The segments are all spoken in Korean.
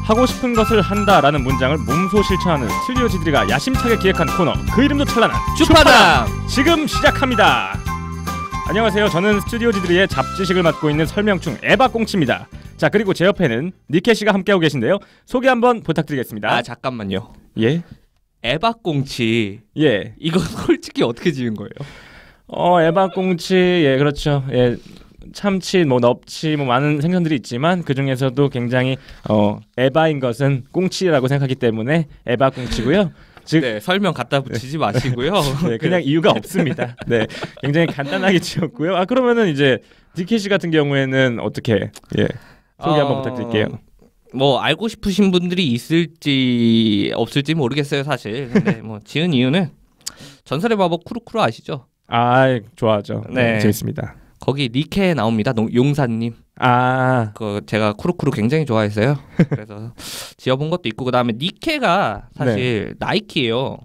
하고 싶은 것을 한다라는 문장을 몸소 실천하는 스튜디오지들이가 야심차게 기획한 코너, 그 이름도 찬란한 추파담 지금 시작합니다. 안녕하세요. 저는 스튜디오지들이의 잡지식을 맡고 있는 설명충 에바꽁치입니다. 자, 그리고 제 옆에는 니케 씨가 함께하고 계신데요. 소개 한번 부탁드리겠습니다. 아, 잠깐만요. 예? 에바꽁치. 예. 이거 솔직히 어떻게 지은 거예요? 에바꽁치. 예, 그렇죠. 예. 참치, 뭐 넙치, 뭐 많은 생선들이 있지만 그 중에서도 굉장히 에바인 것은 꽁치라고 생각하기 때문에 에바꽁치고요. 즉, 네, 설명 갖다 붙이지 마시고요. 네, 그냥 이유가 없습니다. 네, 굉장히 간단하게 지었고요. 아, 그러면은 이제 디케 씨 같은 경우에는 어떻게 소개 한번 부탁드릴게요. 뭐 알고 싶으신 분들이 있을지 없을지 모르겠어요, 사실. 근데 뭐 지은 이유는 전설의 마법 쿠루쿠루 아시죠? 아, 좋아하죠. 네, 재밌습니다. 거기 니케 나옵니다. 용사님. 그 제가 쿠루쿠루 굉장히 좋아했어요. 그래서 지어본 것도 있고, 그다음에 니케가 사실 네. 나이키예요.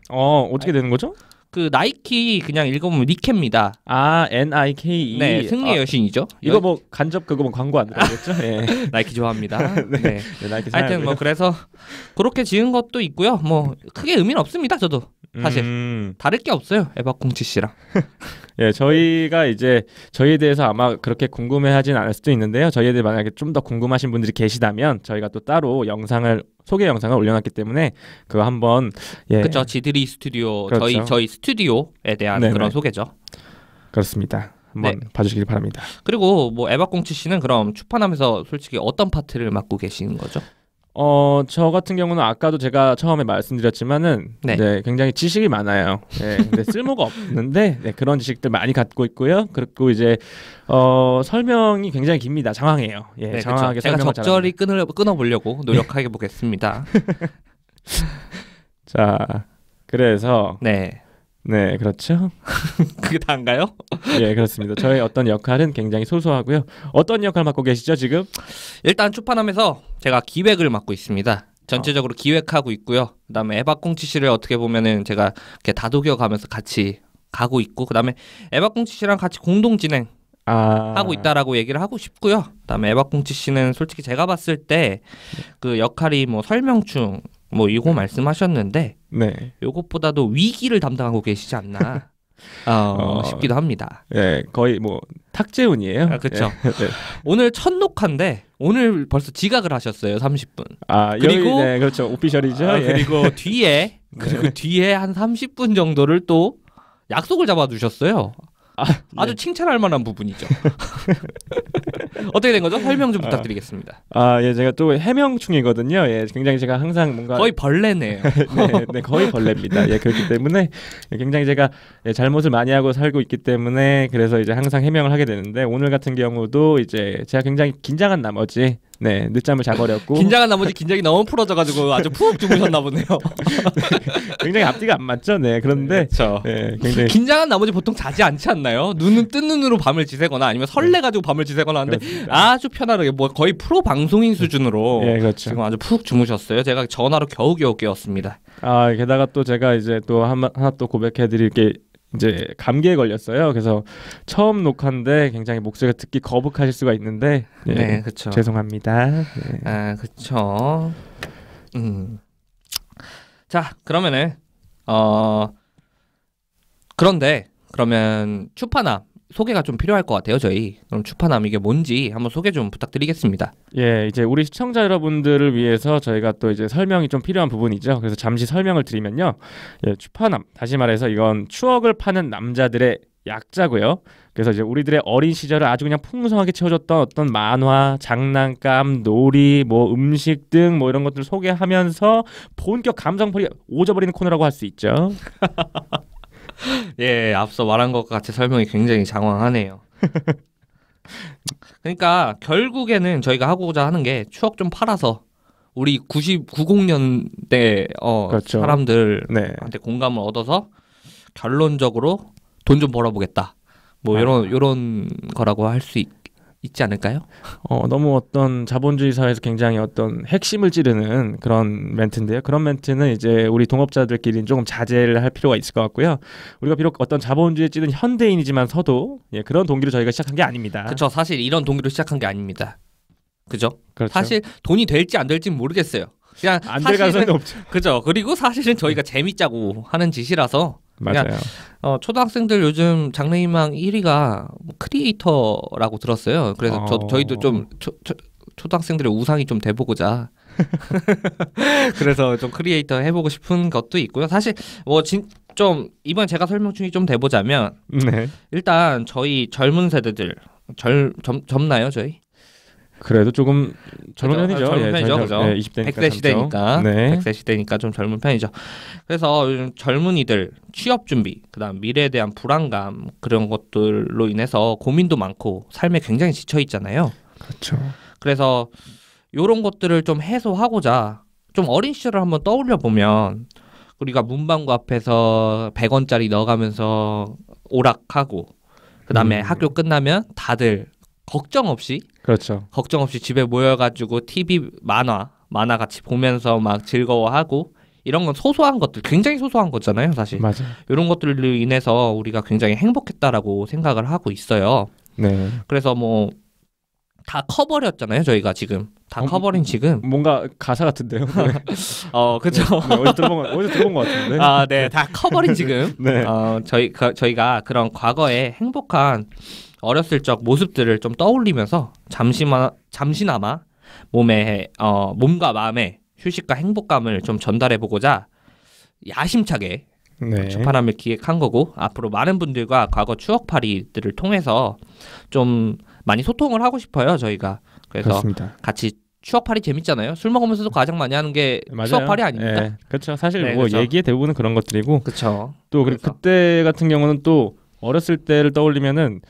어떻게 되는 거죠? 그 나이키 그냥 읽어보면 니케입니다. 아, NIKE. 네, 승리의 여신이죠. 이거 뭐 간접 그거 뭐 광고 안 들어가겠죠? 예. 나이키 좋아합니다. 네. 네, 나이키 하여튼 뭐 그래서 그렇게 지은 것도 있고요. 뭐 크게 의미는 없습니다. 저도 사실 다를 게 없어요. 에바꽁치 씨랑. 예, 저희가 이제 저희에 대해서 아마 그렇게 궁금해하진 않을 수도 있는데요. 저희에 대해 만약에 좀 더 궁금하신 분들이 계시다면 저희가 또 따로 소개 영상을 올려놨기 때문에 그거 한번 그렇죠. 지드리 스튜디오. 그렇죠. 저희 스튜디오에 대한 네네. 그런 소개죠. 그렇습니다. 한번 네. 봐주시길 바랍니다. 그리고 뭐 에바꽁치 씨는 그럼 추판하면서 솔직히 어떤 파트를 맡고 계시는 거죠? 저 같은 경우는 아까도 제가 처음에 말씀드렸지만은 네, 굉장히 지식이 많아요. 네, 근데 쓸모가 없는데 그런 지식들 많이 갖고 있고요. 그리고 이제 설명이 굉장히 깁니다. 장황해요. 예, 네, 장황하게 제가 적절히 끊어보려고 노력해 보겠습니다. 자, 그래서 네, 그렇죠. 그게 다인가요? 예, 그렇습니다. 저의 어떤 역할은 굉장히 소소하고요. 어떤 역할 맡고 계시죠, 지금? 일단 추판하면서 제가 기획을 맡고 있습니다. 전체적으로 기획하고 있고요. 그다음에 에바꽁치 씨를 어떻게 보면은 제가 이렇게 다독여 가면서 같이 가고 있고, 그다음에 에바꽁치 씨랑 같이 공동 진행 하고 있다라고 얘기를 하고 싶고요. 그다음에 에바꽁치 씨는 솔직히 제가 봤을 때 그 역할이 뭐 설명충 뭐 이거 말씀하셨는데 요것보다도 위기를 담당하고 계시지 않나 싶기도 합니다. 예, 거의 뭐 탁재훈이에요. 그렇죠. 네. 오늘 첫 녹화인데 오늘 벌써 지각을 하셨어요. 30분. 그리고 그렇죠. 오피셜이죠. 그리고 뒤에 뒤에 한 30분 정도를 또 약속을 잡아두셨어요. 아주 칭찬할 만한 부분이죠. 어떻게 된 거죠? 설명 좀 부탁드리겠습니다. 예, 제가 또 해명충이거든요. 예, 굉장히 제가 항상 뭔가 거의 벌레네요. 네, 거의 벌레입니다. 예, 그렇기 때문에 굉장히 제가 잘못을 많이 하고 살고 있기 때문에 그래서 이제 항상 해명을 하게 되는데 오늘 같은 경우도 이제 제가 굉장히 긴장한 나머지 늦잠을 자버렸고 긴장한 나머지 긴장이 너무 풀어져가지고 아주 푹 주무셨나 보네요. 굉장히 앞뒤가 안 맞죠? 네, 그런데 굉장히 긴장한 나머지 보통 자지 않지 않나요? 눈은 뜬 눈으로 밤을 지새거나 아니면 설레가지고 밤을 지새거나 하는데 그렇습니다. 아주 편안하게 뭐 거의 프로 방송인 수준으로 그렇죠. 지금 아주 푹 주무셨어요. 제가 전화로 겨우겨우 깨웠습니다. 게다가 또 제가 이제 또 하나 또 고백해드릴 게 이제 감기에 걸렸어요. 그래서 처음 녹화인데 굉장히 목소리가 듣기 거북하실 수가 있는데 그렇죠. 죄송합니다. 그렇죠. 자, 그러면은 그런데 그러면 추파남 소개가 좀 필요할 것 같아요. 저희 그럼 추파남 이게 뭔지 한번 소개 좀 부탁드리겠습니다. 예, 이제 우리 시청자 여러분들을 위해서 저희가 또 이제 설명이 좀 필요한 부분이죠. 그래서 잠시 설명을 드리면요, 추파남, 다시 말해서 이건 추억을 파는 남자들의 약자고요. 그래서 이제 우리들의 어린 시절을 아주 그냥 풍성하게 채워줬던 어떤 만화, 장난감, 놀이, 뭐 음식 등 뭐 이런 것들을 소개하면서 본격 감성풀이 오져버리는 코너라고 할 수 있죠. 예, 앞서 말한 것과 같이 설명이 굉장히 장황하네요. 그러니까 결국에는 저희가 하고자 하는 게 추억 좀 팔아서 우리 90년대 그렇죠. 사람들한테 공감을 얻어서 결론적으로 돈 좀 벌어보겠다. 뭐 이런 거라고 할 수 있지 않을까요? 너무 어떤 자본주의 사회에서 굉장히 어떤 핵심을 찌르는 그런 멘트인데요. 그런 멘트는 이제 우리 동업자들끼리는 조금 자제를 할 필요가 있을 것 같고요. 우리가 비록 어떤 자본주의에 찌든 현대인이지만서도 그런 동기로 저희가 시작한 게 아닙니다. 그렇죠. 사실 이런 동기로 시작한 게 아닙니다. 그죠? 그렇죠. 사실 돈이 될지 안 될지 모르겠어요. 그냥 안 될 가능성이 없죠. 그죠. 그리고 사실은 저희가 재밌자고 하는 짓이라서 그냥 맞아요. 초등학생들 요즘 장래희망 1위가 크리에이터라고 들었어요. 그래서 저희도 좀 초등학생들의 우상이 좀 돼보고자 그래서 좀 크리에이터 해보고 싶은 것도 있고요. 사실 좀 이번 제가 설명충이 좀 돼보자면 네. 일단 저희 젊은 세대들 젊나요 저희? 그래도 조금 젊은 편이죠. 젊은 편이죠, 그죠? 네, 20대니까 100세 시대니까, 네. 100세 시대니까 좀 젊은 편이죠. 그래서 요즘 젊은이들 취업 준비, 그다음 미래에 대한 불안감 그런 것들로 인해서 고민도 많고 삶에 굉장히 지쳐 있잖아요. 그렇죠. 그래서 이런 것들을 좀 해소하고자 좀 어린 시절을 한번 떠올려 보면 우리가 문방구 앞에서 100원짜리 넣어가면서 오락하고 그다음에 학교 끝나면 다들 걱정 없이 집에 모여가지고 TV 만화 같이 보면서 막 즐거워하고 이런 건 소소한 것들 굉장히 소소한 거잖아요 사실. 맞아요. 이런 것들로 인해서 우리가 굉장히 행복했다라고 생각을 하고 있어요. 네. 그래서 뭐 다 커버렸잖아요 저희가 지금 다 커버린 지금 뭔가 가사 같은데요. 네. 그죠. 네, 어디서 들어본 것 같은데. 네, 다 커버린 지금. 네. 저희가 그런 과거의 행복한 어렸을 적 모습들을 좀 떠올리면서 잠시나마 몸과 마음의 휴식과 행복감을 좀 전달해보고자 야심차게 네. 추파람을 기획한 거고 앞으로 많은 분들과 과거 추억팔이들을 통해서 좀 많이 소통을 하고 싶어요 저희가. 그래서 그렇습니다. 같이 추억팔이 재밌잖아요. 술 먹으면서도 가장 많이 하는 게 추억팔이 아닙니까? 네. 그렇죠. 사실 네, 뭐 그렇죠. 얘기의 대부분은 그런 것들이고. 그렇죠. 또 그리고 그때 같은 경우는 또 어렸을 때를 떠올리면은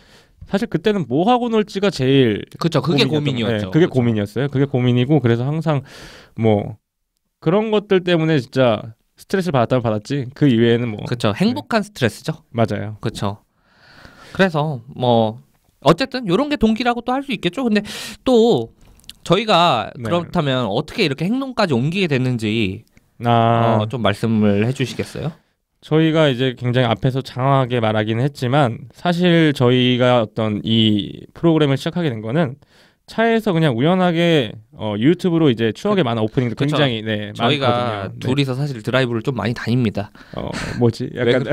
사실 그때는 뭐 하고 놀지가 제일 그렇죠. 그게 고민이었죠. 네, 그게 고민이었어요. 그게 고민이고 그래서 항상 뭐 그런 것들 때문에 진짜 스트레스를 받았다면 받았지 그 이외에는 뭐 그렇죠. 행복한 스트레스죠. 맞아요. 그렇죠. 그래서 뭐 어쨌든 이런 게 동기라고 또 할 수 있겠죠. 근데 또 저희가 네. 그렇다면 어떻게 이렇게 행동까지 옮기게 됐는지 좀 말씀을 해주시겠어요? 저희가 이제 굉장히 앞에서 장황하게 말하기는 했지만 사실 저희가 어떤 이 프로그램을 시작하게 된 거는 차에서 그냥 우연하게 유튜브로 이제 추억의 만화 오프닝도 그쵸. 굉장히 저희가 많거든요. 둘이서 사실 드라이브를 좀 많이 다닙니다. 뭐지? 약간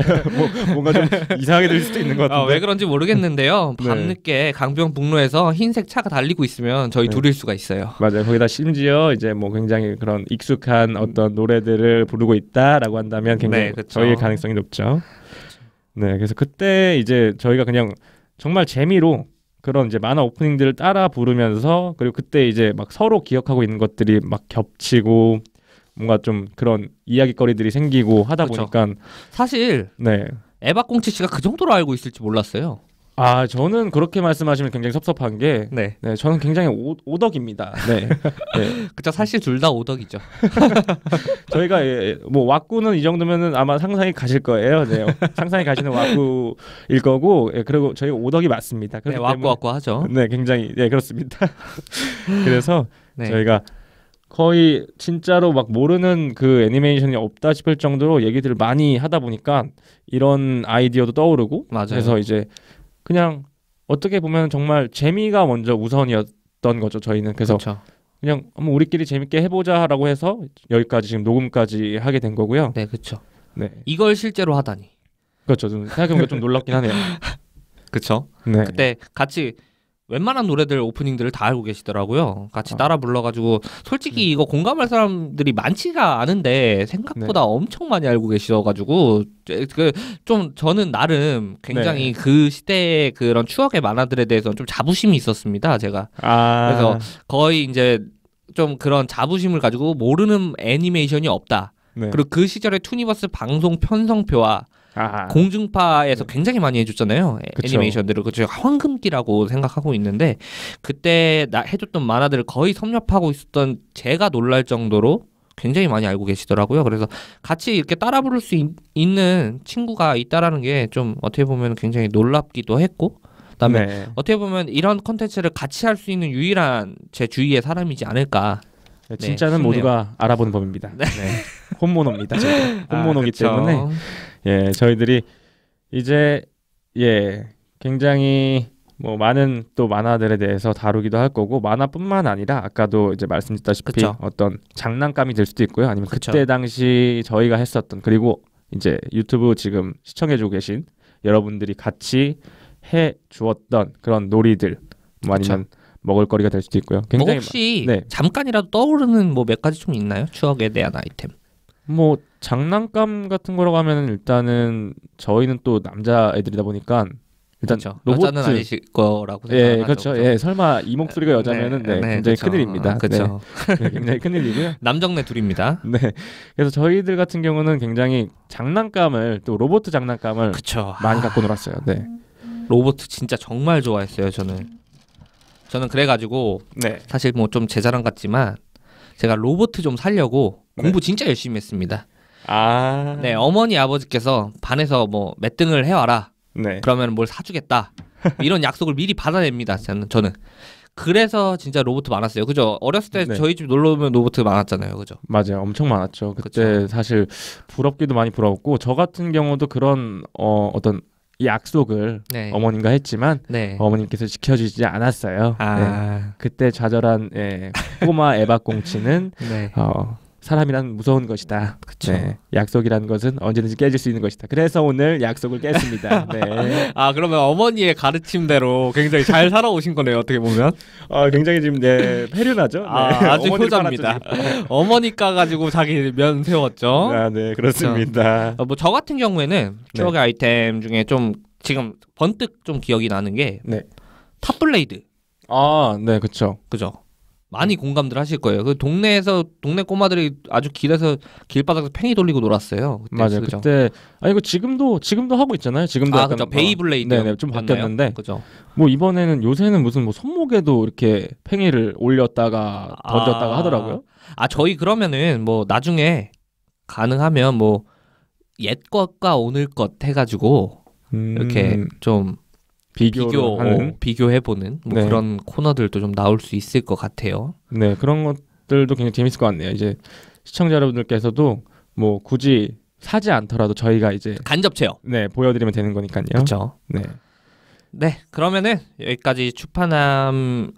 뭔가 좀 이상하게 들릴 수도 있는 것 같은데. 왜 그런지 모르겠는데요. 네. 밤늦게 강변북로에서 흰색 차가 달리고 있으면 저희 네. 둘일 수가 있어요. 맞아요. 거기다 심지어 이제 뭐 굉장히 그런 익숙한 어떤 노래들을 부르고 있다라고 한다면 굉장히 네, 그쵸. 저희의 가능성이 높죠. 네, 그래서 그때 이제 저희가 그냥 정말 재미로 그런 이제 만화 오프닝들을 따라 부르면서 그리고 그때 이제 막 서로 기억하고 있는 것들이 막 겹치고 뭔가 좀 그런 이야기거리들이 생기고 하다 그쵸. 보니까 사실 네. 에바꽁치 씨가 그 정도로 알고 있을지 몰랐어요. 저는 그렇게 말씀하시면 굉장히 섭섭한 게 네. 저는 굉장히 오덕입니다. 네. 네. 그쵸. 사실 둘 다 오덕이죠. 저희가 뭐 왁구는 이 정도면은 아마 상상이 가실 거예요. 네. 상상이 가시는 왁구일 거고 그리고 저희 오덕이 맞습니다. 네, 왁구 하죠. 네, 굉장히 그렇습니다. 그래서 네. 저희가 거의 진짜로 막 모르는 그 애니메이션이 없다 싶을 정도로 얘기들을 많이 하다 보니까 이런 아이디어도 떠오르고 맞아요. 그래서 이제 그냥 어떻게 보면 정말 재미가 먼저 우선이었던 거죠. 저희는 그래서 그쵸. 그냥 한번 우리끼리 재밌게 해보자라고 해서 여기까지 지금 녹음까지 하게 된 거고요. 네, 그렇죠. 네, 이걸 실제로 하다니. 그렇죠. 좀 생각해보니까 좀 놀랍긴 하네요. 그렇죠. 네, 그때 같이 웬만한 노래들 오프닝들을 다 알고 계시더라고요. 같이 따라 불러가지고 솔직히 이거 공감할 사람들이 많지가 않은데 생각보다 엄청 많이 알고 계셔가지고 좀 저는 나름 굉장히 그 시대의 그런 추억의 만화들에 대해서 좀 자부심이 있었습니다. 제가 그래서 거의 이제 좀 그런 자부심을 가지고 모르는 애니메이션이 없다. 네. 그리고 그 시절의 투니버스 방송 편성표와 공중파에서 굉장히 많이 해줬잖아요. 그쵸. 애니메이션들을. 그쵸. 황금기라고 생각하고 있는데 그때 해줬던 만화들을 거의 섭렵하고 있었던 제가 놀랄 정도로 굉장히 많이 알고 계시더라고요. 그래서 같이 이렇게 따라 부를 수 있는 친구가 있다라는 게 좀 어떻게 보면 굉장히 놀랍기도 했고 그다음에 어떻게 보면 이런 컨텐츠를 같이 할 수 있는 유일한 제 주위의 사람이지 않을까. 진짜는 싶네요. 모두가 알아보는 법입니다. 네. 혼모노입니다. 혼모노기 때문에 저희들이 이제 굉장히 뭐 많은 또 만화들에 대해서 다루기도 할 거고 만화뿐만 아니라 아까도 이제 말씀드렸다시피 그쵸. 어떤 장난감이 될 수도 있고요. 아니면 그쵸. 그때 당시 저희가 했었던 그리고 이제 유튜브 지금 시청해주고 계신 여러분들이 같이 해 주었던 그런 놀이들 뭐 아니면 먹을거리가 될 수도 있고요. 뭐 굉장히 혹시 네. 잠깐이라도 떠오르는 뭐 몇 가지 좀 있나요? 추억에 대한 아이템. 뭐 장난감 같은 거라고 하면은 일단은 저희는 또 남자 애들이다 보니까 일단 그렇죠. 로봇 여자는 아니실 거라고 예, 생각하죠. 그렇죠. 예, 설마 이 목소리가 여자면은 네, 굉장히 그쵸. 큰일입니다. 그렇죠. 네, 굉장히 큰일이고요. 남정네 둘입니다. 네. 그래서 저희들 같은 경우는 굉장히 장난감을 또 로봇 장난감을 그렇죠. 많이 갖고 놀았어요. 네. 로봇 진짜 정말 좋아했어요. 저는 그래가지고 네. 사실 뭐 좀 제 자랑 같지만 제가 로봇 좀 살려고 네. 공부 진짜 열심히 했습니다. 아. 네, 어머니 아버지께서 반에서 뭐 몇 등을 해와라. 네. 그러면 뭘 사주겠다. 이런 약속을 미리 받아냅니다. 저는. 그래서 진짜 로봇 많았어요. 그죠? 어렸을 때 네. 저희 집 놀러 오면 로봇 많았잖아요. 그죠? 맞아요. 엄청 많았죠. 그때 그쵸. 사실 부럽기도 많이 부러웠고 저 같은 경우도 그런 어떤 약속을 네. 어머님과 했지만 네. 어머님께서 지켜주지 않았어요. 네. 아. 그때 좌절한 꼬마 에바꽁치는 네. 사람이란 무서운 것이다. 그쵸. 네. 약속이란 것은 언제든지 깨질 수 있는 것이다. 그래서 오늘 약속을 깼습니다. 네. 아, 그러면 어머니의 가르침대로 굉장히 잘 살아오신 거네요. 어떻게 보면. 굉장히 지금 패륜하죠. 아주 어머니를 효자입니다. 팔았죠, 지금. 어머니가 가지고 자기 면 세웠죠. 네, 그렇습니다. 뭐 저 같은 경우에는 추억의 아이템 중에 좀 지금 번뜩 좀 기억이 나는 게 네. 탑블레이드. 네, 그렇죠. 그죠? 많이 공감들 하실 거예요. 그 동네 꼬마들이 아주 길에서 길바닥에서 팽이 돌리고 놀았어요. 그때, 맞아요. 그죠? 그때 이거 지금도 하고 있잖아요. 지금도 약간 그죠. 베이블레이드. 네네, 좀 바뀌었는데 그죠. 뭐 이번에는 요새는 무슨 뭐 손목에도 이렇게 팽이를 올렸다가 던졌다가 하더라고요. 저희 그러면은 뭐 나중에 가능하면 뭐 옛 것과 오늘 것 해가지고 이렇게 좀 비교해보는 뭐 네. 그런 코너들도 좀 나올 수 있을 것 같아요. 네, 그런 것들도 굉장히 재밌을 것 같네요. 이제 시청자 여러분들께서도 뭐 굳이 사지 않더라도 저희가 이제 간접 체험. 네, 보여드리면 되는 거니까요. 그렇죠. 네. 네, 그러면은 여기까지 추파남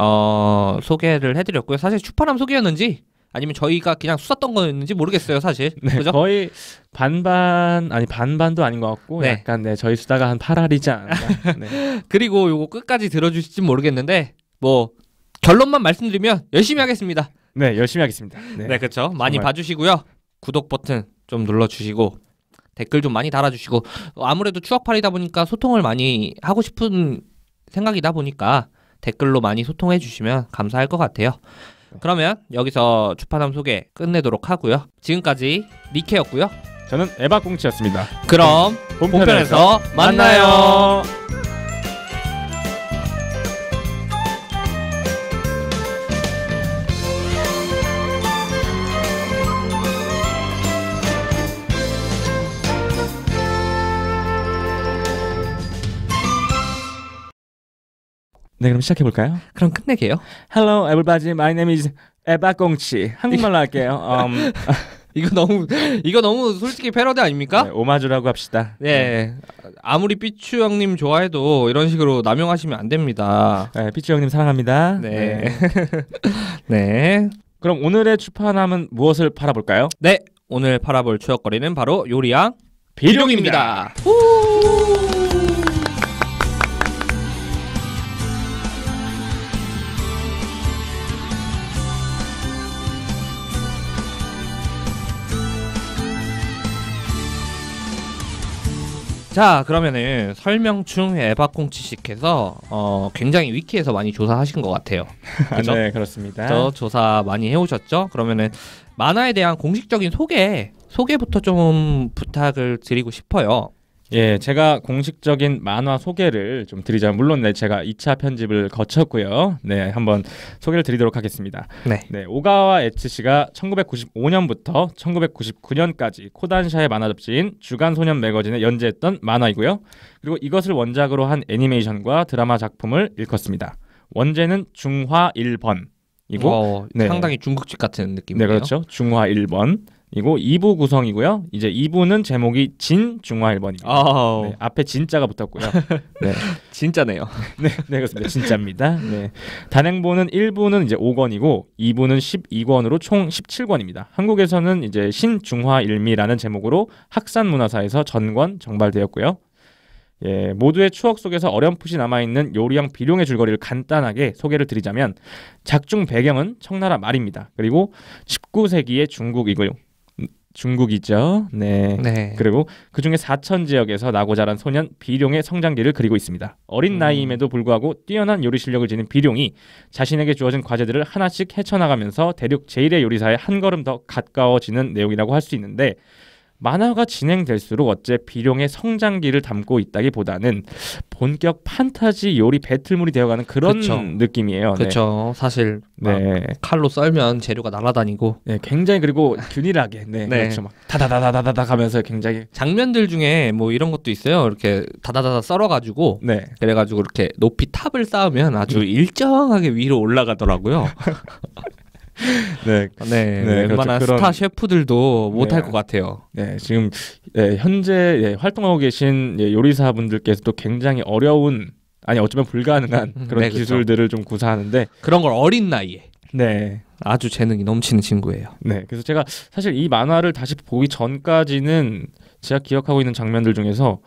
소개를 해드렸고요. 사실 추파남 소개였는지 아니면 저희가 그냥 수다 떤 거였는지 모르겠어요, 사실. 네, 그죠? 거의 반반도 아닌 것 같고 네. 약간 저희 수다가 한 8할이지 않나. 네. 그리고 요거 끝까지 들어주실지 모르겠는데 뭐 결론만 말씀드리면 열심히 하겠습니다. 네, 열심히 하겠습니다. 네, 그렇죠. 많이 정말. 봐주시고요. 구독 버튼 좀 눌러주시고 댓글 좀 많이 달아주시고 아무래도 추억팔이다 보니까 소통을 많이 하고 싶은 생각이다 보니까 댓글로 많이 소통해 주시면 감사할 것 같아요. 그러면 여기서 추파남 소개 끝내도록 하고요. 지금까지 니케였고요. 저는 에바꽁치였습니다. 그럼 본편에서 만나요. 네, 그럼 시작해 볼까요? 그럼 끝내게요. Hello, everybody. My name is 에바꽁치. 한국말로 할게요. 이거 너무 솔직히 패러디 아닙니까? 네, 오마주라고 합시다. 네. 아무리 삐추 형님 좋아해도 이런 식으로 남용하시면 안 됩니다. 네, 피치 형님 사랑합니다. 네. 네. 그럼 오늘의 추파남은 무엇을 팔아볼까요? 네. 오늘 팔아볼 추억거리는 바로 요리왕 비룡입니다. 자, 그러면은 설명충 에바꽁치씨께서 굉장히 위키에서 많이 조사하신 것 같아요. 그죠? 네, 그렇습니다. 저 조사 많이 해오셨죠? 그러면은 만화에 대한 공식적인 소개부터 좀 부탁을 드리고 싶어요. 예, 제가 공식적인 만화 소개를 좀 드리자면 물론 제가 2차 편집을 거쳤고요. 네, 한번 소개를 드리도록 하겠습니다. 네. 오가와 에츠시가 1995년부터 1999년까지 코단샤의 만화 잡지인 주간 소년 매거진에 연재했던 만화이고요. 그리고 이것을 원작으로 한 애니메이션과 드라마 작품을 일컫습니다. 원제는 중화 1번이고 네. 상당히 중국집 같은 느낌이네요. 네, 그렇죠. 중화 1번. 이고 2부 구성이고요. 이제 2부는 제목이 진중화 1번입니다. 네, 앞에 진짜가 붙었고요. 네. 진짜네요. 네, 네, 그렇습니다. 진짜입니다. 네. 단행본은 1부는 이제 5권이고 2부는 12권으로 총 17권입니다. 한국에서는 이제 신중화 일미라는 제목으로 학산문화사에서 전권 정발되었고요. 예, 모두의 추억 속에서 어렴풋이 남아있는 요리왕 비룡의 줄거리를 간단하게 소개를 드리자면 작중 배경은 청나라 말입니다. 그리고 19세기의 중국이고요. 중국이죠. 네. 네. 그리고 그중에 사천 지역에서 나고 자란 소년 비룡의 성장기를 그리고 있습니다. 어린 나이임에도 불구하고 뛰어난 요리 실력을 지닌 비룡이 자신에게 주어진 과제들을 하나씩 헤쳐나가면서 대륙 제1의 요리사에 한 걸음 더 가까워지는 내용이라고 할 수 있는데 만화가 진행될수록 어째 비룡의 성장기를 담고 있다기보다는 본격 판타지 요리 배틀물이 되어가는 그런 그쵸. 느낌이에요. 그렇죠. 사실 막 네. 칼로 썰면 재료가 날아다니고 네, 굉장히 그리고 균일하게 네, 네. 그렇죠. 막 다다다다다다 가면서 굉장히 장면들 중에 뭐 이런 것도 있어요. 이렇게 다다다다 썰어가지고 네. 그래가지고 이렇게 높이 탑을 쌓으면 아주 일정하게 위로 올라가더라고요. 네. 네, 네, 웬만한 그렇죠. 스타 셰프들도 못할 네. 것 같아요. 네, 지금 현재 활동하고 계신 요리사분들께서도 굉장히 어려운 아니 어쩌면 불가능한 그런 네, 그렇죠. 기술들을 좀 구사하는데 그런 걸 어린 나이에 네. 아주 재능이 넘치는 친구예요. 네. 그래서 제가 사실 이 만화를 다시 보기 전까지는 제가 기억하고 있는 장면들 중에서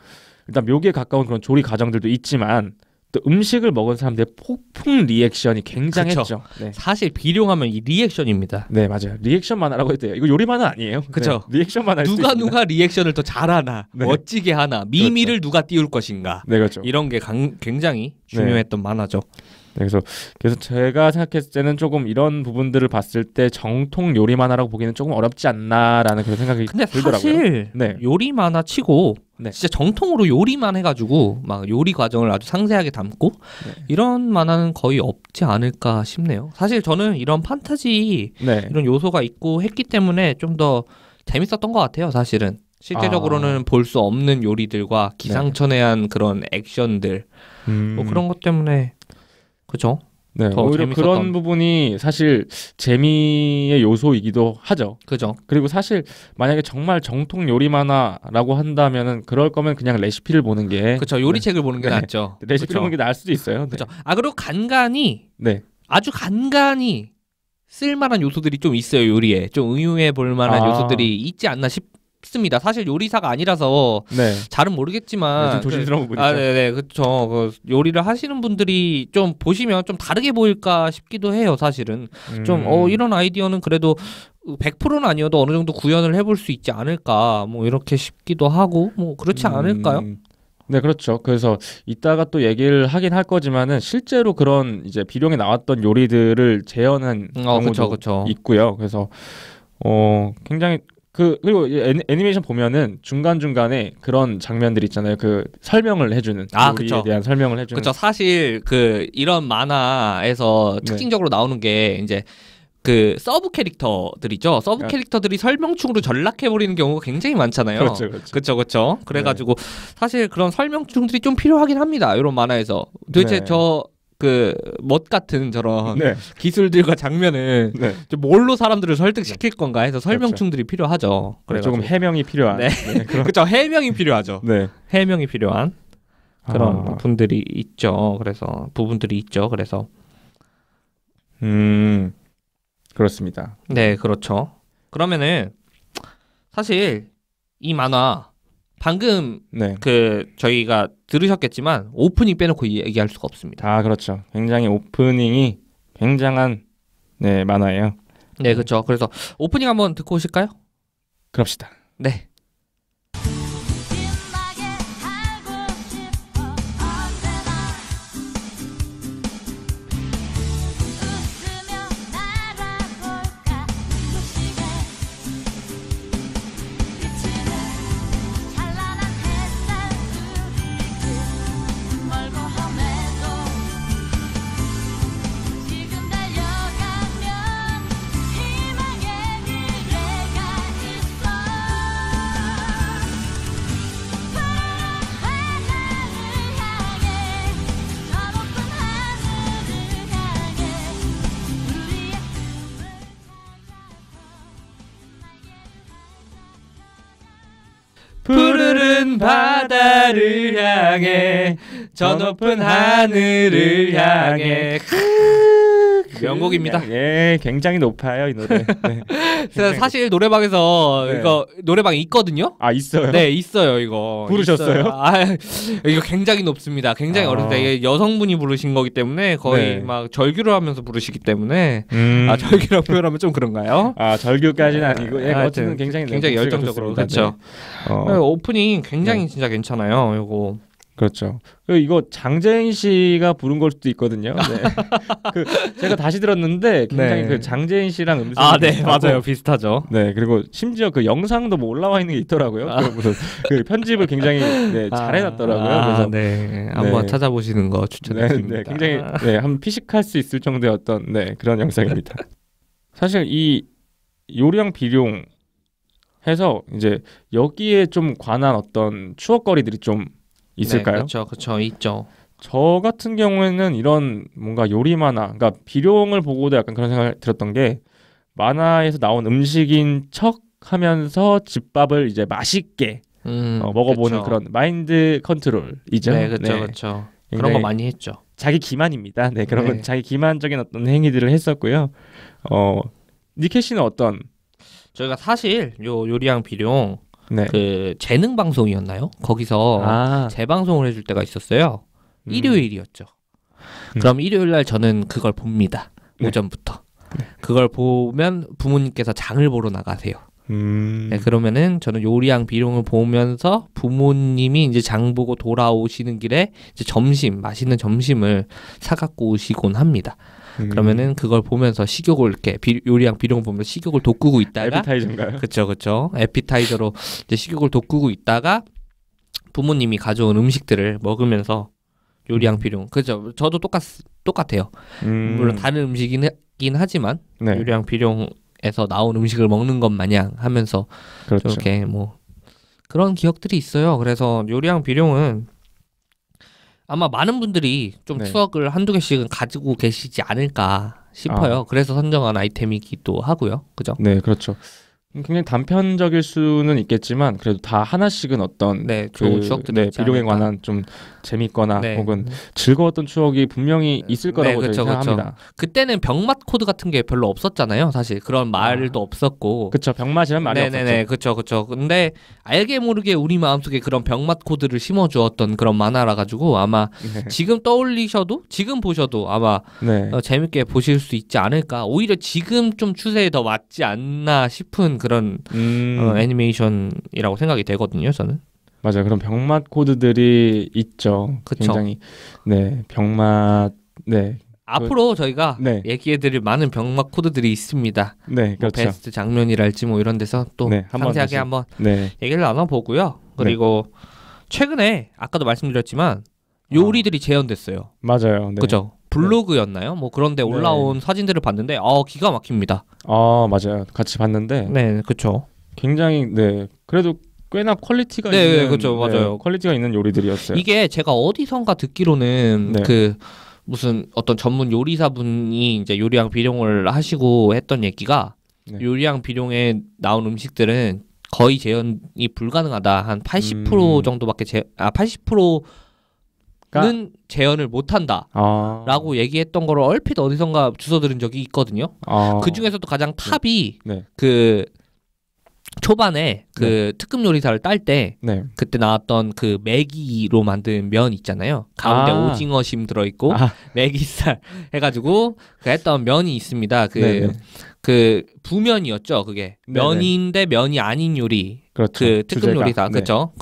일단 묘기에 가까운 그런 조리 과정들도 있지만 또 음식을 먹은 사람들의 폭풍 리액션이 굉장했죠. 그쵸. 네. 사실 비룡하면 이 리액션입니다. 네, 맞아요. 리액션 만화라고 해도 돼요. 이거 요리 만화 아니에요. 그쵸. 네, 리액션 만화 누가 리액션을 더 잘하나 네. 멋지게 하나 미미를 누가 띄울 것인가 네, 그렇죠. 이런 게 굉장히 중요했던 만화죠. 네, 그래서 제가 생각했을 때는 조금 이런 부분들을 봤을 때 정통 요리 만화라고 보기는 조금 어렵지 않나라는 그런 생각이 근데 들더라고요. 사실 네. 요리 만화 치고 네. 진짜 정통으로 요리만 해가지고 막 요리 과정을 아주 상세하게 담고 네. 이런 만화는 거의 없지 않을까 싶네요. 사실 저는 이런 판타지 네. 이런 요소가 있고 했기 때문에 좀 더 재밌었던 것 같아요. 사실은 실제적으로는 볼 수 없는 요리들과 기상천외한 그런 액션들 뭐 그런 것 때문에 그죠? 네, 더 오히려 재밌었던. 그런 부분이 사실 재미의 요소이기도 하죠. 그죠? 그리고 사실 만약에 정말 정통 요리 만화라고 한다면은 그럴 거면 그냥 레시피를 보는 게 그렇죠. 요리책을 보는 게 네. 낫죠. 레시피를 그쵸? 보는 게 나을 수도 있어요. 네. 그죠? 아 그리고 간간히 네. 아주 간간히 쓸만한 요소들이 좀 있어요. 요리에 좀 응용해 볼 만한 아. 요소들이 있지 않나 싶습니다. 사실 요리사가 아니라서 네. 잘은 모르겠지만 좀 조심스러운 부분이죠. 아, 네네, 그렇죠. 그 요리를 하시는 분들이 좀 보시면 좀 다르게 보일까 싶기도 해요. 사실은 좀 이런 아이디어는 그래도 100%는 아니어도 어느 정도 구현을 해볼 수 있지 않을까, 뭐 이렇게 싶기도 하고, 뭐 그렇지 않을까요? 네, 그렇죠. 그래서 이따가 또 얘기를 하긴 할 거지만은 실제로 그런 이제 비룡에 나왔던 요리들을 재현한 경우도 그쵸. 있고요. 그래서 굉장히 그리고 애니메이션 보면은 중간 중간에 그런 장면들 있잖아요. 그 설명을 해주는 요리에 그쵸. 대한 설명을 해주는. 그렇죠. 사실 그 이런 만화에서 특징적으로 나오는 게 이제 그 서브 캐릭터들이죠. 서브 캐릭터들이 설명충으로 전락해 버리는 경우가 굉장히 많잖아요. 그렇죠. 그래가지고 사실 그런 설명충들이 좀 필요하긴 합니다. 이런 만화에서 도대체 그 멋 같은 저런 기술들과 장면은 좀 뭘로 사람들을 설득시킬 건가 해서 설명충들이 필요하죠. 조금 해명이 필요한. 그렇죠. 해명이 필요하죠. 해명이 필요한 그런 부분들이 있죠. 그래서 그렇습니다. 네, 그렇죠. 그러면은 사실 이 만화 방금 그 저희가 들으셨겠지만 오프닝 빼놓고 얘기할 수가 없습니다. 아, 그렇죠. 굉장히 오프닝이 굉장한 만화예요. 네, 그렇죠. 그래서 오프닝 한번 듣고 오실까요? 그럽시다. 네. 높은 바다를 향해 저 높은 하늘을 향해 명곡입니다. 예, 굉장히 높아요 이 노래. 네. 사실 노래방에서 네. 이거 노래방에 있거든요. 아 있어요? 네 있어요 이거. 부르셨어요? 있어요. 아 이거 굉장히 높습니다. 굉장히 어렵다. 이게 여성분이 부르신 거기 때문에 거의 네. 막 절규를 하면서 부르시기 때문에 아 절규라고 표현하면 좀 그런가요? 아 절규까지는 아니고 예, 하여튼 어쨌든 굉장히 열정적으로 그렇죠. 오프닝 굉장히 진짜 괜찮아요. 이거 그렇죠. 이거 장재인 씨가 부른 걸 수도 있거든요. 네. 제가 다시 들었는데 굉장히 네. 그 장재인 씨랑 음색이 네 비슷하고, 맞아요 비슷하죠. 네 그리고 심지어 그 영상도 뭐 올라와 있는 게 있더라고요. 그 무슨 그 편집을 굉장히 잘 해놨더라고요. 그래서 네 한번 찾아보시는 거 추천드립니다. 네, 굉장히 한번 피식할 수 있을 정도의 어떤 그런 영상입니다. 사실 이 요령 비룡 해서 이제 여기에 좀 관한 어떤 추억거리들이 좀 있을까요? 네, 그렇죠, 있죠. 저 같은 경우에는 이런 뭔가 요리 만화, 그러니까 비룡을 보고도 약간 그런 생각을 들었던 게 만화에서 나온 음식인 척 하면서 집밥을 이제 맛있게 먹어보는 그쵸. 그런 마인드 컨트롤이죠. 네, 그렇죠. 그런 거 많이 했죠. 자기 기만입니다. 네, 그런 네. 건 자기 기만적인 어떤 행위들을 했었고요. 니케 씨는 어떤? 저희가 사실 요 요리왕 비룡 네. 그 재능 방송이었나요? 거기서 재방송을 해줄 때가 있었어요. 일요일이었죠. 그럼 일요일 날 저는 그걸 봅니다. 네. 오전부터. 그걸 보면 부모님께서 장을 보러 나가세요. 네, 그러면은 저는 요리왕 비룡을 보면서 부모님이 이제 장 보고 돌아오시는 길에 이제 맛있는 점심을 사갖고 오시곤 합니다. 그러면은 그걸 보면서 식욕을 이렇게 요리왕 비룡을 보면서 식욕을 돋구고 있다가 에피타이저인가요? 그렇죠. 에피타이저로 이제 식욕을 돋구고 있다가 부모님이 가져온 음식들을 먹으면서 요리왕 비룡 그죠. 저도 똑같아요. 물론 다른 음식이긴 하지만 요리왕 비룡에서 나온 음식을 먹는 것 마냥 하면서 그렇죠. 이렇게 뭐 그런 기억들이 있어요. 그래서 요리왕 비룡은 아마 많은 분들이 좀 추억을 한두 개씩은 가지고 계시지 않을까 싶어요. 그래서 선정한 아이템이기도 하고요. 그죠? 네, 그렇죠. 굉장히 단편적일 수는 있겠지만 그래도 다 하나씩은 어떤 좋은 추억들이 있지 비룡에 않을까. 관한 좀 재밌거나 혹은 즐거웠던 추억이 분명히 있을 거라고 생각합니다. 그때는 병맛 코드 같은 게 별로 없었잖아요. 사실 그런 말도 없었고. 그렇죠. 병맛이란 말이 없었죠. 그렇죠. 근데 알게 모르게 우리 마음속에 그런 병맛 코드를 심어주었던 그런 만화라 가지고 아마 지금 떠올리셔도 지금 보셔도 아마 재밌게 보실 수 있지 않을까. 오히려 지금 좀 추세에 더 맞지 않나 싶은 그런 애니메이션이라고 생각이 되거든요. 저는. 맞아요. 그런 병맛 코드들이 있죠. 그쵸. 굉장히 병맛 앞으로 저희가 얘기해드릴 많은 병맛 코드들이 있습니다. 네, 그렇죠. 뭐 베스트 장면이랄지 뭐 이런 데서 또 상세하게 한번 얘기를 나눠보고요. 그리고 최근에 아까도 말씀드렸지만 요리들이 재현됐어요. 맞아요. 그죠? 블로그였나요? 뭐 그런데 올라온 사진들을 봤는데 기가 막힙니다. 맞아요. 같이 봤는데 네, 그렇죠. 굉장히 그래도 꽤나 퀄리티가 있는 그렇죠. 맞아요. 퀄리티가 있는 요리들이었어요. 이게 제가 어디선가 듣기로는 그 무슨 어떤 전문 요리사분이 이제 요리왕 비룡을 하시고 했던 얘기가 요리왕 비룡에 나온 음식들은 거의 재현이 불가능하다. 한 80% 정도밖에 80%는 재현을 못한다 라고 얘기했던 거를 얼핏 어디선가 주워 들은 적이 있거든요. 그 중에서도 가장 탑이 그 초반에 그 특급 요리사를 딸 때 그때 나왔던 그 매기로 만든 면 있잖아요. 가운데 오징어 심 들어있고 매기살 해가지고 그 했던 면이 있습니다. 그 부면이었죠. 그게 면인데 면이 아닌 요리. 그렇죠. 그 특급 주제가. 요리사 그렇죠.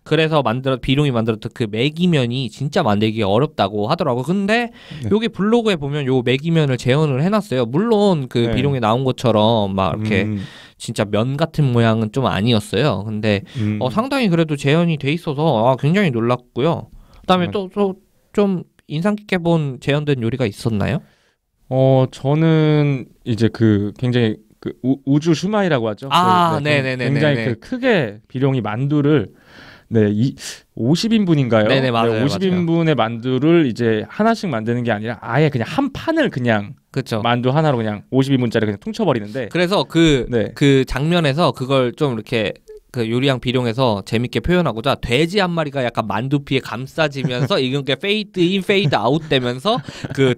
그래서 비룡이 만들었던 그 매기면이 진짜 만들기가 어렵다고 하더라고요. 근데 여기 블로그에 보면 요 매기면을 재현을 해놨어요. 물론 그 비룡에 나온 것처럼 막 이렇게 진짜 면 같은 모양은 좀 아니었어요. 근데 상당히 그래도 재현이 돼 있어서 굉장히 놀랐고요. 그다음에 또 좀 인상 깊게 본 재현된 요리가 있었나요? 저는 이제 그 굉장히 그 우주 슈마이라고 하죠. 네네네. 굉장히 그 크게 비룡이 만두를 50인분인가요? 네네, 맞아요. 50인분의 만두를 이제 하나씩 만드는 게 아니라 아예 그냥 한 판을 그냥 그쵸. 만두 하나로 그냥 50인분짜리 그냥 퉁쳐버리는데 그래서 그 장면에서 그걸 좀 이렇게 그 요리왕 비룡에서 재밌게 표현하고자 돼지 한 마리가 약간 만두피에 감싸지면서 이게 페이드 인 페이드 아웃 되면서 그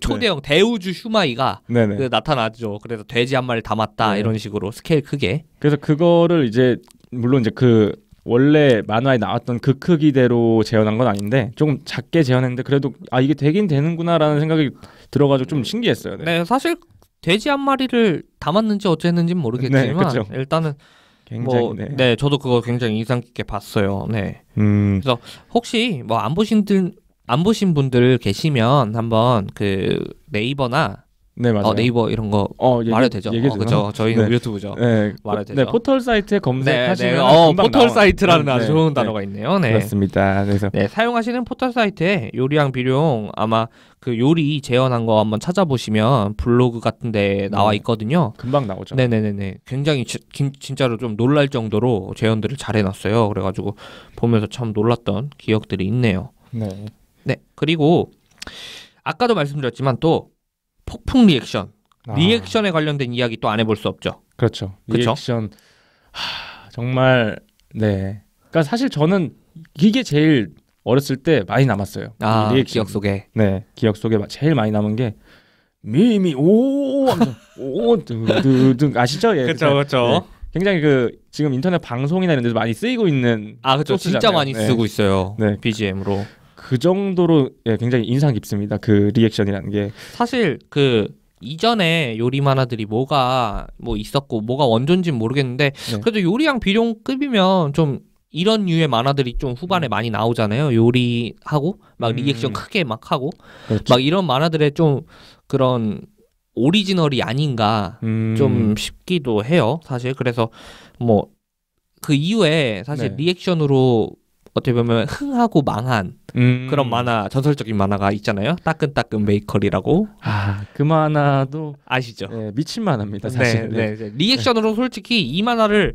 초대형 대우주 슈마이가 그 나타나죠. 그래서 돼지 한 마리 담았다 이런 식으로 스케일 크게. 그래서 그거를 이제 물론 이제 그 원래 만화에 나왔던 그 크기대로 재현한 건 아닌데 조금 작게 재현했는데 그래도 아 이게 되긴 되는구나라는 생각이 들어가지고 좀 신기했어요. 네, 사실 돼지 한 마리를 담았는지 어쨌는지는 모르겠지만 일단은 굉장히, 네, 저도 그거 굉장히 인상 깊게 봤어요. 네. 그래서 혹시 뭐 안 보신 분들 계시면 한번 그 네이버나 네, 맞아요. 네이버 이런 거 말해도 되죠? 그렇죠. 저희는 유튜브죠. 네. 말해도 되죠. 네, 포털 사이트에 검색하시면 포털 사이트라는 아주 좋은 단어가 있네요. 네. 그렇습니다. 그래서 사용하시는 포털 사이트에 요리왕 비룡 아마 그 요리 재현한 거 한번 찾아보시면 블로그 같은 데 나와 있거든요. 금방 나오죠. 네네네네. 굉장히 진짜로 좀 놀랄 정도로 재현들을 잘 해놨어요. 그래가지고 보면서 참 놀랐던 기억들이 있네요. 네. 그리고 아까도 말씀드렸지만 또 폭풍 리액션에 관련된 이야기 또 안 해볼 수 없죠. 그렇죠. 리액션 정말 네. 그러니까 사실 저는 이게 제일 어렸을 때 많이 남았어요. 리액션. 기억 속에. 네, 기억 속에 제일 많이 남은 게 미미 오 등 아시죠? 예. 그렇죠. 네. 굉장히 그 지금 인터넷 방송이나 이런 데서 많이 쓰이고 있는 그렇죠. 진짜 많이 쓰고 있어요. 네. BGM으로. 그 정도로 굉장히 인상 깊습니다. 그 리액션이라는 게 사실 그 이전에 요리 만화들이 뭐가 뭐 있었고 뭐가 원조인지는 모르겠는데 그래도 요리왕 비룡급이면 좀 이런 류의 만화들이 좀 후반에 많이 나오잖아요. 요리하고 막 리액션 크게 막 하고 그렇죠. 막 이런 만화들의 좀 그런 오리지널이 아닌가 좀 싶기도 해요. 사실 그래서 뭐 그 이후에 사실 리액션으로 어떻게 보면 흥하고 망한 그런 만화, 전설적인 만화가 있잖아요. 따끈따끈 베이커리라고. 그 만화도 아시죠? 네, 미친 만화입니다. 사실. 네. 리액션으로 솔직히 이 만화를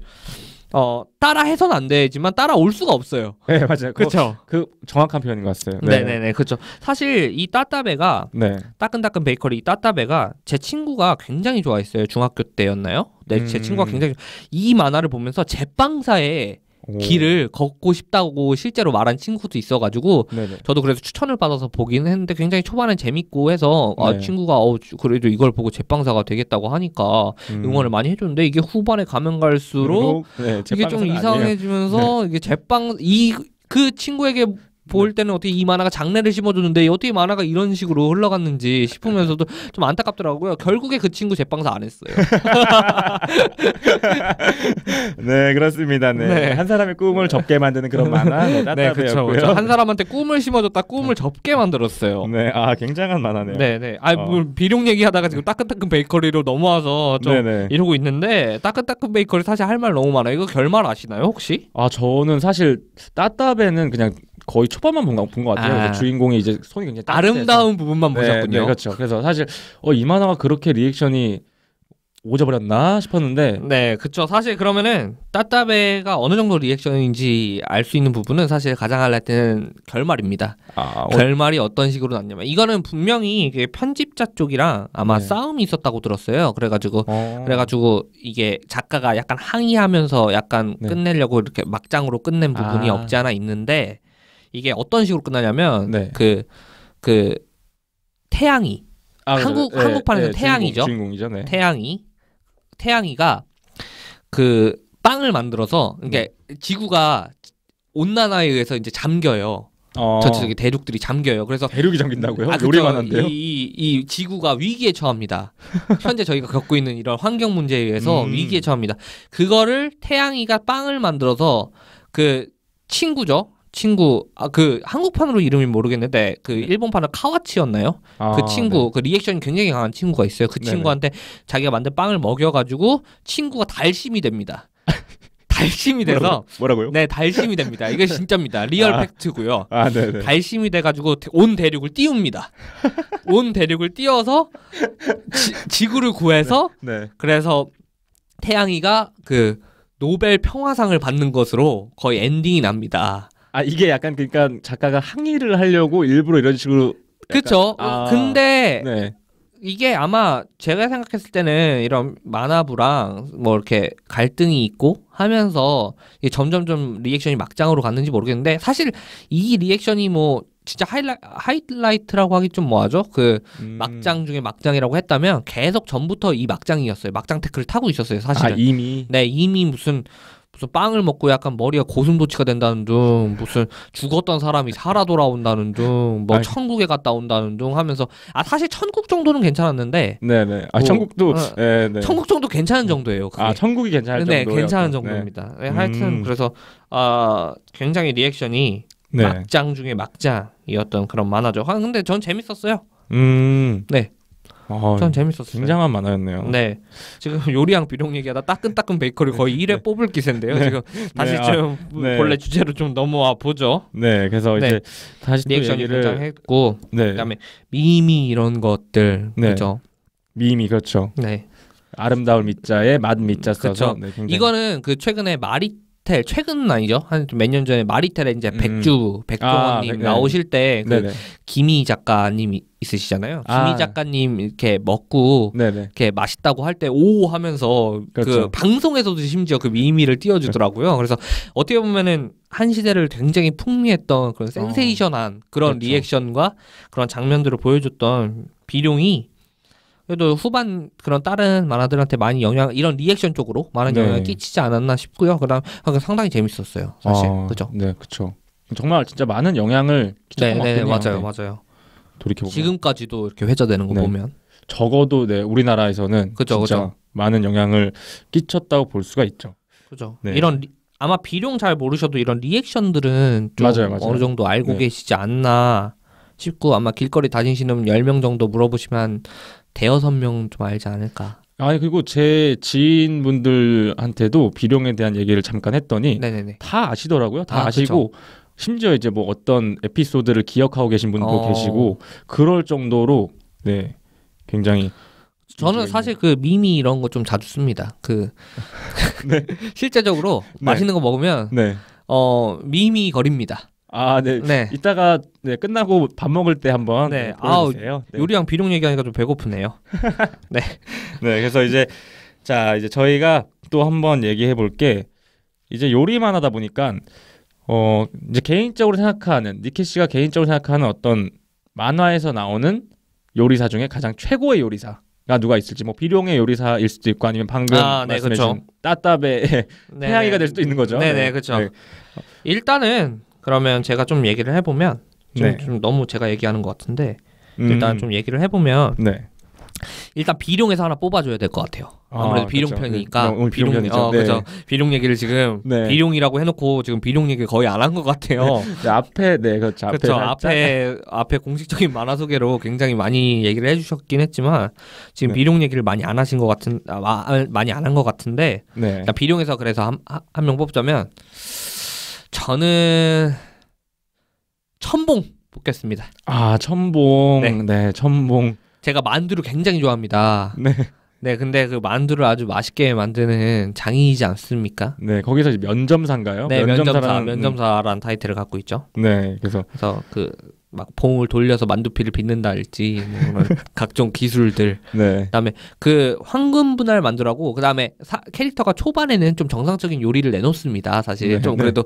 따라 해서는 안 되지만 따라올 수가 없어요. 네, 맞아요. 그렇죠. 그 정확한 표현인 것 같아요. 네네네, 그렇죠. 사실 이 따따베가 따끈따끈 베이커리 따따베가 제 친구가 굉장히 좋아했어요. 중학교 때였나요? 네, 제 친구가 굉장히 이 만화를 보면서 제빵사에 길을 걷고 싶다고 실제로 말한 친구도 있어가지고 저도 그래서 추천을 받아서 보긴 했는데 굉장히 초반엔 재밌고 해서 친구가 그래도 이걸 보고 제빵사가 되겠다고 하니까 응원을 많이 해줬는데 이게 후반에 가면 갈수록 이게 좀 이상해지면서 이게 그 친구에게 볼 때는 어떻게 이 만화가 장래를 심어줬는데 어떻게 만화가 이런 식으로 흘러갔는지 싶으면서도 좀 안타깝더라고요. 결국에 그 친구 제빵사 안 했어요. 네, 그렇습니다. 네. 한 사람의 꿈을 접게 만드는 그런 만화 따따베였고요. 그렇죠. 한 사람한테 꿈을 심어줬다 꿈을 접게 만들었어요. 네, 굉장한 만화네요. 네. 뭐 비룡 얘기하다가 지금 따끈따끈 베이커리로 넘어와서 좀 이러고 있는데 따끈따끈 베이커리 사실 할 말 너무 많아요. 이거 결말 아시나요 혹시? 저는 사실 따따베는 그냥 거의 초반만 본 것 같아요. 그래서 주인공이 이제 손이 굉장히 아름다운 부분만 보셨군요. 네, 그렇죠. 그래서 사실 이 만화가 그렇게 리액션이 오져버렸나 싶었는데 네, 그렇죠. 사실 그러면은 따따베가 어느 정도 리액션인지 알 수 있는 부분은 사실 가장 하이라이트는 결말입니다. 결말이 어떤 식으로 났냐면 이거는 분명히 편집자 쪽이랑 아마 싸움이 있었다고 들었어요. 그래가지고 이게 작가가 약간 항의하면서 약간 끝내려고 이렇게 막장으로 끝낸 부분이 없지 않아 있는데 이게 어떤 식으로 끝나냐면 그 태양이 한국판에서 태양이죠. 주인공이죠. 태양이가 그 빵을 만들어서 그러니까 지구가 온난화에 의해서 이제 잠겨요. 전체적인 대륙들이 잠겨요. 그래서 대륙이 잠긴다고요? 요리만 한데요? 이 지구가 위기에 처합니다. 현재 저희가 겪고 있는 이런 환경 문제에 의해서 위기에 처합니다. 그거를 태양이가 빵을 만들어서 그 친구 그 한국판으로 이름이 모르겠는데 그 일본판은 카와치였나요? 그 친구 그 리액션이 굉장히 강한 친구가 있어요. 그 친구한테 자기가 만든 빵을 먹여가지고 친구가 달심이 됩니다. 달심이 돼서 뭐라고요? 네, 달심이 됩니다. 이게 진짜입니다. 리얼 팩트고요. 네네. 달심이 돼가지고 온 대륙을 띄웁니다. 온 대륙을 띄워서 지구를 구해서 그래서 태양이가 그 노벨 평화상을 받는 것으로 거의 엔딩이 납니다. 이게 약간 그러니까 작가가 항의를 하려고 일부러 이런 식으로 그렇죠. 근데 이게 아마 제가 생각했을 때는 이런 만화부랑 뭐 이렇게 갈등이 있고 하면서 이게 점점 좀 리액션이 막장으로 갔는지 모르겠는데 사실 이 리액션이 뭐 진짜 하이라이트라고 하기 좀 뭐하죠? 그 막장 중에 막장이라고 했다면 계속 전부터 이 막장이었어요. 막장 태클을 타고 있었어요. 사실은. 아 이미. 네, 이미 무슨 빵을 먹고 약간 머리가 고슴도치가 된다는 둥, 무슨 죽었던 사람이 살아 돌아온다는 둥, 뭐 천국에 갔다 온다는 둥 하면서 사실 천국 정도는 괜찮았는데. 네네. 뭐, 천국도 네. 천국 정도 괜찮은 정도예요. 그게. 천국이 괜찮을 정도. 네, 괜찮은 정도입니다. 네. 하여튼 그래서 굉장히 리액션이 네. 막장 중에 막장이었던 그런 만화죠. 근데 전 재밌었어요. 네. 전 재밌었어요. 굉장한 만화였네요. 네. 지금 요리왕 비룡 얘기하다 따끈따끈 베이커를 거의 1회 뽑을 기세인데요. 지금 다시 좀 본래 주제로 좀 넘어와 보죠. 네. 그래서 이제 다시 리액션이 얘기를 굉장했고 그다음에 미미 이런 것들 그렇죠. 미미 그렇죠. 네. 아름다울 미자에 맛 미자 써서 그렇죠. 이거는 그 최근에 최근은 아니죠. 한 몇 년 전에 마리텔에 이제 백종원님 나오실 때 그 김희 작가님 있으시잖아요. 김희 작가님 이렇게 먹고 이렇게 맛있다고 할 때 오 하면서 그 방송에서도 심지어 그 미미를 띄워주더라고요. 그래서 어떻게 보면은 한 시대를 굉장히 풍미했던 그런 센세이션한 그런 리액션과 그런 장면들을 보여줬던 비룡이 그래도 후반 그런 다른 만화들한테 많이 이런 리액션 쪽으로 많은 영향을 끼치지 않았나 싶고요. 그다음 상당히 재밌었어요, 사실. 그죠? 네, 그렇죠. 정말 진짜 많은 영향을 끼쳤던 것 같아요. 맞아요. 돌이켜보면 지금까지도 이렇게 회자되는 거 보면 적어도 우리나라에서는 진짜 많은 영향을 끼쳤다고 볼 수가 있죠. 그죠. 이런 아마 비룡 잘 모르셔도 이런 리액션들은 좀 맞아요. 어느 정도 알고 계시지 않나 싶고 아마 길거리 다니시는 10명 정도 물어보시면 대여섯 명 좀 알지 않을까. 그리고 제 지인분들한테도 비룡에 대한 얘기를 잠깐 했더니 다 아시더라고요. 다 아시고 그쵸. 심지어 이제 뭐 어떤 에피소드를 기억하고 계신 분도 계시고 그럴 정도로 굉장히 저는 사실 그 미미 이런 거 좀 자주 씁니다. 실제적으로 맛있는 거 먹으면 미미 거립니다. 네. 이따가 끝나고 밥 먹을 때 한번 보여주세요. 요리왕 비룡 얘기하니까 좀 배고프네요. 네. 그래서 이제 저희가 또 한번 얘기해 볼 게 이제 요리만 하다 보니까 이제 개인적으로 생각하는 니케 씨가 개인적으로 생각하는 어떤 만화에서 나오는 요리사 중에 가장 최고의 요리사가 누가 있을지 뭐 비룡의 요리사일 수도 있고 아니면 방금 말씀해 주신 따따베의 태양이가 될 수도 있는 거죠. 그렇죠. 일단은 그러면 제가 좀 얘기를 해보면 좀 너무 제가 얘기하는 것 같은데 일단 좀 얘기를 해보면 일단 비룡에서 하나 뽑아줘야 될 것 같아요. 아무래도 비룡 편이니까 오늘 비룡 편이죠. 그렇죠. 비룡 얘기를 지금 비룡이라고 해놓고 지금 비룡 얘기를 거의 안 한 것 같아요. 앞에 그렇죠. 앞에 공식적인 만화 소개로 굉장히 많이 얘기를 해주셨긴 했지만 지금 비룡 얘기를 많이 안 하신 것 같은 많이 안 한 것 같은데 비룡에서 그래서 한 명 뽑자면. 저는 첨봉 뽑겠습니다. 첨봉. 첨봉. 제가 만두를 굉장히 좋아합니다. 근데 그 만두를 아주 맛있게 만드는 장인이지 않습니까? 거기서 면점사인가요? 면점사라는 타이틀을 갖고 있죠. 그래서 막 봉을 돌려서 만두피를 빚는다 할지 뭐 각종 기술들. 그다음에 그 황금 분할 만두라고 그다음에 캐릭터가 초반에는 좀 정상적인 요리를 내놓습니다. 사실 좀 그래도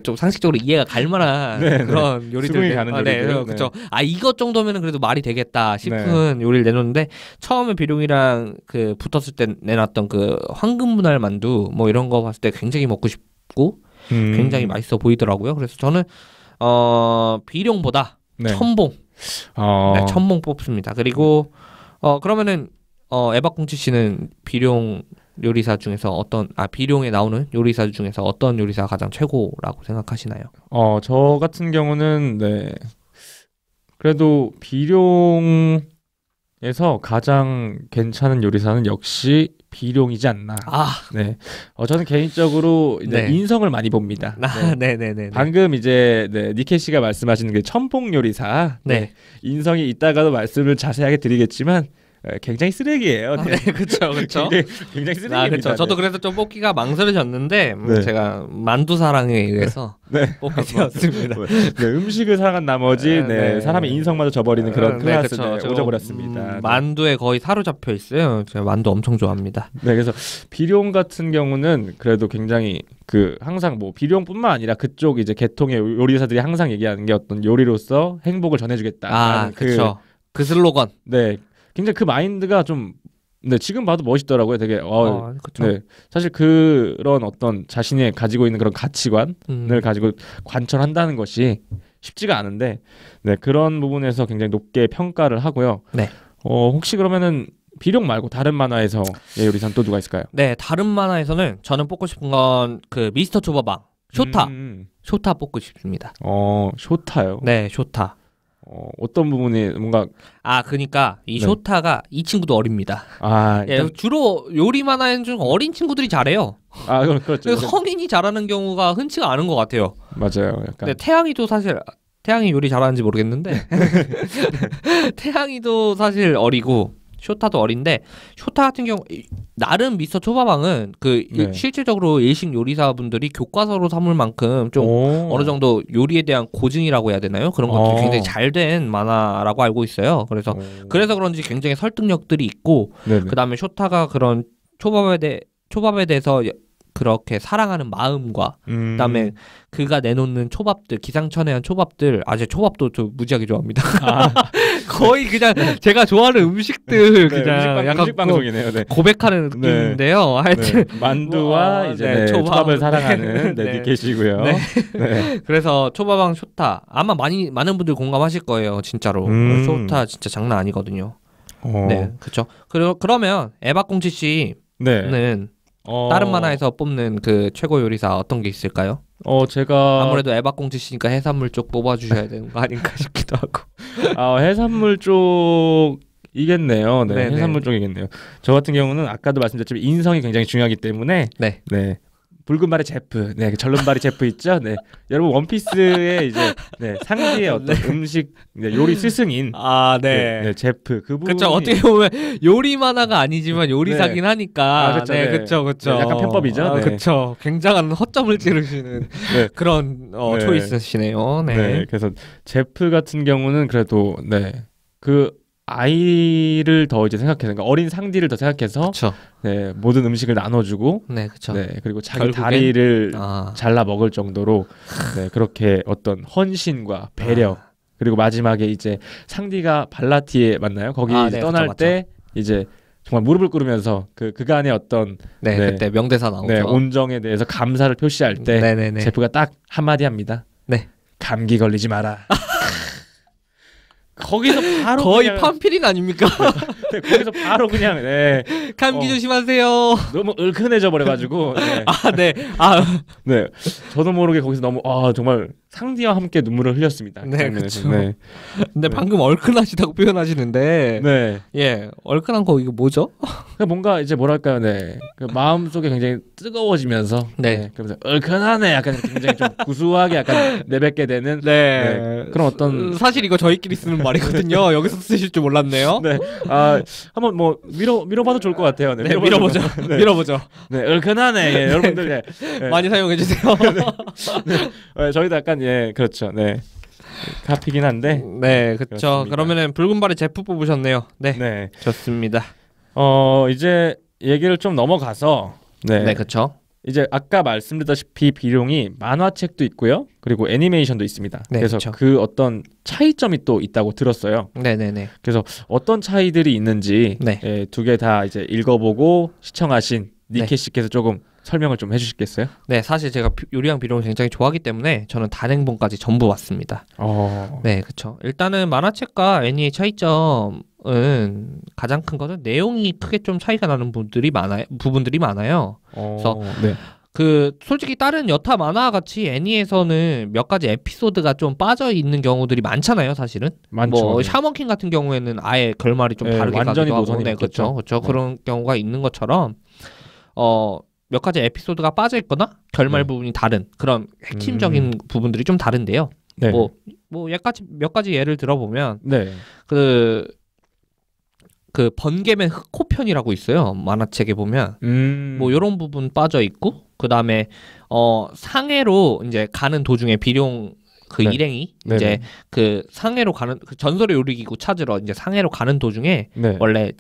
좀 상식적으로 이해가 갈 만한 그런 요리들 가는 요리들. 그렇죠. 이것 정도면은 그래도 말이 되겠다 싶은 요리를 내놓는데 처음에 비룡이랑 그 붙었을 때 내놨던 그 황금 분할 만두 뭐 이런 거 봤을 때 굉장히 먹고 싶고 굉장히 맛있어 보이더라고요. 그래서 저는 비룡보다 첨봉 첨봉 뽑습니다. 그리고 그러면은 에바꽁치 씨는 비룡 요리사 중에서 비룡에 나오는 요리사 중에서 어떤 요리사가 가장 최고라고 생각하시나요? 저 같은 경우는 그래도 비룡에서 가장 괜찮은 요리사는 역시 비룡이지 않나. 저는 개인적으로 이제 인성을 많이 봅니다. 방금 이제 니케 씨가 말씀하시는 게 첨봉 요리사. 인성이 이따가도 말씀을 자세하게 드리겠지만 굉장히 쓰레기예요. 네, 그렇죠, 그렇죠. 굉장히 쓰레기입니다. 그렇죠. 저도 그래서 좀 뽑기가 망설여졌는데 네. 제가 만두 사랑에 의해서 네. 뽑게 되었습니다. 네, 음식을 사랑한 나머지 사람의 인성마저 저버리는 그런 클래스 그쵸. 오져버렸습니다. 만두에 거의 사로잡혀 있어요. 제가 만두 엄청 좋아합니다. 네, 그래서 비룡 같은 경우는 그래도 굉장히 항상 뭐 비룡뿐만 아니라 그쪽 이제 계통의 요리사들이 항상 얘기하는 게 어떤 요리로서 행복을 전해주겠다. 그렇죠. 그 슬로건. 네, 굉장히 그 마인드가 좀 지금 봐도 멋있더라고요. 되게 그렇죠. 네, 사실 그런 어떤 자신이 가지고 있는 그런 가치관을 가지고 관철한다는 것이 쉽지가 않은데, 네, 그런 부분에서 굉장히 높게 평가를 하고요. 네. 혹시 그러면은 비룡 말고 다른 만화에서 요리사는 또 누가 있을까요? 네, 다른 만화에서는 저는 뽑고 싶은 건 그 미스터 초밥왕 쇼타. 쇼타 뽑고 싶습니다. 쇼타요? 네, 쇼타. 어떤 부분이 뭔가 그러니까 이 쇼타가 이 친구도 어립니다. 주로 요리 만화에는 좀 어린 친구들이 잘해요. 그렇죠. 성인이 잘하는 경우가 흔치가 않은 것 같아요. 맞아요. 약간. 근데 태양이 요리 잘하는지 모르겠는데 태양이도 사실 어리고 쇼타도 어린데, 쇼타 같은 경우 나름 미스터 초밥왕은 실질적으로 일식 요리사분들이 교과서로 삼을 만큼 좀 어느 정도 요리에 대한 고증이라고 해야 되나요? 그런 것들이 굉장히 잘 된 만화라고 알고 있어요. 그래서 그런지 굉장히 설득력들이 있고, 그다음에 쇼타가 그런 초밥에 대해서 그렇게 사랑하는 마음과 그다음에 그가 내놓는 초밥들, 기상천외한 초밥들, 제 초밥도 저 무지하게 좋아합니다. 거의 그냥 제가 좋아하는 음식들 그냥 약간 음식 방송이네요. 네. 고백하는 느낌인데요. 하여튼 만두와 이제 초밥을 사랑하는 계시고요. 네. 그래서 초밥왕 쇼타 아마 많은 분들 공감하실 거예요. 진짜로. 쇼타 진짜 장난 아니거든요. 네, 그렇죠. 그러면 에바꽁치 씨는 다른 만화에서 뽑는 그 최고 요리사 어떤 게 있을까요? 제가 아무래도 에바꽁치 씨니까 해산물 쪽 뽑아주셔야 되는 거 아닌가 싶기도 하고. 해산물 쪽이겠네요. 네, 해산물 쪽이겠네요. 저 같은 경우는 아까도 말씀드렸지만 인성이 굉장히 중요하기 때문에 네. 붉은발의 제프, 절름발이 제프 있죠. 네, 여러분 원피스의 이제 상기의 어떤 음식 요리 스승인 제프 그 부분이 그렇죠. 어떻게 보면 요리 만화가 아니지만 요리사긴 하니까 그렇죠. 약간 편법이죠. 그렇죠. 굉장한 허점을 찌르시는 그런 초이스시네요. 네. 그래서 제프 같은 경우는 그래도 그 아이를 더 이제 생각해서, 그러니까 어린 상디를 더 생각해서 모든 음식을 나눠주고 그리고 자기 결국엔 다리를 잘라 먹을 정도로 그렇게 어떤 헌신과 배려, 그리고 마지막에 이제 상디가 발라티에 맞나요? 거기 떠날 때 이제 정말 무릎을 꿇으면서 그간의 어떤 그때 명대사 나오죠. 온정에 대해서 감사를 표시할 때 제프가 딱 한마디 합니다. 감기 걸리지 마라. 거기서 바로 거의 그냥... 판필인 아닙니까? 거기서 바로 그냥 감기 조심하세요. 너무 얼큰해져 버려가지고 저도 모르게 거기서 너무 정말 상디와 함께 눈물을 흘렸습니다. 그렇죠. 근데 방금 얼큰하시다고 표현하시는데 얼큰한 거 이거 뭐죠? 뭔가 이제 뭐랄까요, 그 마음 속에 굉장히 뜨거워지면서 그러면서 얼큰하네, 약간 굉장히 좀 구수하게 약간 내뱉게 되는 그런 어떤 사실 이거 저희끼리 쓰는 말이거든요. 여기서 쓰실 줄 몰랐네요. 한번 뭐 밀어봐도 좋을 것 같아요. 밀어보죠. 밀어보죠. 얼큰하네, 여러분들 많이 사용해 주세요. 저희도 약간 그렇죠. 카피긴 한데. 그렇죠. 그러면은 붉은발의 제프 뽑으셨네요. 네. 좋습니다. 이제 얘기를 좀 넘어가서 그렇죠. 이제 아까 말씀드렸다시피 비룡이 만화책도 있고요, 그리고 애니메이션도 있습니다. 그래서 그쵸. 그 어떤 차이점이 또 있다고 들었어요. 그래서 어떤 차이들이 있는지 두 개 다 이제 읽어보고 시청하신 니케 씨께서 조금 설명을 좀 해주시겠어요? 사실 제가 요리왕 비룡을 굉장히 좋아하기 때문에 저는 단행본까지 전부 봤습니다. 그렇죠. 일단은 만화책과 애니의 차이점은 가장 큰 것은 내용이 크게 좀 차이가 나는 부분들이 많아요. 그래서 솔직히 다른 여타 만화 같이 애니에서는 몇 가지 에피소드가 좀 빠져 있는 경우들이 많잖아요, 사실은. 많죠. 샤먼킹 같은 경우에는 아예 결말이 좀 다르게 완전히 가기도 하고, 그렇죠. 그런 경우가 있는 것처럼 몇 가지 에피소드가 빠져 있거나 결말 부분이 다른 그런 핵심적인 부분들이 좀 다른데요. 몇 가지 예를 들어보면 그 번개맨 흑호편이라고 있어요. 만화책에 보면 뭐 이런 부분 빠져 있고 그다음에 상해로 이제 가는 도중에 비룡 그 네. 일행이 네네. 이제 그 상해로 가는 그 전설의 요리기구 찾으러 이제 상해로 가는 도중에 네. 원래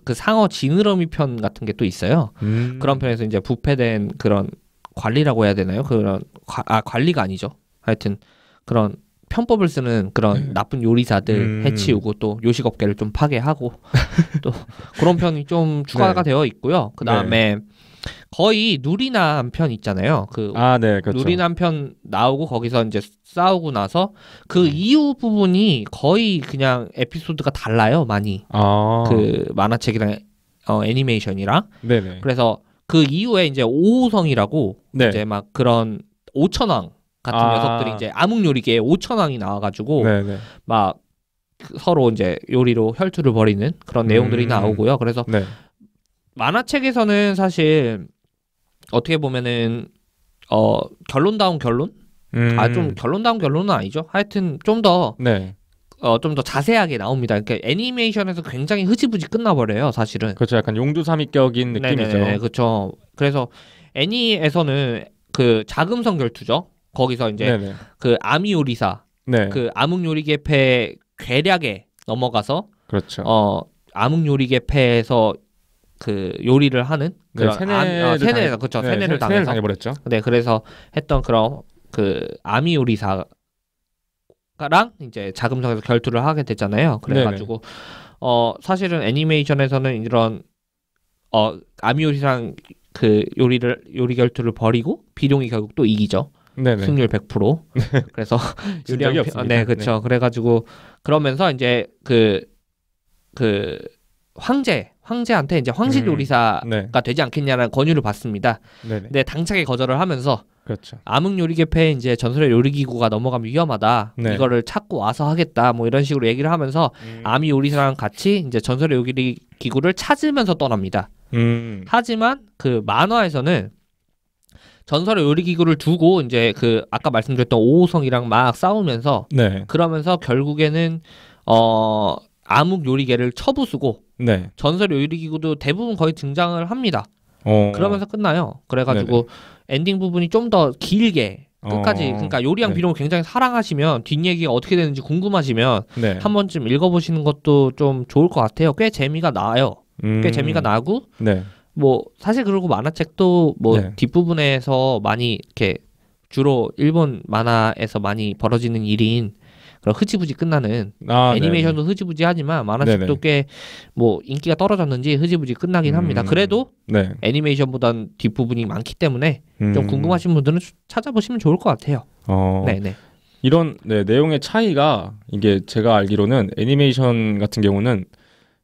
그 상어 지느러미 편 같은 게 또 있어요. 그런 편에서 이제 부패된 그런 관리라고 해야 되나요? 그런 관리가 아니죠. 하여튼 그런 편법을 쓰는 그런 나쁜 요리사들 해치우고 또 요식업계를 좀 파괴하고 또 그런 편이 좀 추가가 네. 되어 있고요. 그 다음에 거의 누리남 편 있잖아요. 그 네, 그렇죠. 누리남 편 나오고 거기서 이제 싸우고 나서 그 이후 부분이 거의 그냥 에피소드가 달라요. 많이 그 만화책이랑 애니메이션이랑. 네네. 그래서 그 이후에 이제 오호성이라고 네. 이제 막 그런 오천왕 같은 녀석들이 이제 암흑요리계에 오천왕이 나와가지고 네네. 막 서로 이제 요리로 혈투를 벌이는 그런 내용들이 나오고요. 그래서 네. 만화책에서는 사실 어떻게 보면은 결론다운 결론? 좀 결론다운 결론은 아니죠. 하여튼 좀 더 네. 좀 더 자세하게 나옵니다. 그러니까 애니메이션에서 굉장히 흐지부지 끝나버려요, 사실은. 그렇죠. 약간 용두사미격인 느낌이죠. 네네네, 그렇죠. 그래서 애니에서는 그 자금성 결투죠. 거기서 이제 네네. 그 아미요리사, 네. 그 암흑요리계패 괴략에 넘어가서 그렇죠. 암흑요리계패에서 그 요리를 하는 그런 세뇌, 그렇죠. 네, 세뇌를 세뇌를 당해버렸죠. 네, 그래서 했던 그런 그 아미요리사랑 이제 자금성에서 결투를 하게 됐잖아요. 그래가지고 사실은 애니메이션에서는 이런 아미요리사랑 그 요리 결투를 벌이고 비룡이 결국 또 이기죠. 네네. 승률 100%. 그래서 진적이 없습니다. 네, 그렇죠. 그래가지고 그러면서 이제 그 황제한테 이제 황실 요리사가 네. 되지 않겠냐는 권유를 받습니다. 네네. 근데 당차게 거절을 하면서 그렇죠. 암흑요리계패에 이제 전설의 요리기구가 넘어가면 위험하다. 네. 이거를 찾고 와서 하겠다. 뭐 이런 식으로 얘기를 하면서 아미 요리사랑 같이 이제 전설의 요리기구를 찾으면서 떠납니다. 하지만 그 만화에서는 전설의 요리기구를 두고 이제 그 아까 말씀드렸던 오호성이랑 막 싸우면서 네. 그러면서 결국에는 암흑 요리계를 쳐부수고 네. 전설의 요리기구도 대부분 거의 등장을 합니다. 그러면서 끝나요. 그래가지고 엔딩 부분이 좀 더 길게 끝까지 그러니까 요리왕 비룡을 굉장히 사랑하시면 뒷얘기가 어떻게 되는지 궁금하시면 네. 한 번쯤 읽어보시는 것도 좀 좋을 것 같아요. 꽤 재미가 나요. 꽤 재미가 나고 네. 뭐 사실 그리고 만화책도 뭐 네. 뒷부분에서 많이 이렇게 주로 일본 만화에서 많이 벌어지는 일인 그런 흐지부지 끝나는 애니메이션도 네네. 흐지부지하지만 만화책도 네네. 꽤 뭐 인기가 떨어졌는지 흐지부지 끝나긴 합니다. 그래도 네. 애니메이션보단 뒷부분이 많기 때문에 좀 궁금하신 분들은 찾아보시면 좋을 것 같아요. 네네. 이런 내용의 차이가 이게 제가 알기로는 애니메이션 같은 경우는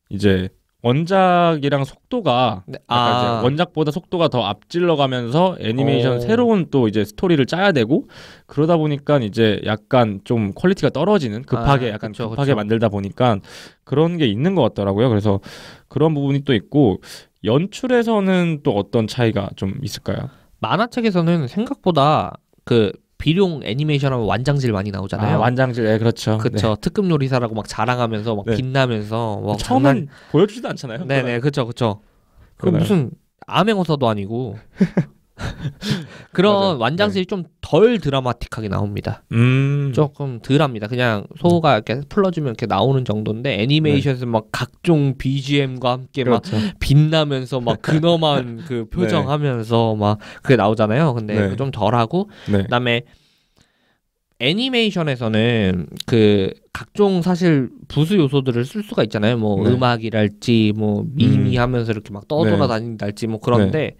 이제 원작이랑 속도가 이제 원작보다 속도가 더 앞질러 가면서 애니메이션 새로운 또 이제 스토리를 짜야 되고 그러다 보니까 이제 약간 좀 퀄리티가 떨어지는 급하게 급하게 만들다 보니까 그런 게 있는 것 같더라고요. 그래서 그런 부분이 또 있고 연출에서는 또 어떤 차이가 좀 있을까요? 만화책에서는 생각보다 그 비룡 애니메이션 하면 완장질 많이 나오잖아요. 완장질, 그렇죠. 그렇죠. 네. 특급 요리사라고 막 자랑하면서 막 빛나면서 막 처음엔 보여주지도 않잖아요. 네네, 그렇죠. 그 무슨 암행어사도 아니고 그런 맞아요. 완장질이 좀 덜 드라마틱하게 나옵니다. 조금 덜합니다. 그냥 소호가 이렇게 풀러주면 이렇게 나오는 정도인데 애니메이션에서 막 각종 BGM과 함께 그렇죠. 막 빛나면서 막 근엄한 그 표정하면서 막 그게 나오잖아요. 근데 좀 덜하고 그다음에 애니메이션에서는 그 각종 사실 부수 요소들을 쓸 수가 있잖아요. 뭐 음악이랄지 뭐 미미하면서 이렇게 막 떠돌아다닌달지 뭐 그런데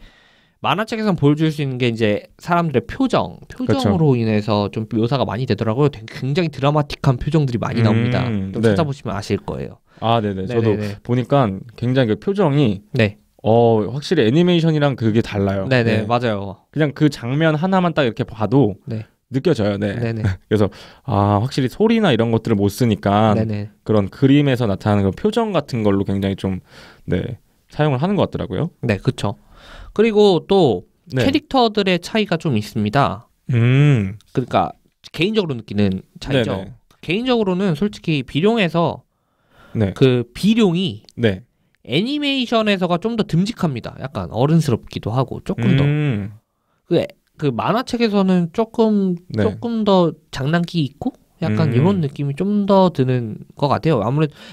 만화책에서는 보여줄 수 있는 게 이제 사람들의 표정으로 그렇죠. 인해서 좀 묘사가 많이 되더라고요. 굉장히 드라마틱한 표정들이 많이 나옵니다. 좀 찾아보시면 아실 거예요. 네네. 저도 보니까 굉장히 그 표정이 확실히 애니메이션이랑 그게 달라요. 네네, 맞아요. 그냥 그 장면 하나만 딱 이렇게 봐도 느껴져요. 네네. 그래서 확실히 소리나 이런 것들을 못 쓰니까 그런 그림에서 나타나는 그런 표정 같은 걸로 굉장히 좀 사용을 하는 것 같더라고요. 네, 그렇죠. 그리고 또 캐릭터들의 차이가 좀 있습니다. 그러니까 개인적으로 느끼는 차이죠. 개인적으로는 솔직히 비룡에서 그 비룡이 애니메이션에서가 좀 더 듬직합니다. 약간 어른스럽기도 하고 조금 더. 그 만화책에서는 조금 더 장난기 있고 약간 이런 느낌이 좀 더 드는 것 같아요.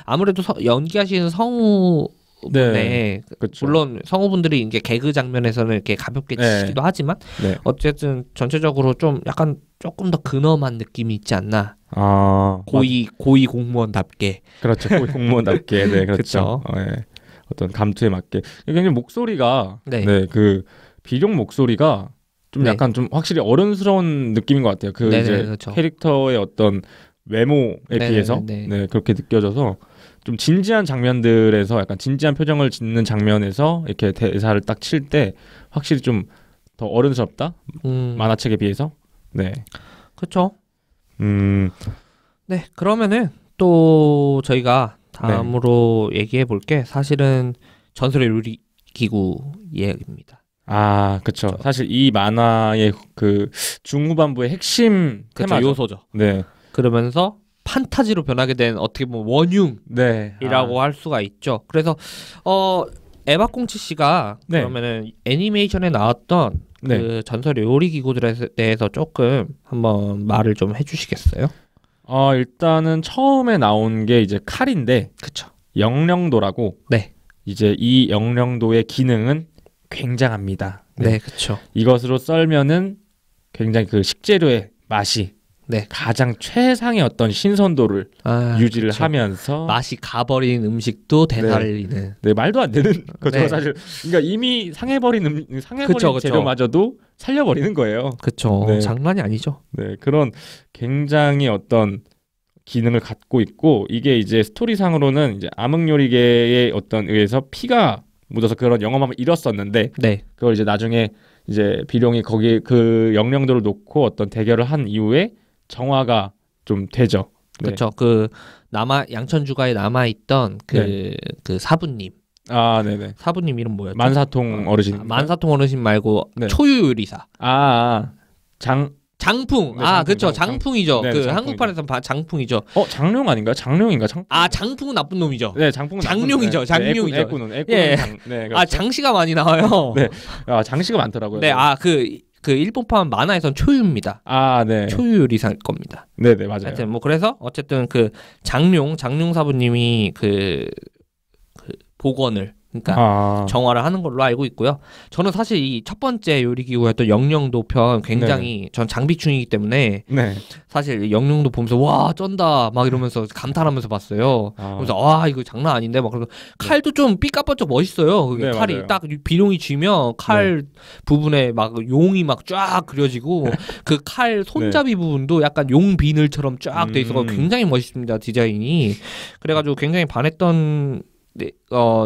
아무래도 연기하시는 성우 분의 그쵸. 물론 성우분들이 이제 개그 장면에서는 이렇게 가볍게 치시기도 하지만 어쨌든 전체적으로 좀 약간 조금 더 근엄한 느낌이 있지 않나. 고위 공무원답게. 그렇죠. 고위 공무원답게. 네, 그렇죠. 어떤 감투에 맞게. 굉장히 목소리가 그 비룡 목소리가 좀 약간 좀 확실히 어른스러운 느낌인 것 같아요. 그 이제 그렇죠. 캐릭터의 어떤 외모에 비해서 그렇게 느껴져서 좀 진지한 장면들에서 약간 진지한 표정을 짓는 장면에서 이렇게 대사를 딱 칠 때 확실히 좀 더 어른스럽다. 만화책에 비해서. 네. 그렇죠. 네, 그러면은 또 저희가 다음으로 얘기해 볼 게 사실은 전설의 요리기구 이야기입니다. 그렇죠. 사실 이 만화의 그 중후반부의 핵심 테마죠. 요소죠. 네. 그러면서 판타지로 변하게 된 어떻게 보면 원흉이라고 할 수가 있죠. 그래서 에바꽁치 씨가 그러면은 애니메이션에 나왔던 그 전설의 요리기구들에 대해서 조금 한번 말을 좀 해주시겠어요? 일단은 처음에 나온 게 이제 칼인데, 그렇죠. 영령도라고. 이제 이 영령도의 기능은 굉장합니다. 그렇죠. 이것으로 썰면은 굉장히 그 식재료의 맛이 가장 최상의 어떤 신선도를 유지를 하면서 맛이 가버린 음식도 되살리는. 말도 안 되는 거죠. 사실. 그러니까 이미 상해버린 재료마저도 살려버리는 거예요. 그렇죠. 장난이 아니죠. 그런 굉장히 어떤 기능을 갖고 있고, 이게 이제 스토리상으로는 이제 암흑요리계에 어떤 의해서 피가 묻어서 그런 영험함을 잃었었는데 그걸 이제 나중에 이제 비룡이 거기 그 영령도를 놓고 어떤 대결을 한 이후에 정화가 좀 되죠. 그렇죠. 그 양천주가에 남아 있던 그 사부님. 사부님 이름 뭐였죠? 만사통 어르신. 만사통 어르신 말고 초유요리사. 장풍. 그렇죠. 장풍이죠. 그 한국판에서 장풍이죠. 장룡 아닌가요? 장룡인가? 장풍은 나쁜 놈이죠. 장풍은 장룡이죠. 장룡이죠. 애꾸는. 그렇죠. 장씨가 많이 나와요. 장씨가 많더라고요. 그 일본판 만화에선 초유입니다. 초유 요리사일 겁니다. 맞아요. 하여튼 뭐 그래서 어쨌든 그 장룡 사부님이 그 복원을 그러니까 정화를 하는 걸로 알고 있고요. 저는 사실 이 첫 번째 요리기구였던 영령도 편 굉장히 전 장비충이기 때문에 사실 영령도 보면서 와 쩐다 막 이러면서 감탄하면서 봤어요. 그래서 이거 장난 아닌데 막 그래서 칼도 좀 삐까뻔쩍 멋있어요. 그게 칼이 맞아요. 딱 비룡이 쥐면 칼 부분에 막 용이 막 쫙 그려지고 그 칼 손잡이 부분도 약간 용 비늘처럼 쫙 돼 있어서 굉장히 멋있습니다. 디자인이. 그래가지고 굉장히 반했던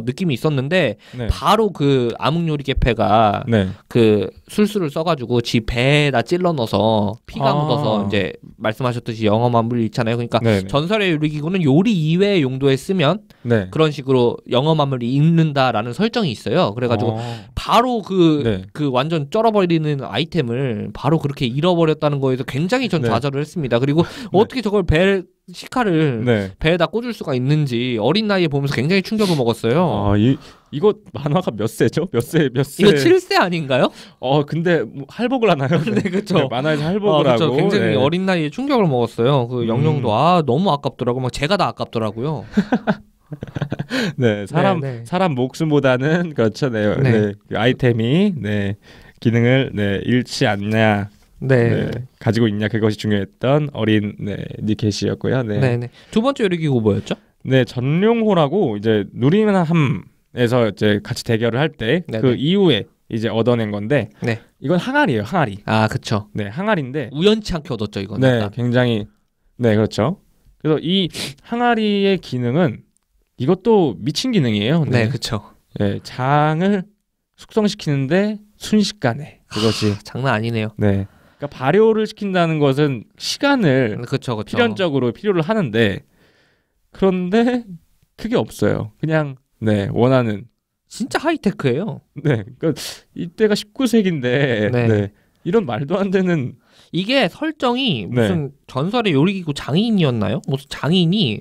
느낌이 있었는데 바로 그 암흑요리개패가 그 술수를 써가지고 지 배에다 찔러 넣어서 피가 묻어서 이제 말씀하셨듯이 영험함을 잃잖아요. 그러니까 전설의 요리기구는 요리 이외의 용도에 쓰면 그런 식으로 영험함을 잃는다라는 설정이 있어요. 그래가지고 바로 그 완전 쩔어버리는 아이템을 바로 그렇게 잃어버렸다는 거에서 굉장히 전 좌절을 했습니다. 그리고 어떻게 저걸 시카를 배에다 꽂을 수가 있는지 어린 나이에 보면서 굉장히 충격을 먹었어요. 이거 만화가 몇 세죠? 몇 세? 이거 7세 아닌가요? 근데 뭐 할복을 하나요? 그렇죠. 만화에서 할복을 하고 굉장히 어린 나이에 충격을 먹었어요. 그 영령도 너무 아깝더라고. 막 제가 다 아깝더라고요. 사람 목숨보다는 그렇죠. 그 아이템이 기능을 잃지 않냐. 가지고 있냐, 그것이 중요했던 어린 니케시였고요. 두 번째 요리기구 뭐였죠? 전룡호라고 이제 누리면함에서 이제 같이 대결을 할 때 그 이후에 이제 얻어낸 건데 이건 항아리예요, 항아리. 그렇죠. 항아리인데 우연치 않게 얻었죠, 이건. 굉장히 그렇죠. 그래서 이 항아리의 기능은 이것도 미친 기능이에요. 그렇죠. 장을 숙성시키는데 순식간에 그것이 장난 아니네요. 그러니까 발효를 시킨다는 것은 시간을 필연적으로 필요를 하는데 그런데 그게 없어요. 그냥 원하는 진짜 하이테크예요. 그러니까 이때가 19세기인데 이런 말도 안 되는 이게 설정이 무슨 전설의 요리기구 장인이었나요? 무슨 장인이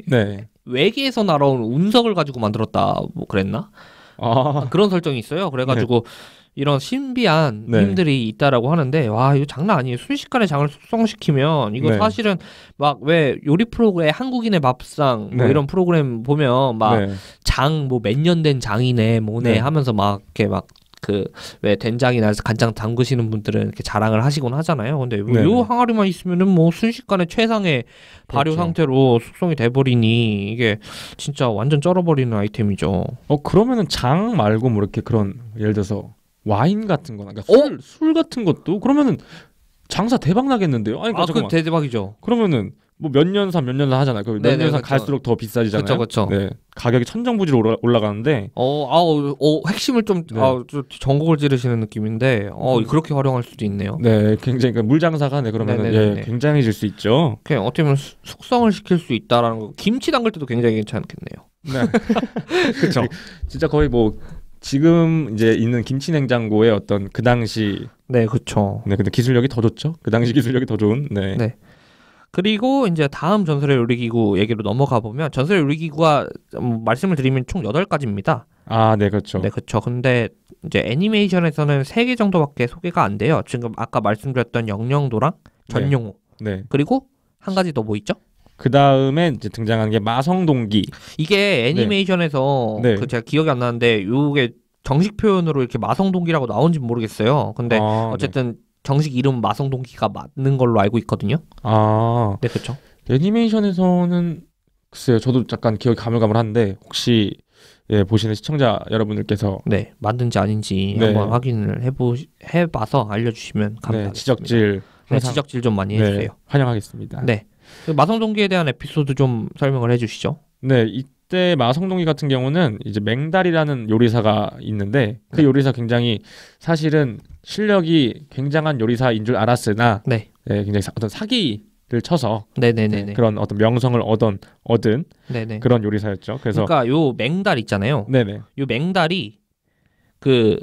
외계에서 날아온 운석을 가지고 만들었다 뭐 그랬나? 아, 그런 설정이 있어요. 그래가지고 이런 신비한 네. 힘들이 있다라고 하는데 와 이거 장난 아니에요. 순식간에 장을 숙성시키면 이거 네. 사실은 막 왜 요리 프로그램 한국인의 밥상 뭐 네. 이런 프로그램 보면 막 네. 장 뭐 몇 년 된 장이네 뭐네 네. 하면서 막 이렇게 막 그 왜 된장이나 간장 담그시는 분들은 이렇게 자랑을 하시곤 하잖아요. 근데 뭐 네. 요 항아리만 있으면은 뭐 순식간에 최상의 발효 그렇죠. 상태로 숙성이 돼버리니 이게 진짜 완전 쩔어버리는 아이템이죠. 그러면은 장 말고 뭐 이렇게 그런 예를 들어서 와인 같은 거나 그러니까 술 같은 것도 그러면은 장사 대박 나겠는데요? 아니 그러니까 그 잠깐만. 대박이죠. 그러면 뭐 몇 년 산 몇 년 산 하잖아요. 그 몇 네네, 년 산 그쵸. 갈수록 더 비싸지잖아요. 그쵸. 네. 가격이 천정부지로 올라가는데 핵심을 좀, 네. 좀 전곡을 찌르시는 느낌인데, 그렇게 활용할 수도 있네요. 네, 굉장히 그러니까 물장사가 네 그러면은 네네네네. 예, 굉장해질 수 있죠. 그냥 어떻게 보면 숙성을 시킬 수 있다라는 거. 김치 담글 때도 굉장히 괜찮겠네요. 네. 그렇죠. 진짜 거의 뭐 지금 이제 있는 김치 냉장고의 어떤 그 당시 네, 그렇죠. 네, 근데 기술력이 더 좋죠. 그 당시 기술력이 더 좋은. 네. 네. 그리고 이제 다음 전설의 요리기구 얘기로 넘어가 보면 전설의 요리기구가 말씀을 드리면 총 8가지입니다. 아, 네, 그렇죠. 네, 그렇죠. 근데 이제 애니메이션에서는 3개 정도밖에 소개가 안 돼요. 지금 아까 말씀드렸던 영영도랑 전용호 네. 그리고 한 가지 더 뭐 있죠? 그 다음에 이제 등장하는 게 마성동기. 이게 애니메이션에서 네. 그 제가 기억이 안 나는데 요게 정식 표현으로 이렇게 마성동기라고 나온지 모르겠어요. 근데 어쨌든 정식 이름 마성동기가 맞는 걸로 알고 있거든요. 아, 네, 그렇죠. 애니메이션에서는 글쎄요, 저도 약간 기억이 가물가물한데 혹시 예, 보시는 시청자 여러분들께서 네, 맞는지 아닌지 네. 한번 확인을 해봐서 알려주시면 감사하겠습니다. 네, 지적질 네, 항상 지적질 좀 많이 네, 해주세요. 환영하겠습니다. 네, 그 마성동기에 대한 에피소드 좀 설명을 해주시죠. 네, 이때 마성동기 같은 경우는 이제 맹달이라는 요리사가 있는데 그 네. 요리사 굉장히 사실은 실력이 굉장한 요리사인 줄 알았으나 네, 굉장히 어떤 사기를 쳐서 네네네네. 그런 어떤 명성을 얻은 네네. 그런 요리사였죠. 그래서 그러니까 요 맹달 있잖아요. 네네 요 맹달이 그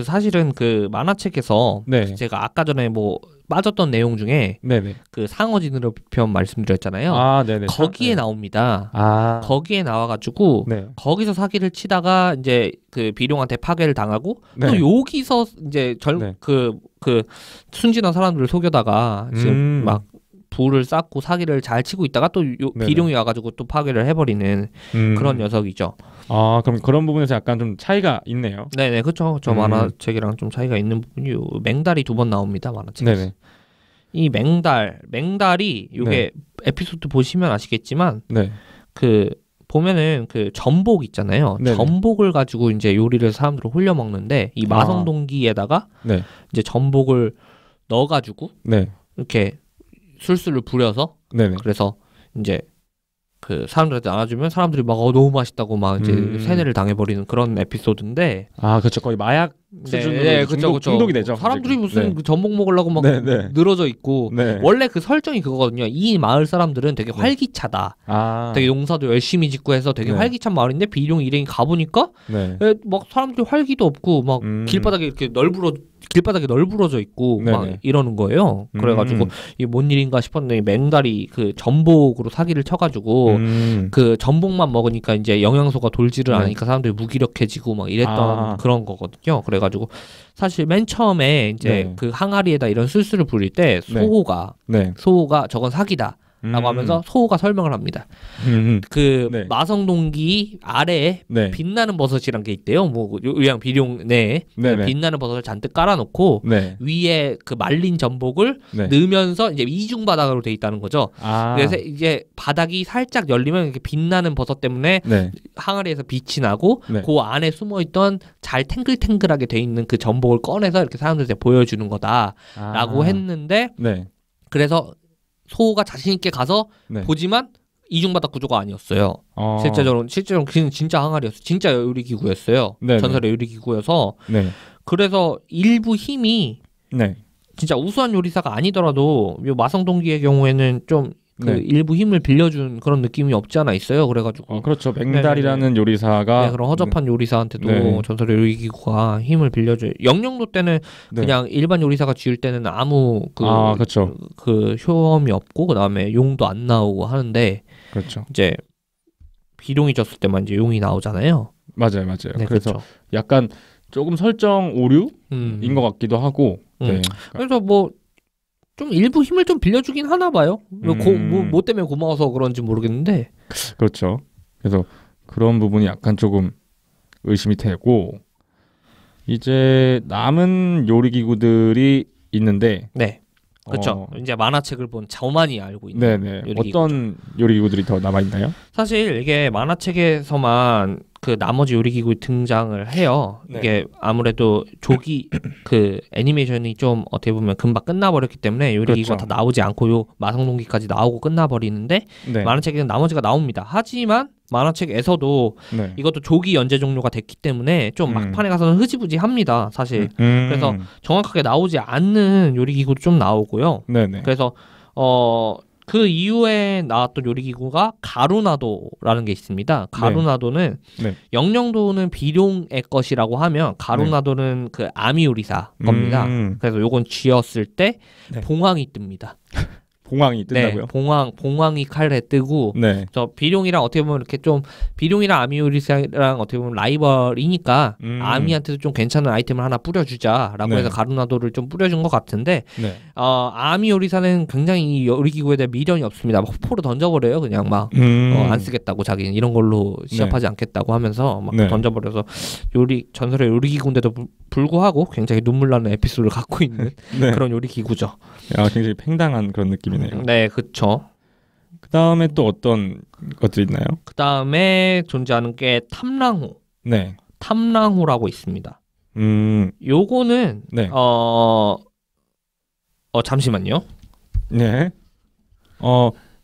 사실은 그 만화책에서 네 제가 아까 전에 뭐 빠졌던 내용 중에 네네 그 상어지느러 편 말씀드렸잖아요. 아 네네 거기에 나옵니다. 아 거기에 나와가지고 네 거기서 사기를 치다가 이제 그 비룡한테 파괴를 당하고 네. 또 여기서 이제 네. 그 순진한 사람들을 속여다가 지금 막 부를 쌓고 사기를 잘 치고 있다가 또 네네. 비룡이 와가지고 또 파괴를 해버리는 그런 녀석이죠. 아 그럼 그런 부분에서 약간 좀 차이가 있네요. 네네 그렇죠. 저 만화책이랑 좀 차이가 있는 부분이 요 맹달이 2번 나옵니다 만화책에서. 네네 이 맹달이 요게 에피소드 보시면 아시겠지만 네 그 보면은 그 전복 있잖아요. 네네. 전복을 가지고 이제 요리를 사람들을 홀려 먹는데 이 마성동기에다가 네. 이제 전복을 넣어가지고 네. 이렇게 술술을 부려서 네네 그래서 이제 그 사람들한테 나눠주면 사람들이 막 너무 맛있다고 막 이제 세뇌를 당해버리는 그런 에피소드인데. 아 그렇죠 거의 마약 수준으로 네, 그쵸. 중독이 되죠. 사람들이 지금. 무슨 네. 그 전복 먹으려고 막 네. 늘어져 있고 네. 원래 그 설정이 그거거든요. 이 마을 사람들은 되게 네. 활기차다. 아 되게 농사도 열심히 짓고 해서 되게 네. 활기찬 마을인데 비룡 일행이 가보니까 네. 막 사람들이 활기도 없고 막 길바닥에 이렇게 널브러져 있고 네네. 막 이러는 거예요. 그래가지고 이게 뭔 일인가 싶었는데 맹달이 그 전복으로 사기를 쳐가지고 그 전복만 먹으니까 이제 영양소가 돌지를 네. 않으니까 사람들이 무기력해지고 막 이랬던 그런 거거든요. 그래가지고 사실 맨 처음에 이제 네. 그 항아리에다 이런 술수를 부릴 때 소호가 네. 저건 사기다. 라고 하면서 소호가 설명을 합니다. 그 네. 마성동기 아래에 네. 빛나는 버섯이란 게 있대요. 뭐 요양 비룡 네네. 빛나는 버섯을 잔뜩 깔아놓고 네. 위에 그 말린 전복을 네. 넣으면서 이제 이중 바닥으로 돼 있다는 거죠. 아. 그래서 이제 바닥이 살짝 열리면 이렇게 빛나는 버섯 때문에 네. 항아리에서 빛이 나고 네. 그 안에 숨어있던 잘 탱글탱글하게 돼 있는 그 전복을 꺼내서 이렇게 사람들한테 보여주는 거다라고 했는데 네. 그래서 소호가 자신 있게 가서 네. 보지만 이중바닥 구조가 아니었어요. 실제로는 진짜 항아리였어요. 진짜 요리기구였어요. 네네. 전설의 요리기구여서 네. 그래서 일부 힘이 네. 진짜 우수한 요리사가 아니더라도 요 마성동기의 경우에는 좀 그 네. 일부 힘을 빌려준 그런 느낌이 없지 않아 있어요. 그래가지고 그렇죠. 맹달이라는 요리사가 그런 허접한 요리사한테도 네. 전설의 요리기구가 힘을 빌려줘요. 영영도 때는 네. 그냥 일반 요리사가 지을 때는 아무 그렇죠. 그 효험이 없고 그 다음에 용도 안 나오고 하는데 그렇죠. 이제 비룡이 졌을 때만 이제 용이 나오잖아요. 맞아요. 네, 그래서 그쵸. 약간 조금 설정 오류인 것 같기도 하고. 네. 그래서 뭐 좀 일부 힘을 좀 빌려주긴 하나 봐요. 뭐 때문에 고마워서 그런지 모르겠는데. 그렇죠. 그래서 그런 부분이 약간 조금 의심이 되고 이제 남은 요리 기구들이 있는데. 네. 그렇죠. 이제 만화책을 본 저만이 알고 있는 네네. 요리기구죠. 어떤 요리기구들이 더 남아 있나요? 사실 이게 만화책에서만 그 나머지 요리기구 등장을 해요. 네. 이게 아무래도 조기 그 애니메이션이 좀 어떻게 보면 금방 끝나버렸기 때문에 요리기구가 그렇죠. 다 나오지 않고 요 마성동기까지 나오고 끝나버리는데 네. 만화책에는 나머지가 나옵니다. 하지만 만화책에서도 네. 이것도 조기 연재 종료가 됐기 때문에 좀 막판에 가서는 흐지부지합니다. 사실 그래서 정확하게 나오지 않는 요리기구도 좀 나오고요. 네네. 그래서 그 이후에 나왔던 요리기구가 가루나도라는 게 있습니다. 가루나도는 네. 영영도는 비룡의 것이라고 하면 가루나도는 그 아미요리사 겁니다. 그래서 요건 쥐었을 때 네. 봉황이 뜹니다. 봉황이 뜬다고요? 네, 봉황이 칼에 뜨고 네. 저 비룡이랑 어떻게 보면 이렇게 좀 비룡이랑 아미요리사랑 어떻게 보면 라이벌이니까 아미한테도 좀 괜찮은 아이템을 하나 뿌려주자라고 해서 가루나도를 좀 뿌려준 것 같은데 네. 아미요리사는 굉장히 이 요리기구에 대해 미련이 없습니다. 막 포로 던져버려요. 그냥 막 안 쓰겠다고 자기는 이런 걸로 시합하지 않겠다고 하면서 막 던져버려서 전설의 요리기구인데도 불구하고 굉장히 눈물 나는 에피소드를 갖고 있는 그런 요리기구죠. 야, 굉장히 팽당한 그런 느낌이네요. 네, 그렇죠. 그 다음에 또 어떤 것들이 있나요? 그 다음에 존재하는 게 탐랑호. 네. 탐랑호라고 있습니다. 요거는 네. 잠시만요. 네.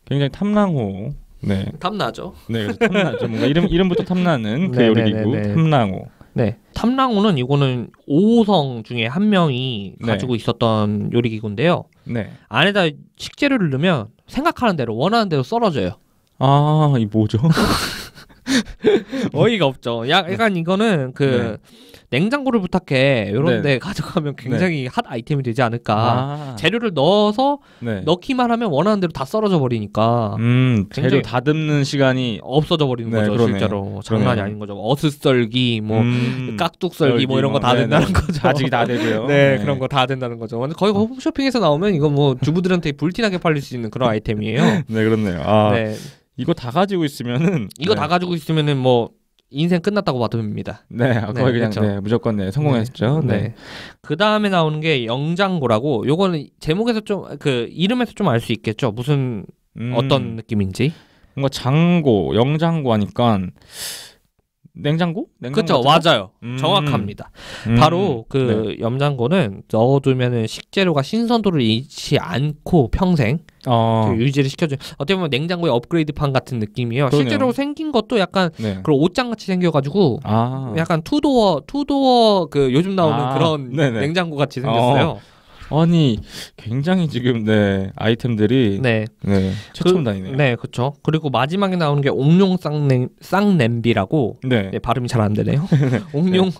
굉장히 탐랑호. 네. 탐나죠. 네, 그래서 탐나죠. 뭔가 이름부터 탐나는 그 요리기구 탐랑호. 네. 탐랑호는 이거는 5호성 중에 한 명이 가지고 있었던 요리기구인데요. 네. 안에다 식재료를 넣으면 생각하는 대로 원하는 대로 썰어져요. 아, 이 뭐죠? 어이가 없죠. 약간 이거는 그 냉장고를 부탁해 이런 데 가져가면 굉장히 핫 아이템이 되지 않을까. 재료를 넣어서 넣기만 하면 원하는 대로 다 썰어져 버리니까 재료 다듬는 시간이 없어져 버리는 거죠. 실제로 장난이 아닌 거죠. 어슷 썰기, 뭐 깍둑 썰기, 뭐 이런 거 다 된다는 거죠. 다지기 다 되고요. 네, 그런 거 다 된다는 거죠. 거의 홈쇼핑에서 나오면 이거 뭐 주부들한테 불티나게 팔릴 수 있는 그런 아이템이에요. 네, 그렇네요. 이거 다 가지고 있으면은 다 가지고 있으면은 뭐 인생 끝났다고 봐도 됩니다. 네, 거의 그냥 그렇죠. 무조건 성공했죠. 네. 그 다음에 나오는 게 영장고라고. 요거는 제목에서 좀 그 이름에서 좀 알 수 있겠죠. 무슨 어떤 느낌인지. 뭔가 장고, 영장고 하니까 냉장고? 그렇죠, 맞아요. 정확합니다. 바로 그 염장고는 넣어두면은 식재료가 신선도를 잃지 않고 평생 유지를 시켜줘. 어떻게 보면 냉장고의 업그레이드판 같은 느낌이에요. 그러네요. 실제로 생긴 것도 약간 그런 옷장 같이 생겨가지고 약간 투도어 그 요즘 나오는 그런 냉장고 같이 생겼어요. 아니 굉장히 지금 아이템들이 최첨단이네요. 네, 그렇죠. 그리고 마지막에 나오는 게 옥룡 쌍냄비라고. 발음이 잘 안 되네요. 옥룡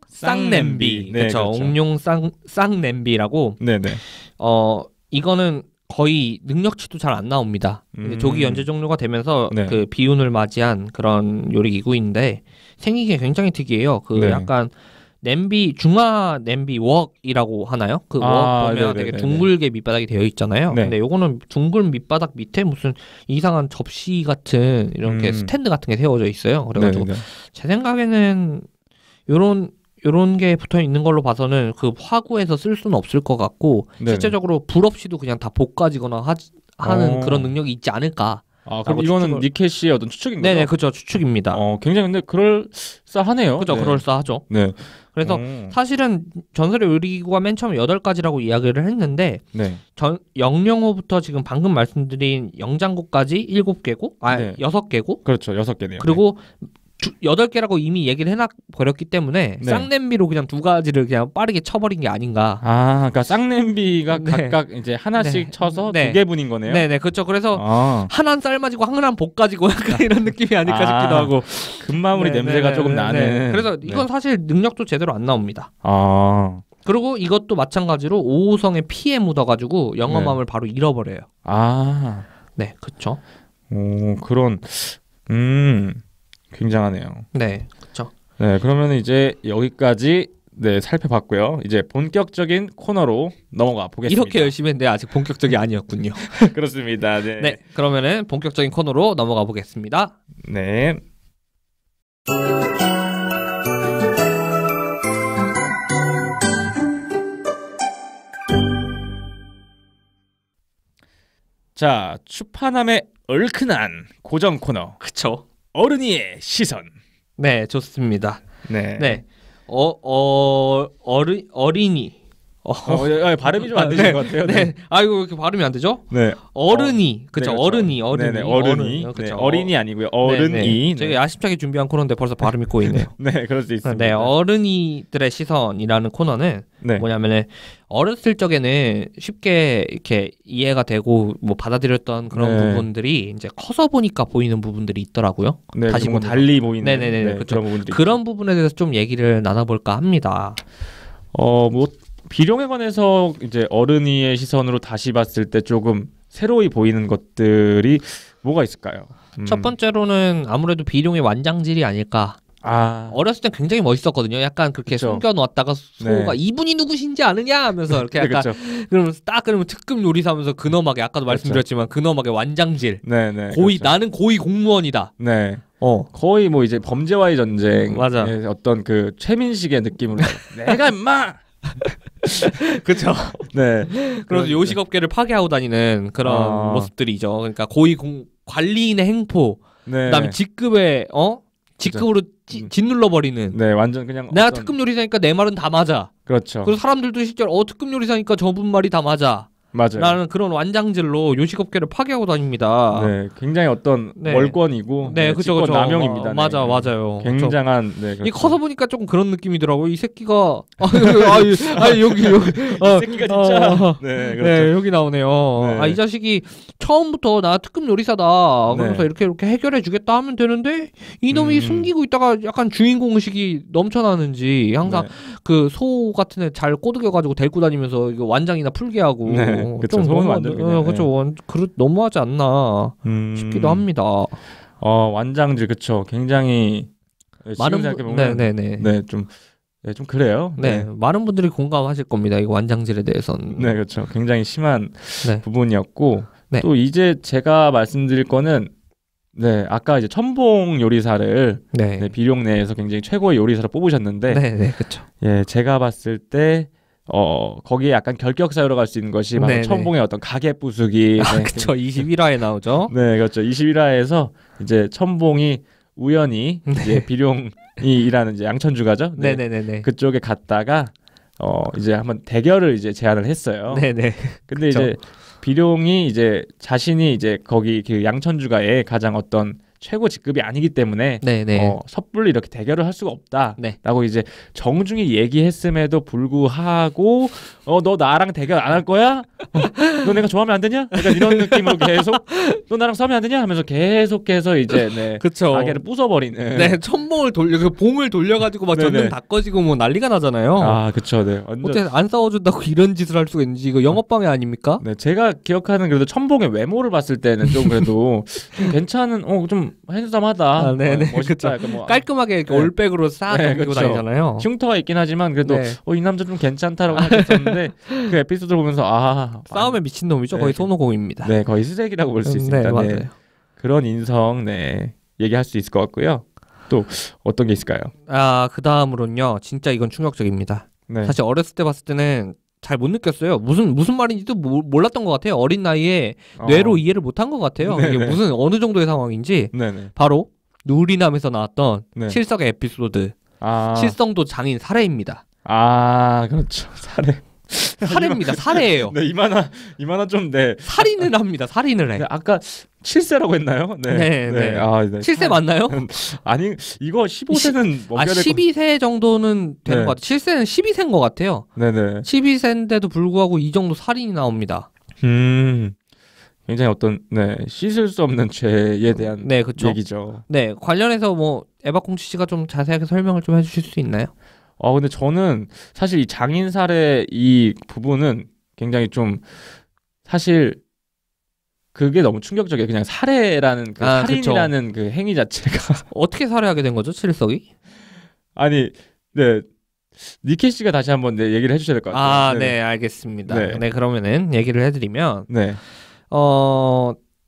쌍냄비. 그렇죠. 옥룡 쌍냄비라고. 이거는 거의 능력치도 잘 안 나옵니다. 조기 연재 종료가 되면서 그 비운을 맞이한 그런 요리기구인데 생긴 게 굉장히 특이해요. 그 약간 냄비 중화 냄비 웍이라고 하나요? 그 웍 보면 되게 둥글게 밑바닥이 되어 있잖아요. 근데 요거는 둥글 밑바닥 밑에 무슨 이상한 접시 같은 이렇게 스탠드 같은 게 세워져 있어요. 그래가지고 제 생각에는 요런 게 붙어 있는 걸로 봐서는 그 화구에서 쓸 수는 없을 것 같고 실제적으로 불 없이도 그냥 다 볶아지거나 하는 그런 능력이 있지 않을까. 그럼 이거는 니켓씨의 어떤 추측인 거죠? 네네, 그렇죠. 추측입니다. 굉장히 근데 그럴싸하네요. 그렇죠, 그럴싸하죠. 그래서 사실은 전설의 요리기구가 맨 처음에 8가지라고 이야기를 했는데 영영호부터 지금 방금 말씀드린 영장고까지 7개고 6개고 그렇죠, 6개네요. 그리고 8개라고 이미 얘기를 해놔버렸기 때문에 쌍냄비로 그냥 2가지를 그냥 빠르게 쳐버린 게 아닌가. 그러니까 쌍냄비가 각각 이제 하나씩 쳐서 2개분인 거네요. 네네, 그렇죠. 그래서 하나는 삶아지고 하나는 볶아지고 약간 이런 느낌이 아닐까 싶기도 하고. 금마무리 냄새가 조금 나는. 그래서 이건 사실 능력도 제대로 안 나옵니다. 그리고 이것도 마찬가지로 5호성에 피에 묻어가지고 영험함을 바로 잃어버려요. 네, 그렇죠. 오, 그런 굉장하네요. 네, 그렇죠. 네, 그러면 이제 여기까지 네, 살펴봤고요. 이제 본격적인 코너로 넘어가 보겠습니다. 이렇게 열심히 했는데 아직 본격적이 아니었군요. 그렇습니다. 네. 네, 그러면은 본격적인 코너로 넘어가 보겠습니다. 네. 자, 추파남의 얼큰한 고정 코너. 그쵸. 어른이의 시선. 네, 좋습니다. 네. 네, 어린이. 발음이 좀 안 되시는 네, 것 같아요. 네. 아이고, 왜 이렇게 발음이 안 되죠? 네. 어른이. 그쵸, 네, 그렇죠. 어른이. 네네, 어른이. 그쵸. 네, 어린이 아니고요. 어른이. 네. 되게 야심차게 준비한 코너인데 벌써 발음이 꼬이네요. 네, 그럴 수 있습니다. 네, 어른이들의 시선이라는 코너는 네. 뭐냐면은 어렸을 적에는 쉽게 이렇게 이해가 되고 뭐 받아들였던 그런 네. 부분들이 이제 커서 보니까 보이는 부분들이 있더라고요. 네, 다시 뭐 보면. 달리 보이는 네네네, 네, 그렇죠. 그런 부분들이 그런 부분에 대해서 좀 얘기를 나눠볼까 합니다. 뭐 비룡에 관해서 이제 어른이의 시선으로 다시 봤을 때 조금 새로이 보이는 것들이 뭐가 있을까요? 첫 번째로는 아무래도 비룡의 완장질이 아닐까. 어렸을 땐 굉장히 멋있었거든요. 약간 그렇게 그쵸. 숨겨놓았다가 소가 네. 이분이 누구신지 아느냐 하면서 이렇게 네, 약간 그렇죠. 그러면 딱 그러면 특급 요리사 하면서 근엄하게 아까도 말씀드렸지만 근엄하게 완장질. 네, 네. 고위 그렇죠. 나는 고위 공무원이다. 네. 거의 뭐 이제 범죄와의 전쟁 맞아. 어떤 그 최민식의 느낌으로 내가 임마. 그렇죠. 네. 그래서 요식업계를 파괴하고 다니는 그런 모습들이죠. 그러니까 관리인의 행포, 네. 그다음에 직급에 직급으로 짓눌러 버리는. 네, 완전 그냥 내가 특급 요리사니까 내 말은 다 맞아. 그렇죠. 그래서 사람들도 실제로 특급 요리사니까 저분 말이 다 맞아. 맞아요. 라는 그런 완장질로 요식업계를 파괴하고 다닙니다. 네, 굉장히 어떤 네. 월권이고 네, 그죠, 직권 그죠. 남용입니다. 네. 맞아요. 굉장한 네. 그렇죠. 이 커서 보니까 조금 그런 느낌이더라고. 이 새끼가 여기 이 새끼가 진짜 네, 그렇죠. 네, 여기 나오네요. 네. 이 자식이 처음부터 나 특급 요리사다. 그러면서 네. 이렇게 해결해 주겠다 하면 되는데 이놈이 숨기고 있다가 약간 주인공 의식이 넘쳐나는지 항상 네. 그 소 같은 애 잘 꼬드겨 가지고 데리고 다니면서 이거 완장이나 풀게 하고 네, 그쵸. 좀 소는 너무 완전 그냥, 그렇죠. 너무하지 않나 싶기도 합니다. 완장질 그쵸. 굉장히 지금 생각해 보면 좀 그래요. 네, 많은 분들이 공감하실 겁니다. 이 완장질에 대해서는. 네, 그렇죠. 굉장히 심한 네. 부분이었고 네. 또 이제 제가 말씀드릴 거는 네, 아까 이제 첨봉 요리사를 네. 네, 비룡 내에서 굉장히 최고의 요리사로 뽑으셨는데 네, 그렇죠. 예, 제가 봤을 때 거기에 약간 결격사유로 갈 수 있는 것이 바로 네네. 첨봉의 어떤 가게 부수기. 네, 그렇죠. 21화에 나오죠. 네, 그렇죠. 21화에서 이제 첨봉이 우연히 이제 비룡이 일하는 이제 양천주가죠. 네. 네네네. 그쪽에 갔다가 이제 한번 대결을 이제 제안을 했어요. 네네. 근데 그쵸. 이제 비룡이 이제 자신이 이제 거기 그 양천주가의 가장 어떤 최고 직급이 아니기 때문에 네네. 섣불리 이렇게 대결을 할 수가 없다라고 네. 이제 정중히 얘기했음에도 불구하고 너 나랑 대결 안 할 거야? 너 내가 좋아하면 안 되냐? 약간 이런 느낌으로 계속 너 나랑 싸우면 안 되냐? 하면서 계속해서 이제 네, 그쵸. 가게를 부숴버리는. 네, 첨봉을 그 봉을 돌려가지고 막 네네. 전등 다 꺼지고 뭐 난리가 나잖아요. 아, 그쵸. 네. 완전. 어떻게 안 싸워준다고 이런 짓을 할 수가 있는지 이거 영업방해 아닙니까? 네, 제가 기억하는 그래도 첨봉의 외모를 봤을 때는 좀 그래도 좀 괜찮은 좀 핸섬하다. 네네. 멋있다. 그쵸. 약간 뭐 깔끔하게 이렇게 네. 올백으로 싹 네, 넘기고 그쵸. 다니잖아요. 흉터가 있긴 하지만 그래도 네. 이 남자 좀 괜찮다라고 생각했었는데 그 에피소드를 보면서 싸움에 미친 놈이죠. 거의 네. 손오공입니다. 네, 거의 쓰레기라고 볼 수 있습니다. 네, 맞아요. 네. 그런 인성 얘기할 수 있을 것 같고요. 또 어떤 게 있을까요? 그 다음으로는요. 진짜 이건 충격적입니다. 네. 사실 어렸을 때 봤을 때는 잘 못 느꼈어요. 무슨 말인지도 몰랐던 것 같아요. 어린 나이에 뇌로 이해를 못한 것 같아요. 이게 네네. 무슨 어느 정도의 상황인지. 네네. 바로 누리남에서 나왔던 네. 칠석의 에피소드. 칠성도 장인 살해입니다. 그렇죠. 살해. 살해입니다. 살해예요. 네, 이만한 좀 네. 살인을 합니다. 살인을 해. 네, 아까 7세라고 했나요? 네. 네. 네. 네. 7세 맞나요? 아니, 이거 15세는 먹여야 될 거. 12세 정도는 되는 네. 것 같아요. 7세는 12세인 것 같아요. 네네. 12세인데도 불구하고 이 정도 살인이 나옵니다. 굉장히 어떤 씻을 수 없는 죄에 대한 네, 그렇죠. 얘기죠. 네, 관련해서 뭐 에바콩치 씨가 좀 자세하게 설명을 좀 해주실 수 있나요? 근데 저는 사실 이 장인 살해 이 부분은 굉장히 좀 사실 그게 너무 충격적이에요. 그냥 살해라는 그 살인이라는 그 행위 자체가 어떻게 살해하게 된 거죠, 칠석이? 아니, 네. 니케 씨가 다시 한번 네, 얘기를 해주셔야 될 것 같아요. 아, 네, 알겠습니다. 네. 네, 그러면은 얘기를 해드리면, 네.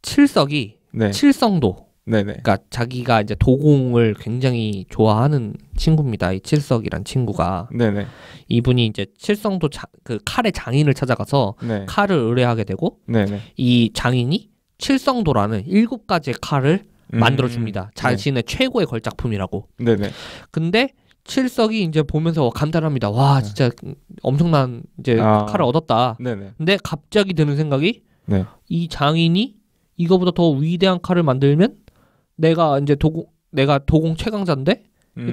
칠석이 네. 칠성도, 네네. 그러니까 자기가 이제 도공을 굉장히 좋아하는 친구입니다. 이 칠석이란 친구가. 네네. 이분이 이제 칠성도 그 칼의 장인을 찾아가서 네. 칼을 의뢰하게 되고, 네네. 이 장인이 칠성도라는 7가지의 칼을 만들어줍니다. 자신의 최고의 걸작품이라고. 네네. 근데 칠석이 이제 보면서 감탄합니다. 와, 진짜 엄청난 이제 칼을 얻었다. 네네. 근데 갑자기 드는 생각이 네. 이 장인이 이거보다 더 위대한 칼을 만들면 내가 이제 도공 최강자인데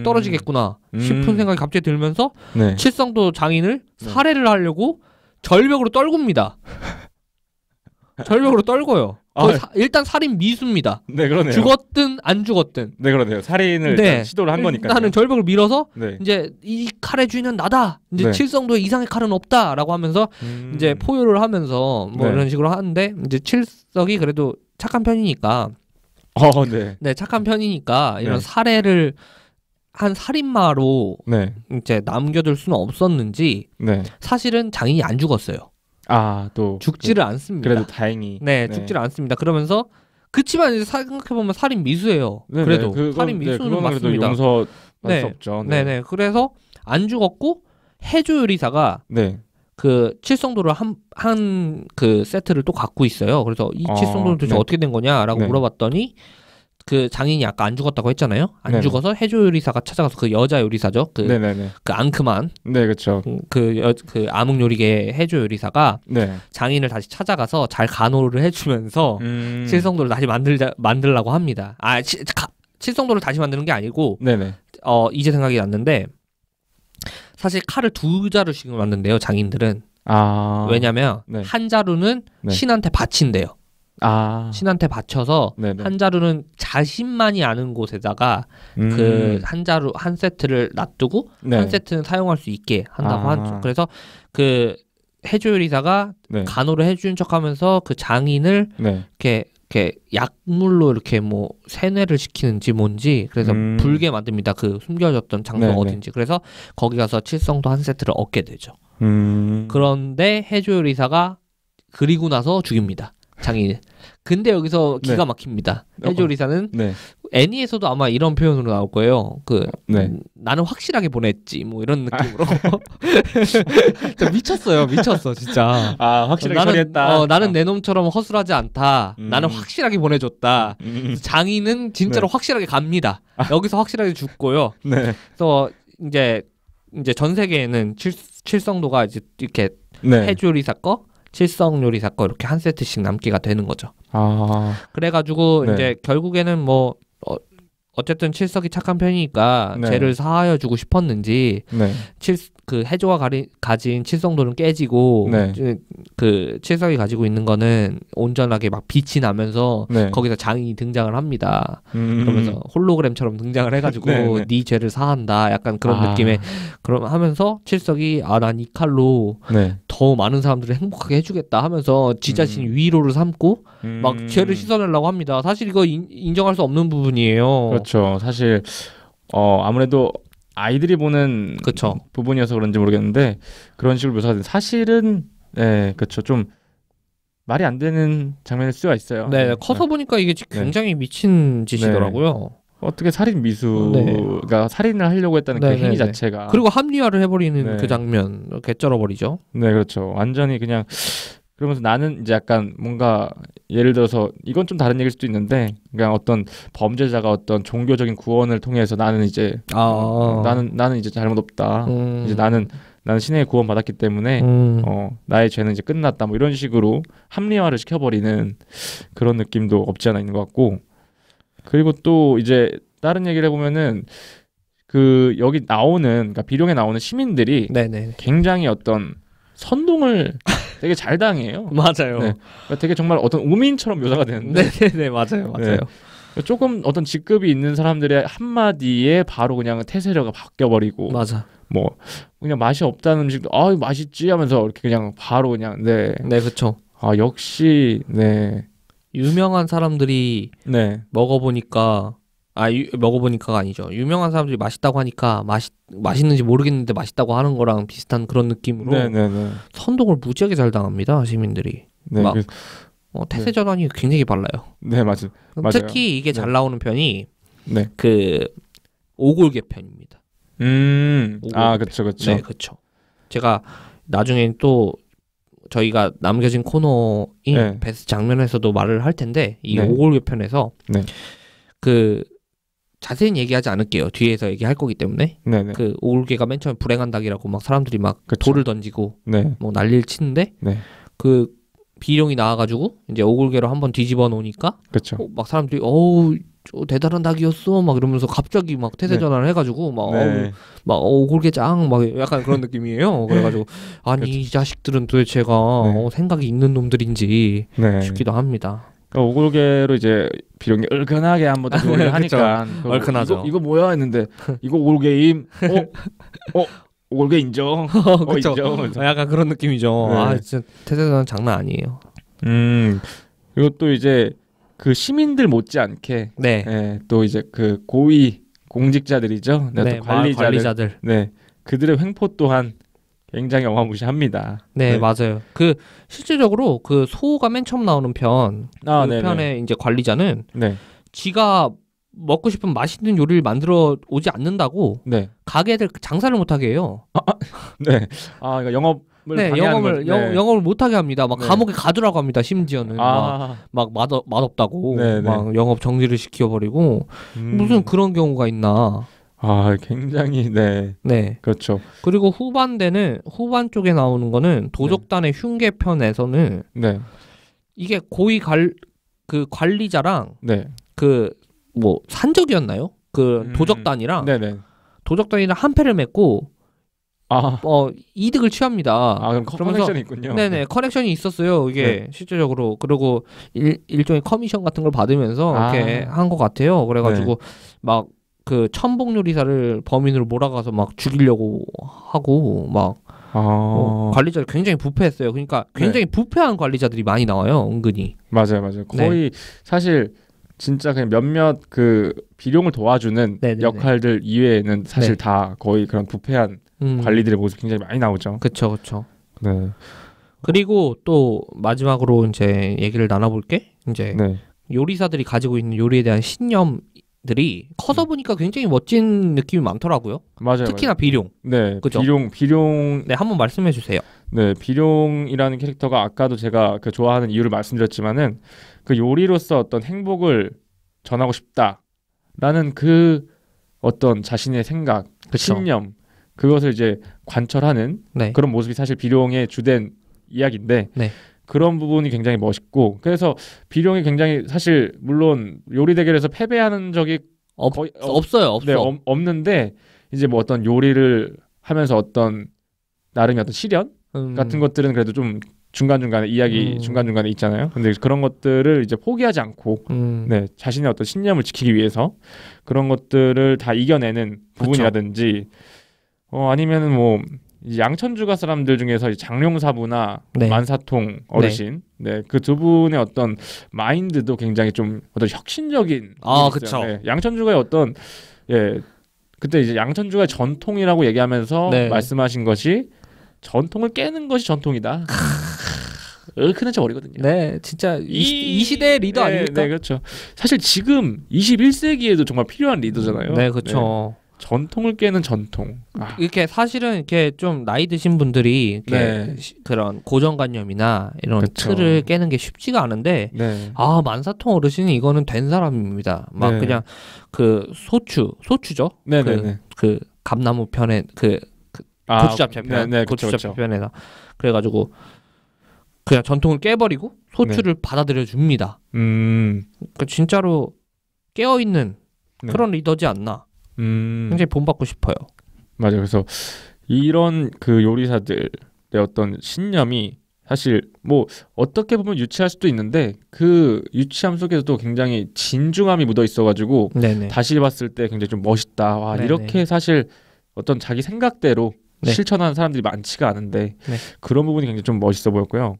떨어지겠구나 싶은 생각이 갑자기 들면서 네. 칠성도 장인을 살해를 하려고 절벽으로 떨굽니다. 절벽으로 떨궈요. 일단 살인 미수입니다. 네, 그러네요. 죽었든 안 죽었든. 네, 그러네요. 살인을 네. 시도를 한 거니까. 나는 절벽을 밀어서 네. 이제 이 칼의 주인은 나다. 이제 네. 칠성도에 이상의 칼은 없다라고 하면서 이제 포효를 하면서 뭐 네. 이런 식으로 하는데 이제 칠석이 그래도 착한 편이니까. 네. 네, 착한 편이니까 이런 네. 살해를 한 살인마로 네. 이제 남겨둘 수는 없었는지 네. 사실은 장인이 안 죽었어요. 또 죽지를 않습니다. 그래도 다행히. 네, 죽지를 않습니다. 그러면서 그치만 이제 생각해보면 살인 미수예요. 네네. 그래도 살인 미수는 맞습니다. 용서할 수 없죠. 네. 네네. 그래서 안 죽었고 해조 요리사가 네. 그 칠성도를 한 그 세트를 또 갖고 있어요. 그래서 이 칠성도는 도대체 네. 어떻게 된 거냐라고 네. 물어봤더니 그 장인이 아까 안 죽었다고 했잖아요. 안 네네. 죽어서 해조 요리사가 찾아가서 그 여자 요리사죠. 그 앙크만. 네, 그렇죠. 그 암흑 요리계 해조 요리사가 네. 장인을 다시 찾아가서 잘 간호를 해주면서 칠성도를 다시 만들라고 합니다. 칠성도를 다시 만드는 게 아니고 네네. 이제 생각이 났는데 사실 칼을 2자루씩 만든대요. 장인들은. 왜냐면 네. 한 자루는 네. 신한테 바친대요. 신한테 바쳐서 네네. 한 자루는 자신만이 아는 곳에다가 그 한 자루 한 세트를 놔두고 네. 한 세트는 사용할 수 있게 한다고 하죠. 그래서 그 해조 요리사가 네. 간호를 해준 척하면서 그 장인을 네. 이렇게 약물로 이렇게 뭐 세뇌를 시키는지 뭔지 그래서 불게 만듭니다. 그 숨겨졌던 장소가 네네. 어딘지. 그래서 거기 가서 칠성도 한 세트를 얻게 되죠. 음. 그런데 해조 요리사가 그리고 나서 죽입니다. 장인을. 근데 여기서 기가 막힙니다. 해조 요리사는 네. 애니에서도 아마 이런 표현으로 나올 거예요. 네. 나는 확실하게 보냈지 뭐 이런 느낌으로. 미쳤어 진짜. 확실하게 처리했다. 나는 내 놈처럼 허술하지 않다. 나는 확실하게 보내줬다. 장인은 진짜로 네. 확실하게 갑니다. 여기서 확실하게 죽고요. 네. 그래서 이제 전 세계에는 칠성도가 이제 이렇게 네. 해조 요리사 거, 칠성 요리사 거 이렇게 한 세트씩 남기가 되는 거죠. 그래가지고 네. 이제 결국에는 뭐 어쨌든 칠석이 착한 편이니까 네. 죄를 사하여 주고 싶었는지 네. 그 해조가 가진 칠성도는 깨지고 네. 그 칠석이 가지고 있는 거는 온전하게 막 빛이 나면서 네. 거기서 장인이 등장을 합니다. 그러면서 홀로그램처럼 등장을 해가지고 네. 네 죄를 사한다. 약간 그런 느낌의 그럼 하면서 칠석이 난 이 칼로 네. 더 많은 사람들을 행복하게 해주겠다 하면서 지 자신이 위로를 삼고 막 죄를 씻어내려고 합니다. 사실 이거 인정할 수 없는 부분이에요. 그렇죠. 사실 아무래도 아이들이 보는 그쵸. 부분이어서 그런지 모르겠는데 그런 식으로 묘사가 사실은 네, 그렇죠. 좀 말이 안 되는 장면일 수가 있어요. 네, 커서 보니까 이게 굉장히 미친 짓이더라고요. 어떻게 살인 미수가 살인을 하려고 했다는 그 행위 자체가 그리고 합리화를 해버리는 네. 그 장면 개쩔어버리죠. 네, 그렇죠. 완전히 그냥 그러면서 나는 이제 약간 뭔가 예를 들어서 이건 좀 다른 얘기일 수도 있는데 그냥 어떤 범죄자가 어떤 종교적인 구원을 통해서 나는 이제 나는 이제 잘못 없다. 이제 나는 신의 구원 받았기 때문에 나의 죄는 이제 끝났다. 뭐 이런 식으로 합리화를 시켜버리는 그런 느낌도 없지 않아 있는 것 같고 그리고 또 이제 다른 얘기를 해보면은 그 여기 나오는 그러니까 비룡에 나오는 시민들이 네네. 굉장히 어떤 선동을 되게 잘 당해요. 맞아요. 네. 그러니까 되게 정말 어떤 우민처럼 묘사가 되는데. 네네네 맞아요. 네. 조금 어떤 직급이 있는 사람들의 한마디에 바로 그냥 태세가 바뀌어버리고. 맞아. 뭐 그냥 맛이 없다는 음식도 맛있지 하면서 이렇게 그냥 바로 그냥 네. 네 그렇죠. 역시 네 유명한 사람들이 네. 먹어보니까 먹어보니까가 아니죠. 유명한 사람들이 맛있다고 하니까 맛있는지 모르겠는데 맛있다고 하는 거랑 비슷한 그런 느낌으로 네네네. 선동을 무지하게 잘 당합니다. 시민들이. 네. 막 태세 전환이 굉장히 빨라요. 네 맞아요. 특히 이게 잘 나오는 편이 네. 그 오골계 편입니다. 아 그렇죠 그렇죠. 네 그렇죠. 제가 나중에 또 저희가 남겨진 코너인 네. 베스트 장면에서도 말을 할 텐데 이 네. 오골계 편에서 네. 그 자세히 얘기하지 않을게요. 뒤에서 얘기할 거기 때문에. 네네. 그 오골계가 맨 처음에 불행한 닭이라고 막 사람들이 막 그쵸. 돌을 던지고 네. 뭐 난리를 치는데 네. 그 비룡이 나와가지고 이제 오골계로 한번 뒤집어 놓으니까 그렇죠. 막 사람들이 어우 저 대단한 닭이었어 막 이러면서 갑자기 막 태세 전환을 해가지고 막 네. 막 오골계 짱 막 약간 그런 느낌이에요. 그래가지고 아니 이 자식들은 도대체가 네. 생각이 있는 놈들인지 네. 싶기도 합니다. 그러니까 오골계로 이제 비룡이 얼큰하게 한번 더 요리를 하니까 얼큰하죠. 이거 뭐야 했는데 이거 오골계임. 오골계 인정. 그쵸. 인정. 약간 그런 느낌이죠. 네. 아 진짜 태세 전환 장난 아니에요. 그리고 또 이제 그 시민들 못지않게 네. 네, 또 이제 그 고위 공직자들이죠. 네, 또 마을 관리자들. 네, 그들의 횡포 또한 굉장히 어마무시합니다. 네, 맞아요. 그 실질적으로 그 소가 맨 처음 나오는 편, 그 네네. 편에 이제 관리자는 네, 지가 먹고 싶은 맛있는 요리를 만들어 오지 않는다고 네, 가게들 장사를 못하게 해요. 네. 아, 이거 영업을 방해하는 영업을 못하게 합니다. 막 네. 감옥에 가두라고 합니다. 심지어는 막 맛없다고 네네. 막 영업 정지를 시켜버리고 무슨 그런 경우가 있나. 아, 굉장히 네, 네. 그렇죠. 그리고 후반 쪽에 나오는 거는 도적단의 흉계 편에서는 네, 이게 고위 그 관리자랑 네, 그 뭐 산적이었나요? 그 도적단이랑 네네. 도적단이랑 한패를 맺고 이득을 취합니다. 그럼 커넥션이 있군요. 네네, 커넥션이 있었어요. 이게 실제적으로. 그리고 일종의 커미션 같은 걸 받으면서 이렇게 한 것 같아요. 그래가지고 막 그 천복 요리사를 범인으로 몰아가서 막 죽이려고 하고 막 관리자들 굉장히 부패했어요. 그러니까 굉장히 부패한 관리자들이 많이 나와요. 은근히. 맞아요. 거의 사실 진짜 그냥 몇몇 그 비룡을 도와주는 네네네. 역할들 이외에는 사실 다 거의 그런 부패한 관리들의 모습 굉장히 많이 나오죠. 그렇죠. 네. 그리고 또 마지막으로 이제 얘기를 나눠볼게. 이제 요리사들이 가지고 있는 요리에 대한 신념들이 커서 보니까 굉장히 멋진 느낌이 많더라고요. 맞아요. 특히나 비룡. 네. 그죠? 비룡. 네, 한번 말씀해 주세요. 네, 비룡이라는 캐릭터가 아까도 제가 그 좋아하는 이유를 말씀드렸지만은 그 요리로서 어떤 행복을 전하고 싶다라는 그 어떤 자신의 생각, 신념 그것을 이제 관철하는 그런 모습이 사실 비룡의 주된 이야기인데 그런 부분이 굉장히 멋있고 그래서 비룡이 굉장히 사실 물론 요리 대결에서 패배하는 적이 거의 없어요. 네, 없는데 이제 뭐 어떤 요리를 하면서 어떤 나름의 어떤 시련 같은 것들은 그래도 좀 중간중간에 이야기 중간중간에 있잖아요. 근데 그런 것들을 이제 포기하지 않고 자신의 어떤 신념을 지키기 위해서 그런 것들을 다 이겨내는 부분이라든지 아니면은 뭐 양천주가 사람들 중에서 장룡사부나 만사통 어르신 그 두 분의 어떤 마인드도 굉장히 좀 어떤 혁신적인 그렇죠. 양천주가의 어떤 그때 이제 양천주가의 전통이라고 얘기하면서 말씀하신 것이 전통을 깨는 것이 전통이다. 얼큰한 척 어리거든요. 네, 진짜 이 시대의 리더 아닙니까? 네, 그렇죠. 사실 지금 21세기에도 정말 필요한 리더잖아요. 네, 그렇죠. 전통을 깨는 전통. 이렇게 사실은 이렇게 좀 나이 드신 분들이 이렇게 그런 고정관념이나 이런 틀을 깨는 게 쉽지가 않은데 만사통 어르신이 이거는 된 사람입니다. 막 그냥 그 소추죠. 그 감나무 편에 고추잡채 편, 고추잡채 편에다 그래가지고 그냥 전통을 깨버리고 소추를 받아들여 줍니다. 그러니까 진짜로 깨어 있는 그런 리더지 않나. 굉장히 본받고 싶어요. 맞아요. 그래서 이런 그 요리사들의 어떤 신념이 사실 뭐 어떻게 보면 유치할 수도 있는데 그 유치함 속에서도 굉장히 진중함이 묻어 있어가지고 다시 봤을 때 굉장히 좀 멋있다. 이렇게 사실 어떤 자기 생각대로 실천하는 사람들이 많지가 않은데 그런 부분이 굉장히 좀 멋있어 보였고요.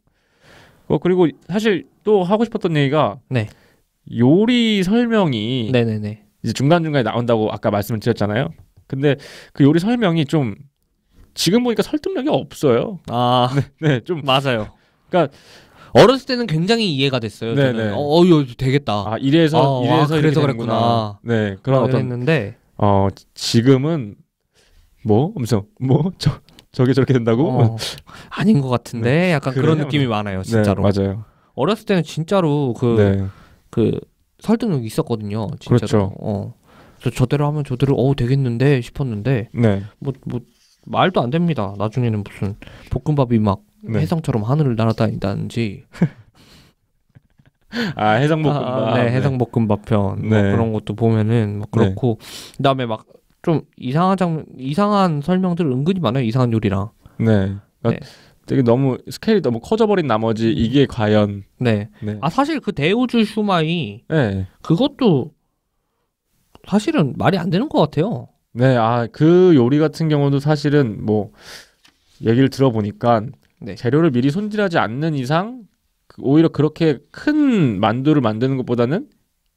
그리고 사실 또 하고 싶었던 얘기가 네. 요리 설명이 네네네. 이제 중간중간에 나온다고 아까 말씀을 드렸잖아요. 근데 그 요리 설명이 좀 지금 보니까 설득력이 없어요. 아, 네, 좀 맞아요. 그러니까 어렸을 때는 굉장히 이해가 됐어요. 네네. 저는 이거 되겠다. 이래서 그래서 이렇게 그랬구나. 되는구나. 네, 그런 어떤 했는데 지금은 저게 저렇게 된다고? 아닌 것 같은데 약간 그런 그래요? 느낌이 많아요, 진짜로. 네, 맞아요. 어렸을 때는 진짜로 네, 그 설득력이 있었거든요, 진짜로. 그렇죠. 그래서 저대로 하면 저대로 되겠는데 싶었는데 네, 뭐 말도 안 됩니다. 나중에는 무슨 볶음밥이 막 네. 해성처럼 하늘을 날아다닌다든지. 해성볶음밥. 네, 해성볶음밥 편. 뭐 네. 그런 것도 보면은 뭐 그렇고. 그다음에 막 좀 이상한 설명들 은근히 많아요. 이상한 요리랑. 네. 그러니까 네. 되게 너무 스케일이 너무 커져버린 나머지 이게 과연. 네. 네. 사실 그 대우주 슈마이 네. 그것도 사실은 말이 안 되는 것 같아요. 네. 그 요리 같은 경우도 사실은 뭐 얘기를 들어보니까 네. 재료를 미리 손질하지 않는 이상 오히려 그렇게 큰 만두를 만드는 것보다는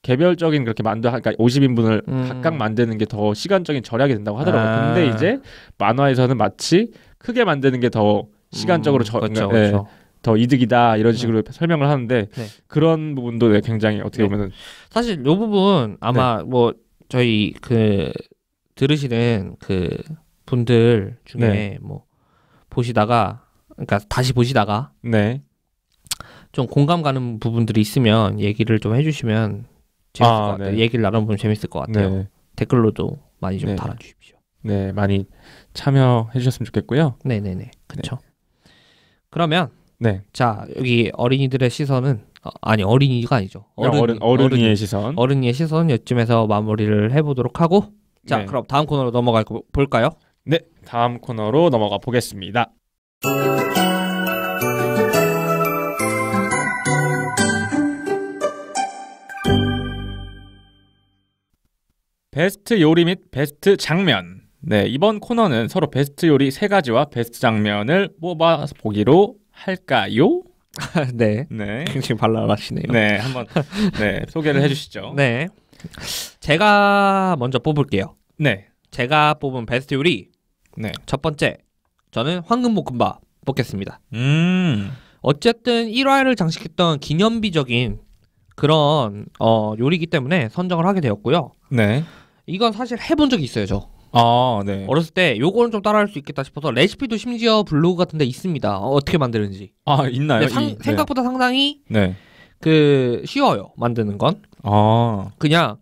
개별적인 그렇게 그러니까 50인분을 각각 만드는 게 더 시간적인 절약이 된다고 하더라고요. 근데 이제 만화에서는 마치 크게 만드는 게 더 시간적으로 그렇죠. 더 이득이다 이런 식으로 설명을 하는데 네. 그런 부분도 굉장히 어떻게 보면은 사실 이 부분 아마 뭐 저희 그 들으시는 그 분들 중에 뭐 보시다가 그러니까 다시 보시다가 네. 좀 공감 가는 부분들이 있으면 얘기를 좀 해주시면 재밌을 것 같아요. 네. 얘기를 나눠보면 재밌을 것 같아요. 네. 댓글로도 많이 좀 네. 달아주십시오. 네, 많이 참여해 주셨으면 좋겠고요. 네네네. 그렇죠. 그러면 네. 자 여기 어린이들의 시선은 어린이가 아니죠. 어른이의 시선. 어른이의 시선 이쯤에서 마무리를 해보도록 하고 자 네. 그럼 다음 코너로 넘어가 볼까요? 네, 다음 코너로 넘어가 보겠습니다. 베스트 요리 및 베스트 장면. 네, 이번 코너는 서로 베스트 요리 3가지와 베스트 장면을 뽑아 보기로 할까요? 네. 네. 굉장히 발랄하시네요. 네, 한번 소개를 해주시죠. 네. 제가 먼저 뽑을게요. 네. 제가 뽑은 베스트 요리. 네. 첫 번째, 저는 황금볶음밥 뽑겠습니다. 음. 어쨌든 1화를 장식했던 기념비적인 그런 요리이기 때문에 선정을 하게 되었고요. 네. 이건 사실 해본 적이 있어요, 저. 네. 어렸을 때 요거는 좀 따라할 수 있겠다 싶어서 레시피도 심지어 블로그 같은 데 있습니다. 어떻게 만드는지. 있나요? 생각보다 상당히 네. 쉬워요, 만드는 건. 그냥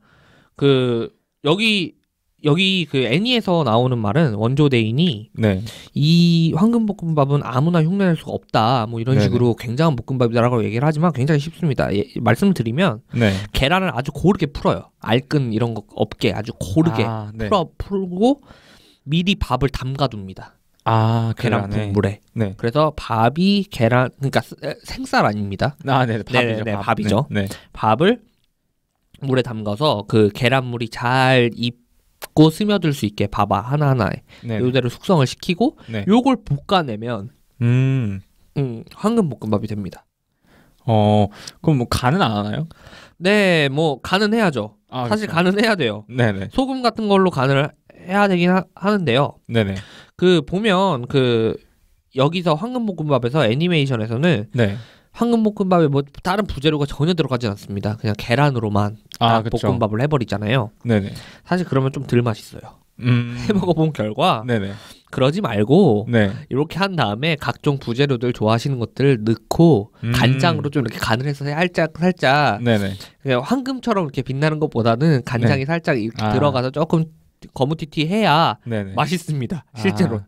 여기 그 애니에서 나오는 말은 원조대인이 네. 이 황금볶음밥은 아무나 흉내낼 수가 없다 뭐 이런 네네. 식으로 굉장한 볶음밥이라고 얘기를 하지만 굉장히 쉽습니다. 말씀을 드리면 네. 계란을 아주 고르게 풀어요. 알끈 이런 거 없게 아주 고르게 네. 풀고 미리 밥을 담가둡니다. 계란 푼 물에. 네. 그래서 밥이 계란 그러니까 생쌀 아닙니다. 네, 밥이죠. 네, 밥이죠. 네. 밥을 물에 담가서 그 계란물이 잘 입고 스며들 수 있게 밥 하나하나에 네. 요대로 숙성을 시키고 네. 요걸 볶아내면 황금볶음밥이 됩니다. 그럼 뭐 간은 안 하나요? 네, 뭐 간은 해야죠. 사실 그렇죠. 간은 해야 돼요. 네네. 소금 같은 걸로 간을 해야 되긴 하는데요. 네네. 보면 여기서 황금볶음밥에서 애니메이션에서는 네. 황금볶음밥에 뭐 다른 부재료가 전혀 들어가지 않습니다. 그냥 계란으로만 그쵸. 볶음밥을 해버리잖아요. 네네. 사실 그러면 좀 덜 맛있어요. 해먹어본 결과 네네. 그러지 말고 네. 이렇게 한 다음에 각종 부재료들 좋아하시는 것들 넣고 간장으로 좀 이렇게 간을 해서 살짝 네네. 그냥 황금처럼 이렇게 빛나는 것보다는 간장이 살짝 이렇게 들어가서 조금 거무튀튀해야 네네. 맛있습니다. 실제로.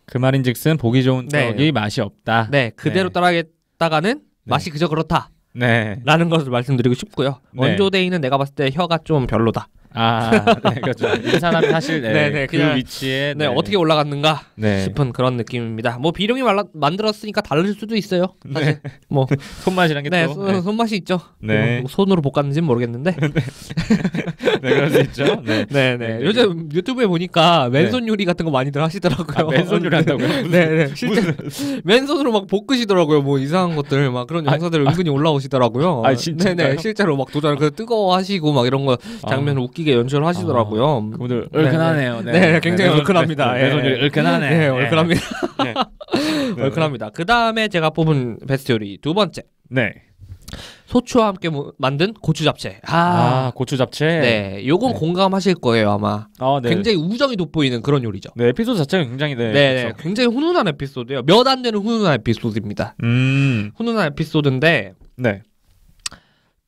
그 말인즉슨 보기 좋은 네. 떡이 맛이 없다. 네, 그대로 따라하겠다가는 맛이 그저 그렇다. 네. 라는 것을 말씀드리고 싶고요. 네. 원조데이는 내가 봤을 때 혀가 좀 별로다. 네, 그렇죠. 이 사람이 사실 네네, 그 그냥, 위치에 네, 어떻게 올라갔는가 네. 싶은 그런 느낌입니다. 뭐 비룡이 만들었으니까 다를 수도 있어요. 사실 뭐 손맛이란 게 네, 또 손맛이 있죠. 네. 뭐 손으로 볶았는지는 모르겠는데. 네, 그럴 수 있죠. 네. 네. 요즘 유튜브에 보니까 맨손 요리 같은 거 많이들 하시더라고요. 맨손 요리 한다고요? 네. 실제 맨손으로 막 볶으시더라고요. 뭐 이상한 것들 막 그런 영상들 은근히 올라오시더라고요. 진짜요? 네네. 실제로 막 도전 그 뜨거워하시고 막 이런 거 장면을 웃기게 연출하시더라고요. 그분들 얼큰하네요. 네, 굉장히 얼큰합니다. 맨손 요리 얼큰하네. 네, 얼큰합니다. 네. 얼큰합니다. 그 다음에 제가 뽑은 베스트 요리 두 번째. 네. 소추와 함께 만든 고추 잡채. 고추 잡채. 네, 요건 네. 공감하실 거예요 아마. 네. 굉장히 우정이 돋보이는 그런 요리죠. 네, 에피소드 자체가 굉장히 그렇죠. 굉장히 훈훈한 에피소드예요. 몇 안 되는 훈훈한 에피소드입니다. 훈훈한 에피소드인데 네.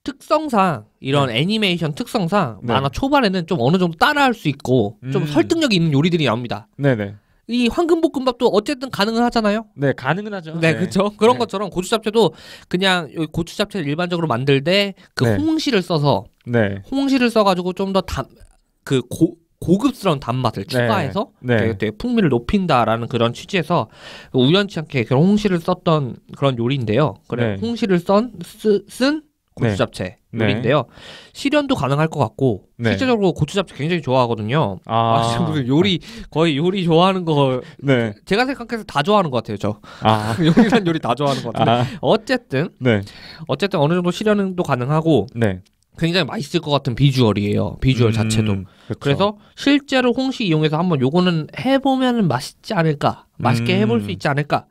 특성상 이런 애니메이션 특성상 네. 만화 초반에는 좀 어느 정도 따라할 수 있고 좀 설득력이 있는 요리들이 나옵니다. 네네. 이 황금볶음밥도 어쨌든 가능은 하잖아요. 네, 가능은 하죠. 네, 그렇죠. 그런 것처럼 고추 잡채도 그냥 고추 잡채를 일반적으로 만들 때 그 홍시를 써서 홍시를 써가지고 좀 더 고급스러운 단맛을 추가해서 되게 풍미를 높인다라는 그런 취지에서 우연치 않게 그런 홍시를 썼던 그런 요리인데요. 홍시를 쓴 고추 잡채 요리인데요. 실현도 가능할 것 같고 실제적으로 고추 잡채 굉장히 좋아하거든요. 무슨 거의 요리 좋아하는 거 제가 생각해서 다 좋아하는 것 같아요. 저 요리란 요리 다 좋아하는 것 같은데 어쨌든 어느 정도 실현도 가능하고 굉장히 맛있을 것 같은 비주얼이에요. 비주얼 자체도. 그쵸. 그래서 실제로 홍시 이용해서 한번 요거는 해보면 맛있지 않을까, 맛있게 해볼 수 있지 않을까.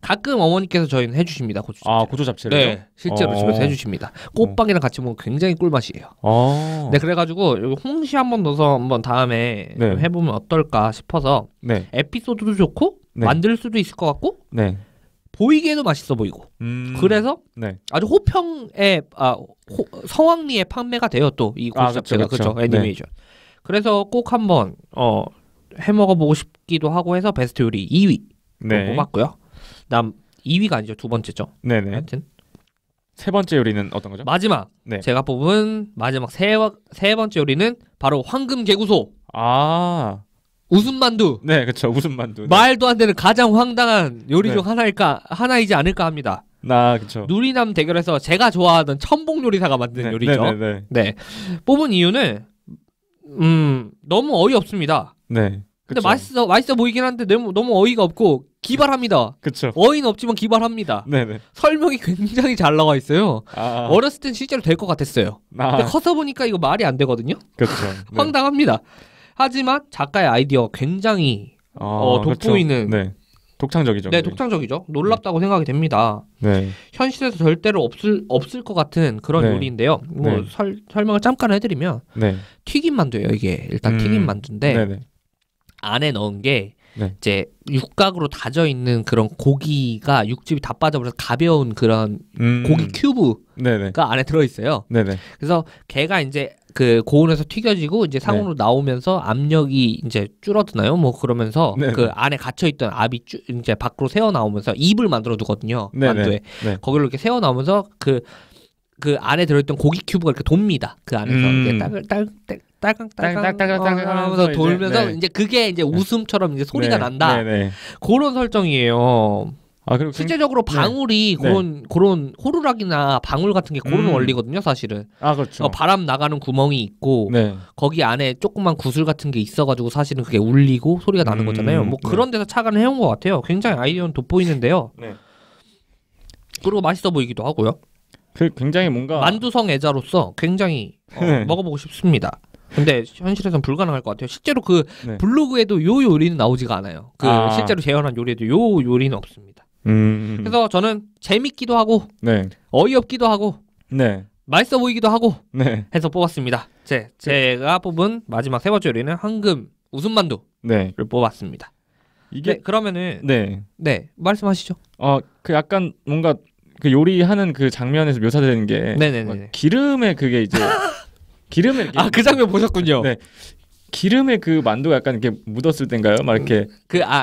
가끔 어머니께서 저희는 해주십니다. 고추 잡채. 고추 잡채를. 네, 실제로 집에서 해주십니다. 꽃빵이랑 같이 먹으면 굉장히 꿀맛이에요. 네, 그래가지고 여기 홍시 한번 넣어서 한번 다음에 해보면 어떨까 싶어서 에피소드도 좋고 만들 수도 있을 것 같고. 보이기에도 맛있어 보이고 그래서 아주 호평에 성황리에 판매가 돼요. 또 이 고추 잡채가 그렇죠 애니메이션. 그래서 꼭 한번 해 먹어보고 싶기도 하고 해서 베스트 요리 2위 뽑았고요. 그다음 2위가 아니죠, 두 번째죠. 하여튼 세 번째 요리는 어떤 거죠? 마지막 제가 뽑은 마지막 세 번째 요리는 바로 황금개구소. 웃음만두. 네, 그렇죠. 웃음만두. 말도 안 되는 가장 황당한 요리 중 하나이지 않을까 합니다. 그렇죠. 누리남 대결에서 제가 좋아하던 천봉 요리사가 만든 요리죠. 뽑은 이유는 너무 어이없습니다. 근데 맛있어 보이긴 한데 너무 어이가 없고 기발합니다. 그렇죠. 어이는 없지만 기발합니다. 설명이 굉장히 잘 나와 있어요. 어렸을 땐 실제로 될 것 같았어요. 근데 커서 보니까 이거 말이 안 되거든요. 그렇죠. 황당합니다. 하지만 작가의 아이디어가 굉장히 돋보이는 독창적이죠. 네, 독창적이죠. 놀랍다고 생각이 됩니다. 현실에서 절대로 없을 것 같은 그런 요리인데요. 뭐 설명을 잠깐 해드리면 튀김 만두예요. 이게 일단 튀김 만두인데 안에 넣은 게 이제 육각으로 다져 있는 그런 고기가 육즙이 다 빠져버려서 가벼운 그런 고기 큐브가 안에 들어 있어요. 그래서 걔가 이제 그 고온에서 튀겨지고 이제 상온으로 나오면서 압력이 이제 줄어드나요? 뭐 그러면서 그 안에 갇혀 있던 압이 이제 밖으로 새어 나오면서 입을 만들어 두거든요. 만두에 거기로 이렇게 새어 나오면서 그 안에 들어있던 고기 큐브가 이렇게 돕니다. 그 안에서 이게 딸깍딸깍 하면서 돌면서 이제 그게 이제 웃음처럼 이제 소리가 난다. 그런 설정이에요. 그리고 실제적으로 방울이 그런 호루라기나 방울 같은 게 그런 원리거든요, 사실은. 그렇죠. 바람 나가는 구멍이 있고 거기 안에 조그만 구슬 같은 게 있어가지고 사실은 그게 울리고 소리가 나는 거잖아요. 뭐 그런 데서 착안을 해온 것 같아요. 굉장히 아이디어는 돋보이는데요. 그리고 맛있어 보이기도 하고요. 굉장히 뭔가 만두성 애자로서 굉장히 먹어보고 싶습니다. 근데 현실에서는 불가능할 것 같아요. 실제로 그 블로그에도 요 요리는 나오지가 않아요. 실제로 재현한 요리에도 요 요리는 없습니다. 그래서 저는 재밌기도 하고 어이없기도 하고 맛있어 보이기도 하고 해서 뽑았습니다. 제가 뽑은 마지막 세 번째 요리는 황금 웃음만두를 뽑았습니다. 이게 그러면은 말씀하시죠. 그 약간 뭔가 그 요리하는 그 장면에서 묘사되는 게 기름에 그게 이제 기름에 그 장면 보셨군요. 기름에 그 만두가 약간 이렇게 묻었을 땐가요? 막 이렇게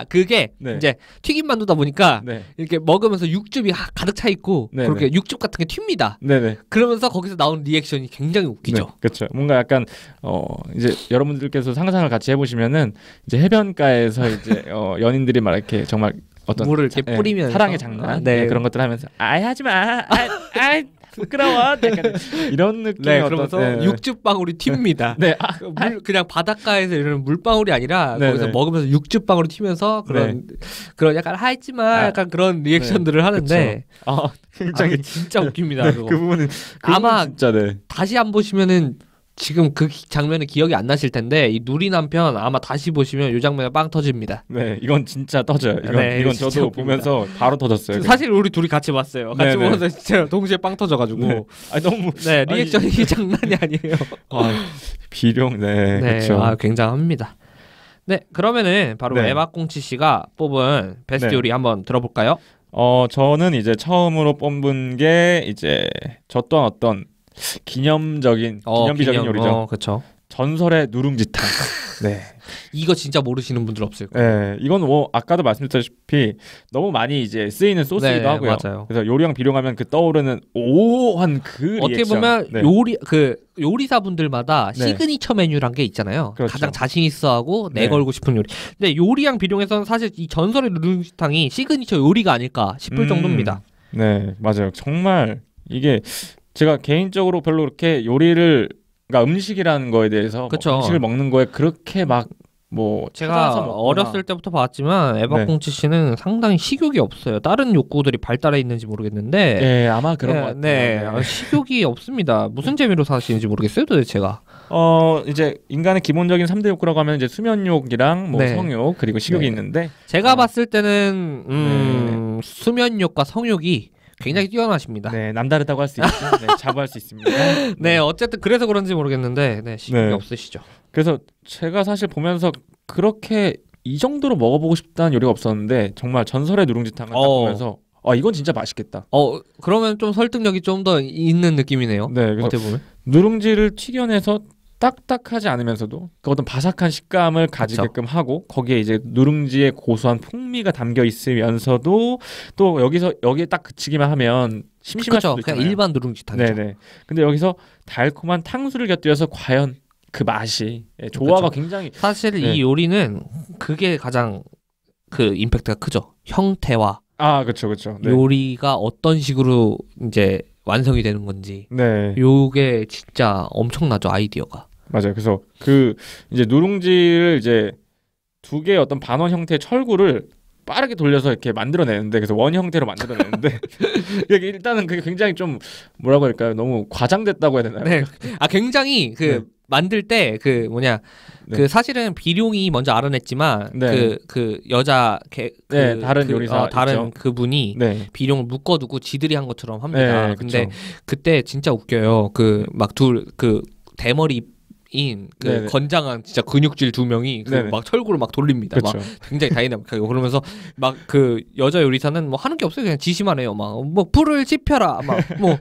그게 네. 이제 튀김 만두다 보니까 네. 이렇게 먹으면서 육즙이 가득 차 있고 네, 그렇게 네. 육즙 같은 게 튑니다. 네네. 그러면서 거기서 나오는 리액션이 굉장히 웃기죠. 네, 그렇죠. 뭔가 약간 이제 여러분들께서 상상을 같이 해보시면은 이제 해변가에서 이제 연인들이 막 이렇게 정말 어떤 물을 이렇게 뿌리면서 사랑의 장난 네. 그런 것들 하면서 아이 하지마 아이 부끄러워 약간 이런 느낌의 네, 어떤 그러면서 육즙 방울이 튑니다. 네, 그냥 바닷가에서 이런 물방울이 아니라 네, 거기서 네. 먹으면서 육즙 방울이 튀면서 그런 약간 하지마 약간 그런 리액션들을 하는데 굉장히 진짜 웃깁니다. 네, 그거. 그 부분은 아마 진짜 네. 다시 안 보시면은 지금 그 장면은 기억이 안 나실 텐데 이 누리 남편 아마 다시 보시면 이 장면에 빵 터집니다. 네, 이건 진짜 터져요. 이건 진짜 저도 웃깁니다. 보면서 바로 터졌어요. 사실 우리 둘이 같이 봤어요. 같이 네네. 보면서 진짜 동시에 빵 터져가지고 네. 너무 네 리액션이 장난이 아니에요. 비룡 네, 그렇죠. 굉장합니다. 네 그러면은 바로 네. 에바꽁치 씨가 뽑은 베스트 네. 요리 한번 들어볼까요? 저는 이제 처음으로 뽑은 게 이제 저 또한 어떤 기념비적인 요리죠. 그렇죠. 전설의 누룽지탕. 네. 이거 진짜 모르시는 분들 없을 거예요. 네, 이건 뭐 아까도 말씀드렸다시피 너무 많이 이제 쓰이는 소스이기도 네, 하고요. 맞아요. 그래서 요리왕 비룡하면 그 떠오르는 오한 그 어떻게 리액션. 보면 네. 요리사분들마다 네. 시그니처 메뉴란 게 있잖아요. 그렇죠. 가장 자신 있어하고 네. 내걸고 싶은 요리. 근데 요리왕 비룡에서는 사실 이 전설의 누룽지탕이 시그니처 요리가 아닐까 싶을 정도입니다. 네, 맞아요. 정말 이게 제가 개인적으로 별로 그렇게 요리를 그러니까 음식이라는 거에 대해서 그쵸. 뭐 음식을 먹는 거에 그렇게 막 뭐 제가 어렸을 때부터 봤지만 에바꽁치 씨는 상당히 식욕이 없어요. 다른 욕구들이 발달해 있는지 모르겠는데 네, 아마 그런 것 같아요. 네. 식욕이 없습니다. 무슨 재미로 사시는지 모르겠어요, 도대체가. 이제 인간의 기본적인 3대 욕구라고 하면 이제 수면욕이랑 뭐 네. 성욕 그리고 식욕이 네. 있는데 제가 봤을 때는 수면욕과 성욕이 굉장히 뛰어나십니다. 네, 남다르다고 할 수 있죠. 네, 자부할 수 있습니다. 네, 어쨌든 그래서 그런지 모르겠는데 식욕이 네. 없으시죠. 그래서 제가 사실 보면서 그렇게 이 정도로 먹어보고 싶다는 요리가 없었는데 정말 전설의 누룽지탕을 딱 보면서 이건 진짜 맛있겠다. 그러면 좀 설득력이 좀 더 있는 느낌이네요. 네, 그래서 어떻게 보면 누룽지를 튀겨내서 딱딱하지 않으면서도 그 어떤 바삭한 식감을 가지게끔 하고 거기에 이제 누룽지의 고소한 풍미가 담겨 있으면서도 또 여기에 딱 그치기만 하면 심심할 수도 있잖아요. 그냥 일반 누룽지탕이죠. 네네. 근데 여기서 달콤한 탕수를 곁들여서 과연 그 맛이 조화가 굉장히 사실 네. 이 요리는 그게 가장 그 임팩트가 크죠. 형태와 그렇죠. 네. 요리가 어떤 식으로 이제 완성이 되는 건지. 네. 요게 진짜 엄청나죠, 아이디어가. 맞아요. 그래서 그 이제 누룽지를 이제 두 개의 어떤 반원 형태의 철구를 빠르게 돌려서 이렇게 만들어내는데 그래서 원 형태로 만들어내는데 이게 일단은 그게 굉장히 좀 뭐라고 할까요? 너무 과장됐다고 해야 되나요? 네. 굉장히 만들 때 그 그 사실은 비룡이 먼저 알아냈지만 네. 그 여자 다른 요리사 다른 있죠? 그분이 네. 비룡을 묶어두고 지들이 한 것처럼 합니다. 네, 근데 그쵸. 그때 진짜 웃겨요. 그 막 대머리인 그 네네. 건장한 진짜 근육질 두 명이 네네. 막 철구를 막 돌립니다. 그쵸. 막 굉장히 다이나믹하게 그러면서 막 그 여자 요리사는 뭐 하는 게 없어요. 그냥 지시만 해요. 막 뭐 불을 지펴라. 막 뭐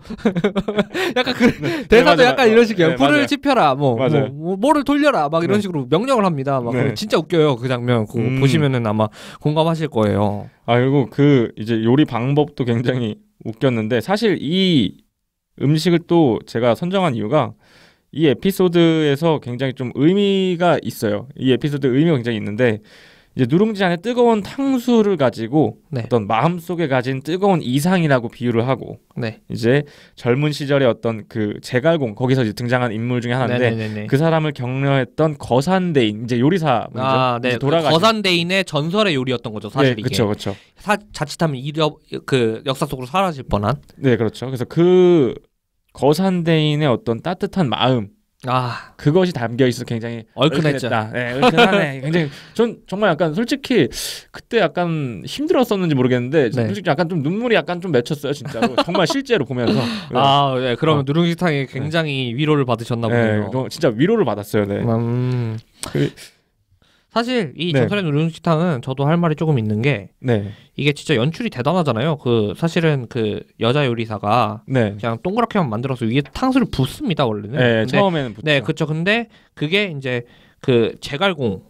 약간 그 대사도 맞아요. 약간 이런 식이에요. 네, 불을 맞아요. 지펴라. 맞아요. 뭐를 돌려라. 막 이런 네. 식으로 명령을 합니다. 막 네. 진짜 웃겨요. 그 장면. 그거 보시면은 아마 공감하실 거예요. 그리고 그 이제 요리 방법도 굉장히 웃겼는데 사실 이 음식을 또 제가 선정한 이유가 이 에피소드에서 굉장히 좀 의미가 있어요. 이 에피소드 의미가 굉장히 있는데 이제 누룽지 안에 뜨거운 탕수를 가지고 네. 어떤 마음속에 가진 뜨거운 이상이라고 비유를 하고 네. 이제 젊은 시절의 어떤 그 제갈공 거기서 이제 등장한 인물 중에 하나인데 네네네네. 그 사람을 격려했던 거산대인 이제 요리사분이죠. 네. 이제 돌아가신 거산대인의 전설의 요리였던 거죠. 사실 네, 이게. 그렇죠. 자칫하면 그 역사 속으로 사라질 뻔한. 네, 그렇죠. 그래서 그 거산대인의 어떤 따뜻한 마음 그것이 담겨 있어 굉장히 얼큰했죠. 네, 얼큰하네. 굉장히 전 정말 약간 솔직히 그때 약간 힘들었었는지 모르겠는데 네. 솔직히 약간 좀 눈물이 약간 좀 맺혔어요 진짜로. 정말 실제로 보면서. 네. 그러면 누룽지탕이 굉장히 위로를 받으셨나 보네요. 네, 진짜 위로를 받았어요. 네. 사실 이 네. 전설의 누룽지탕은 저도 할 말이 조금 있는 게 네. 이게 진짜 연출이 대단하잖아요. 그 사실은 그 여자 요리사가 네. 그냥 동그랗게만 만들어서 위에 탕수를 붓습니다 원래는. 네, 근데 처음에는 붙죠. 네, 그렇죠. 근데 그게 이제 그 제갈공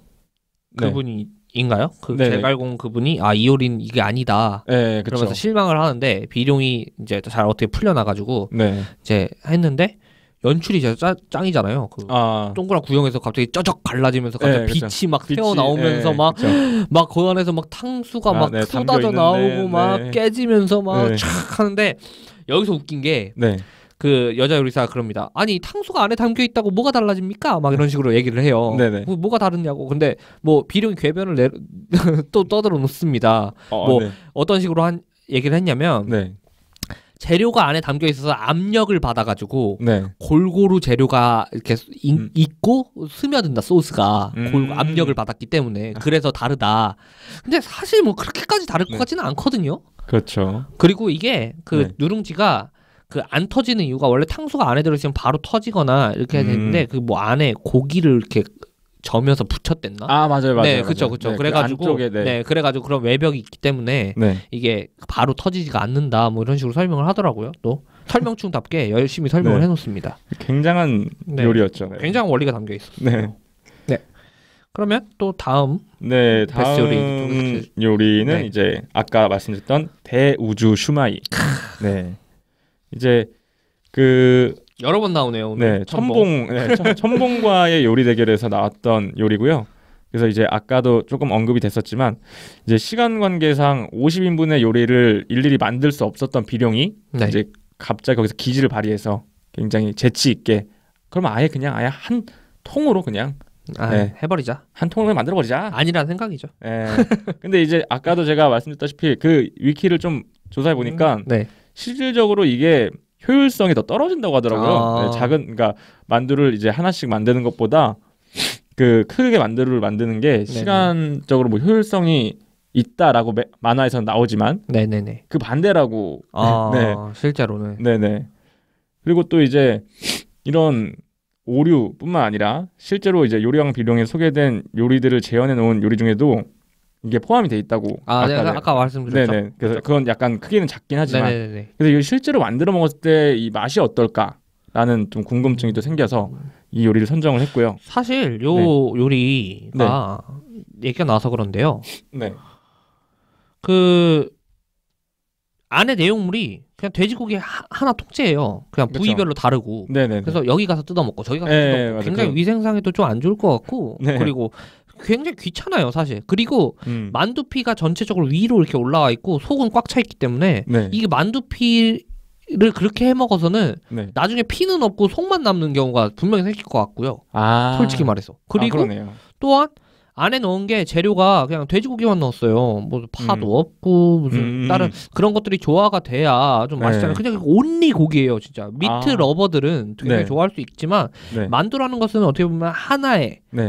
네. 그분인가요? 그 네네. 제갈공 그분이 이 요리는 이게 아니다. 네, 그렇죠. 그러면서 실망을 하는데 비룡이 이제 잘 어떻게 풀려나가지고 네. 이제 했는데 연출이 진짜 짱이잖아요. 그 동그란 구형에서 갑자기 쩌적 갈라지면서 갑자기 그쵸. 빛이 막 새어 나오면서 막 그 안에서 막 탕수가 막 네, 쏟아져 담겨 나오고 있는데, 막 네. 깨지면서 막 네. 촥 하는데 여기서 웃긴 게 네. 그 여자 요리사가 그럽니다. 아니 탕수가 안에 담겨 있다고 뭐가 달라집니까? 막 이런 식으로 얘기를 해요. 네네. 뭐가 다르냐고. 근데 뭐 비룡이 궤변을 또 떠들어 놓습니다. 네. 어떤 식으로 얘기를 했냐면 네. 재료가 안에 담겨 있어서 압력을 받아가지고 네. 골고루 재료가 이렇게 있고 스며든다 소스가 압력을 받았기 때문에 그래서 다르다. 근데 사실 뭐 그렇게까지 다를 것 같지는 않거든요. 그렇죠. 그리고 이게 그 네. 누룽지가 그 안 터지는 이유가 원래 탕수가 안에 들어있으면 바로 터지거나 이렇게 해야 되는데 그 뭐 안에 고기를 이렇게 점여서 붙였댔나? 맞아요. 네, 그렇죠. 네, 그래가지고 그 안쪽에, 네. 그래가지고 그런 외벽이 있기 때문에 네. 이게 바로 터지지가 않는다. 뭐 이런 식으로 설명을 하더라고요. 또 설명충답게 열심히 설명을 네. 해놓습니다. 굉장한 요리였죠. 네. 굉장한 원리가 담겨 있었어요. 네. 그러면 또 다음 네, 베스트 다음 요리는 네. 이제 아까 말씀드렸던 대우주 슈마이. 네. 이제 그 여러 번 나오네요. 오늘. 네, 첨봉과의 요리 대결에서 나왔던 요리고요. 그래서 이제 아까도 조금 언급이 됐었지만 이제 시간 관계상 50인분의 요리를 일일이 만들 수 없었던 비룡이 네. 이제 갑자기 거기서 기지를 발휘해서 굉장히 재치 있게 그러면 아예 한 통으로 그냥 네. 해버리자. 한 통으로 만들어 버리자. 아니라는 생각이죠. 네. 근데 이제 아까도 제가 말씀드렸다시피 그 위키를 좀 조사해 보니까 네. 실질적으로 이게 효율성이 더 떨어진다고 하더라고요. 네, 그러니까 만두를 이제 하나씩 만드는 것보다 그 크게 만두를 만드는 게 시간적으로 뭐 효율성이 있다라고 만화에서는 나오지만 네네네. 그 반대라고. 네. 실제로는. 네네. 그리고 또 이제 이런 오류뿐만 아니라 실제로 이제 요리왕 비룡에 소개된 요리들을 재현해 놓은 요리 중에도 이게 포함이 돼 있다고. 아까 말씀드렸죠. 네네. 그래서 그건 약간 크기는 작긴 하지만. 네네네. 그래서 이거 실제로 만들어 먹었을 때 이 맛이 어떨까라는 좀 궁금증이 또 생겨서 이 요리를 선정을 했고요. 사실 요 요리가 얘기가 나와서 그런데요. 네. 그 안에 내용물이 그냥 돼지고기 하나 통째예요. 그냥 부위별로 다르고. 네네. 그래서 여기 가서 뜯어먹고 저기 가서 뜯어먹고. 굉장히 위생상에도 좀 안 좋을 것 같고. 그리고 굉장히 귀찮아요, 사실. 그리고 만두피가 전체적으로 위로 이렇게 올라와 있고 속은 꽉 차 있기 때문에 이게 만두피를 그렇게 해 먹어서는 나중에 피는 없고 속만 남는 경우가 분명히 생길 것 같고요. 솔직히 말해서. 그리고 또한 안에 넣은 게 재료가 그냥 돼지고기만 넣었어요. 뭐 파도 없고 무슨 다른 그런 것들이 조화가 돼야 좀 맛있잖아요. 그냥 온리 고기예요, 진짜. 미트 러버들은 굉장히 좋아할 수 있지만 만두라는 것은 어떻게 보면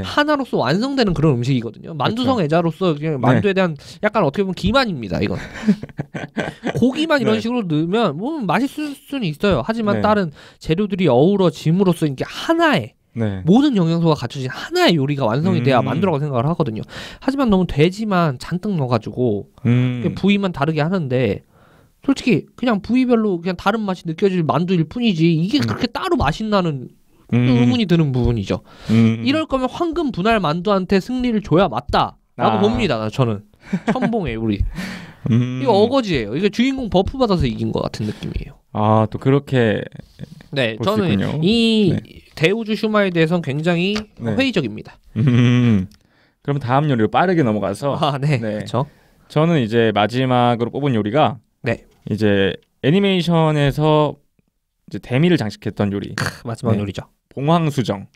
하나로서 완성되는 그런 음식이거든요. 만두성 애자로서 그냥 만두에 대한 약간 어떻게 보면 기만입니다, 이건. 고기만 이런 식으로 넣으면 뭐 맛있을 수는 있어요. 하지만 다른 재료들이 어우러짐으로써 이게 하나의 모든 영양소가 갖춰진 하나의 요리가 완성이 돼야 만두라고 생각을 하거든요. 하지만 너무 돼지만 잔뜩 넣어가지고 부위만 다르게 하는데 솔직히 그냥 부위별로 그냥 다른 맛이 느껴질 만두일 뿐이지 이게 그렇게 따로 맛있나는 의문이 드는 부분이죠. 이럴 거면 황금 분할 만두한테 승리를 줘야 맞다라고 봅니다. 저는 첨봉의 요리. 이거 어거지예요. 이게 주인공 버프 받아서 이긴 것 같은 느낌이에요. 또 그렇게. 네, 저는 이 대우주 슈마에 대해서는 굉장히 회의적입니다. 그럼 다음 요리로 빠르게 넘어가서 그렇죠. 저는 이제 마지막으로 뽑은 요리가 이제 애니메이션에서 이제 대미를 장식했던 요리. 마지막 요리죠. 봉황수정.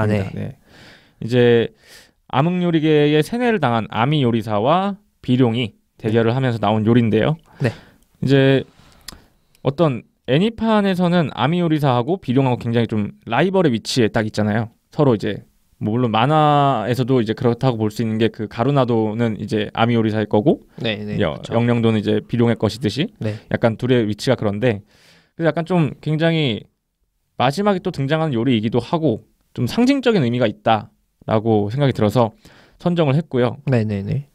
네. 이제 암흑 요리계의 세뇌를 당한 아미 요리사와 비룡이 대결을 하면서 나온 요리인데요. 이제 어떤 애니판에서는 아미 요리사하고 비룡하고 굉장히 좀 라이벌의 위치에 딱 있잖아요. 서로 이제 뭐 물론 만화에서도 이제 그렇다고 볼 수 있는 게 그 가루나도는 이제 아미 요리사의 거고 영령도는 이제 비룡의 것이듯이 약간 둘의 위치가 그런데 그래서 약간 좀 굉장히 마지막에 또 등장하는 요리이기도 하고 좀 상징적인 의미가 있다라고 생각이 들어서 선정을 했고요.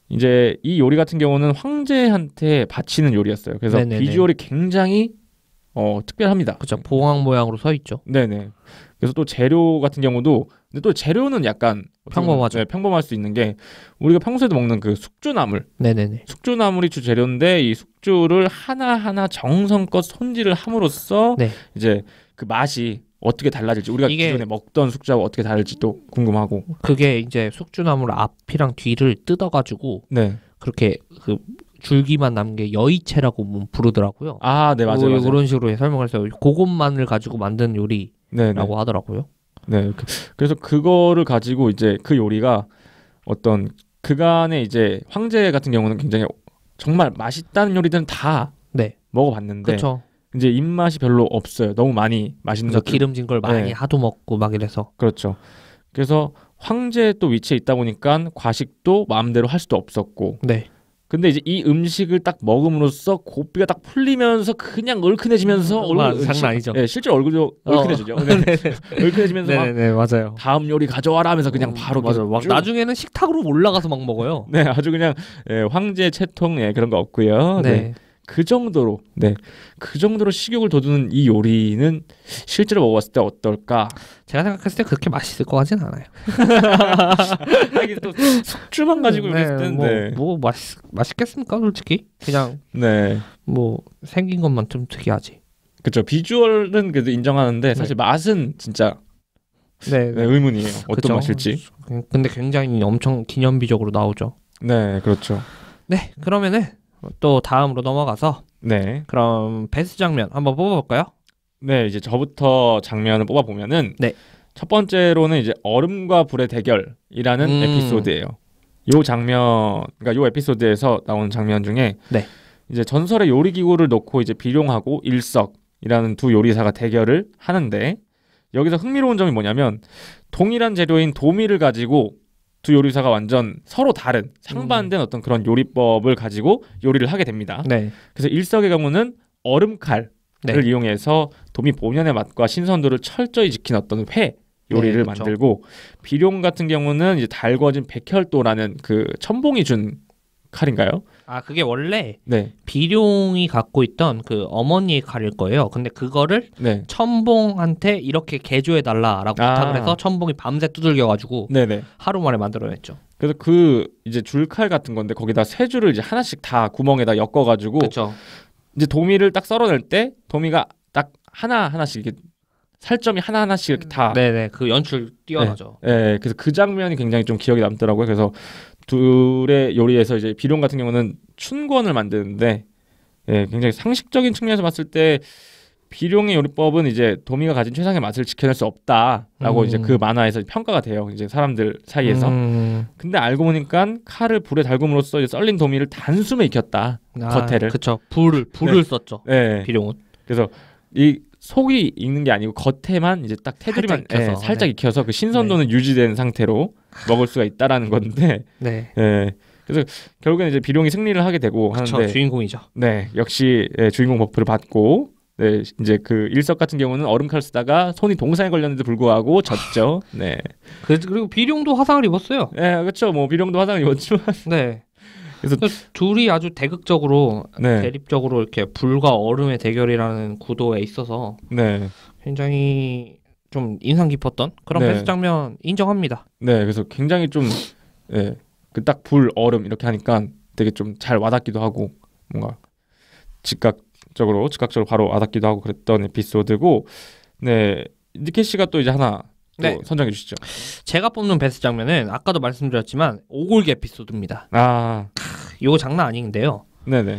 이제 이 요리 같은 경우는 황제한테 바치는 요리였어요. 그래서 비주얼이 굉장히 특별합니다. 그렇죠. 봉황 모양으로 서 있죠. 네네. 그래서 또 재료 같은 경우도 근데 또 재료는 약간 평범하죠. 네, 평범할 수 있는 게 우리가 평소에도 먹는 그 숙주나물. 네네네. 숙주나물이 주 재료인데 이 숙주를 하나하나 정성껏 손질을 함으로써 네. 이제 그 맛이 어떻게 달라질지 우리가 이게- 기존에 먹던 숙주하고 어떻게 다를지 또 궁금하고. 그게 이제 숙주나물 앞이랑 뒤를 뜯어가지고 네. 그렇게 그 줄기만 남은 게 여의채라고 뭐 부르더라고요. 아, 네, 맞아요. 맞아요. 그런 식으로 설명을 해서 그것만을 가지고 만든 요리라고 네, 네. 하더라고요. 네. 그래서 그거를 가지고 이제 그 요리가 어떤 그간의 이제 황제 같은 경우는 굉장히 정말 맛있다는 요리들은 다 네. 먹어봤는데 그렇죠. 이제 입맛이 별로 없어요. 너무 많이 맛있는 그래서 것들. 기름진 걸 많이 네. 하도 먹고 막 이래서. 그렇죠. 그래서 황제의 또 위치에 있다 보니까 과식도 마음대로 할 수도 없었고. 네. 근데 이제 이 음식을 딱 먹음으로써 고삐가 딱 풀리면서 그냥 얼큰해지면서 장난 아니죠. 네, 실제 얼굴도 얼큰해지죠. 네. 얼큰해지면서 막 네네네 맞아요. 다음 요리 가져와라 하면서 그냥 바로 맞아요. 계속 막 쭉. 나중에는 식탁으로 올라가서 막 먹어요. 네, 아주 그냥 황제 채통 그런 거 없고요. 네. 네. 그 정도로 그 정도로 식욕을 돋우는 이 요리는 실제로 먹어봤을 때 어떨까? 제가 생각했을 때 그렇게 맛있을 것 같진 않아요. 하긴 또 숙주만 가지고 요리했을 텐데. 뭐 맛있겠습니까 솔직히? 그냥 네, 뭐 생긴 것만 좀 특이하지. 그렇죠. 비주얼은 그래도 인정하는데 사실 맛은 진짜 네. 의문이에요. 어떤 그죠. 맛일지. 근데 굉장히 엄청 기념비적으로 나오죠. 네, 그렇죠. 네, 그러면은 또 다음으로 넘어가서 네, 그럼 베스트 장면 한번 뽑아볼까요? 네 이제 저부터 장면을 뽑아 보면은 네. 첫 번째로는 이제 얼음과 불의 대결이라는 에피소드예요. 요 장면, 그러니까 요 에피소드에서 나오는 장면 중에 네. 이제 전설의 요리 기구를 놓고 이제 비룡하고 일석이라는 두 요리사가 대결을 하는데 여기서 흥미로운 점이 뭐냐면 동일한 재료인 도미를 가지고 두 요리사가 완전 서로 다른 상반된 어떤 그런 요리법을 가지고 요리를 하게 됩니다. 네. 그래서 일석의 경우는 얼음칼을 네. 이용해서 도미 본연의 맛과 신선도를 철저히 지킨 어떤 회 요리를 네, 그렇죠. 만들고 비룡 같은 경우는 이제 달궈진 백혈도라는 그 첨봉이 준 칼인가요? 아 그게 원래 네, 비룡이 갖고 있던 그 어머니의 칼일 거예요. 근데 그거를 네, 첨봉한테 이렇게 개조해 달라라고 아. 부탁을 해서 첨봉이 밤새 두들겨가지고 네, 네. 하루 만에 만들어냈죠. 그래서 그 이제 줄칼 같은 건데 거기다 세 줄을 이제 하나씩 다 구멍에다 엮어가지고 그렇죠. 이제 도미를 딱 썰어낼 때 도미가 딱 하나씩 이렇게 살점이 하나씩 이렇게 다 네네 그 연출 뛰어나죠. 예, 그래서 그 장면이 굉장히 좀 기억에 남더라고요. 그래서 둘의 요리에서 이제 비룡 같은 경우는 춘권을 만드는데 예, 굉장히 상식적인 측면에서 봤을 때 비룡의 요리법은 이제 도미가 가진 최상의 맛을 지켜낼 수 없다라고 이제 그 만화에서 평가가 돼요. 이제 사람들 사이에서. 근데 알고 보니까 칼을 불에 달굼으로써 이제 썰린 도미를 단숨에 익혔다. 겉에를. 그쵸. 불을 네. 썼죠. 예. 비룡은. 그래서 이 속이 익는 게 아니고 겉에만 이제 딱 테두리만 살짝 익혀서, 살짝 익혀서 그 신선도는 유지된 상태로 먹을 수가 있다라는 건데 네. 예. 그래서 결국에는 이제 비룡이 승리를 하게 되고 그쵸. 하는데 주인공이죠. 네, 역시 주인공 버프를 받고 네, 이제 그 일석 같은 경우는 얼음칼 쓰다가 손이 동상에 걸렸는데 불구하고 졌죠. 네. 그리고 비룡도 화상을 입었어요. 네, 그렇죠. 뭐 비룡도 화상을 입었지만 네. 그래서 둘이 아주 대극적으로 네. 대립적으로 이렇게 불과 얼음의 대결이라는 구도에 있어서 네. 굉장히 좀 인상 깊었던 그런 네. 베스트 장면 인정합니다. 네, 그래서 굉장히 좀 예. 그 딱 불 얼음 이렇게 하니까 되게 좀 잘 와닿기도 하고 뭔가 즉각적으로 바로 와닿기도 하고 그랬던 에피소드고 네. 니케 씨가 또 이제 하나 또 네. 선정해 주시죠. 제가 뽑는 베스트 장면은 아까도 말씀드렸지만 오골계 에피소드입니다. 아. 이거 장난 아닌데요. 네, 네.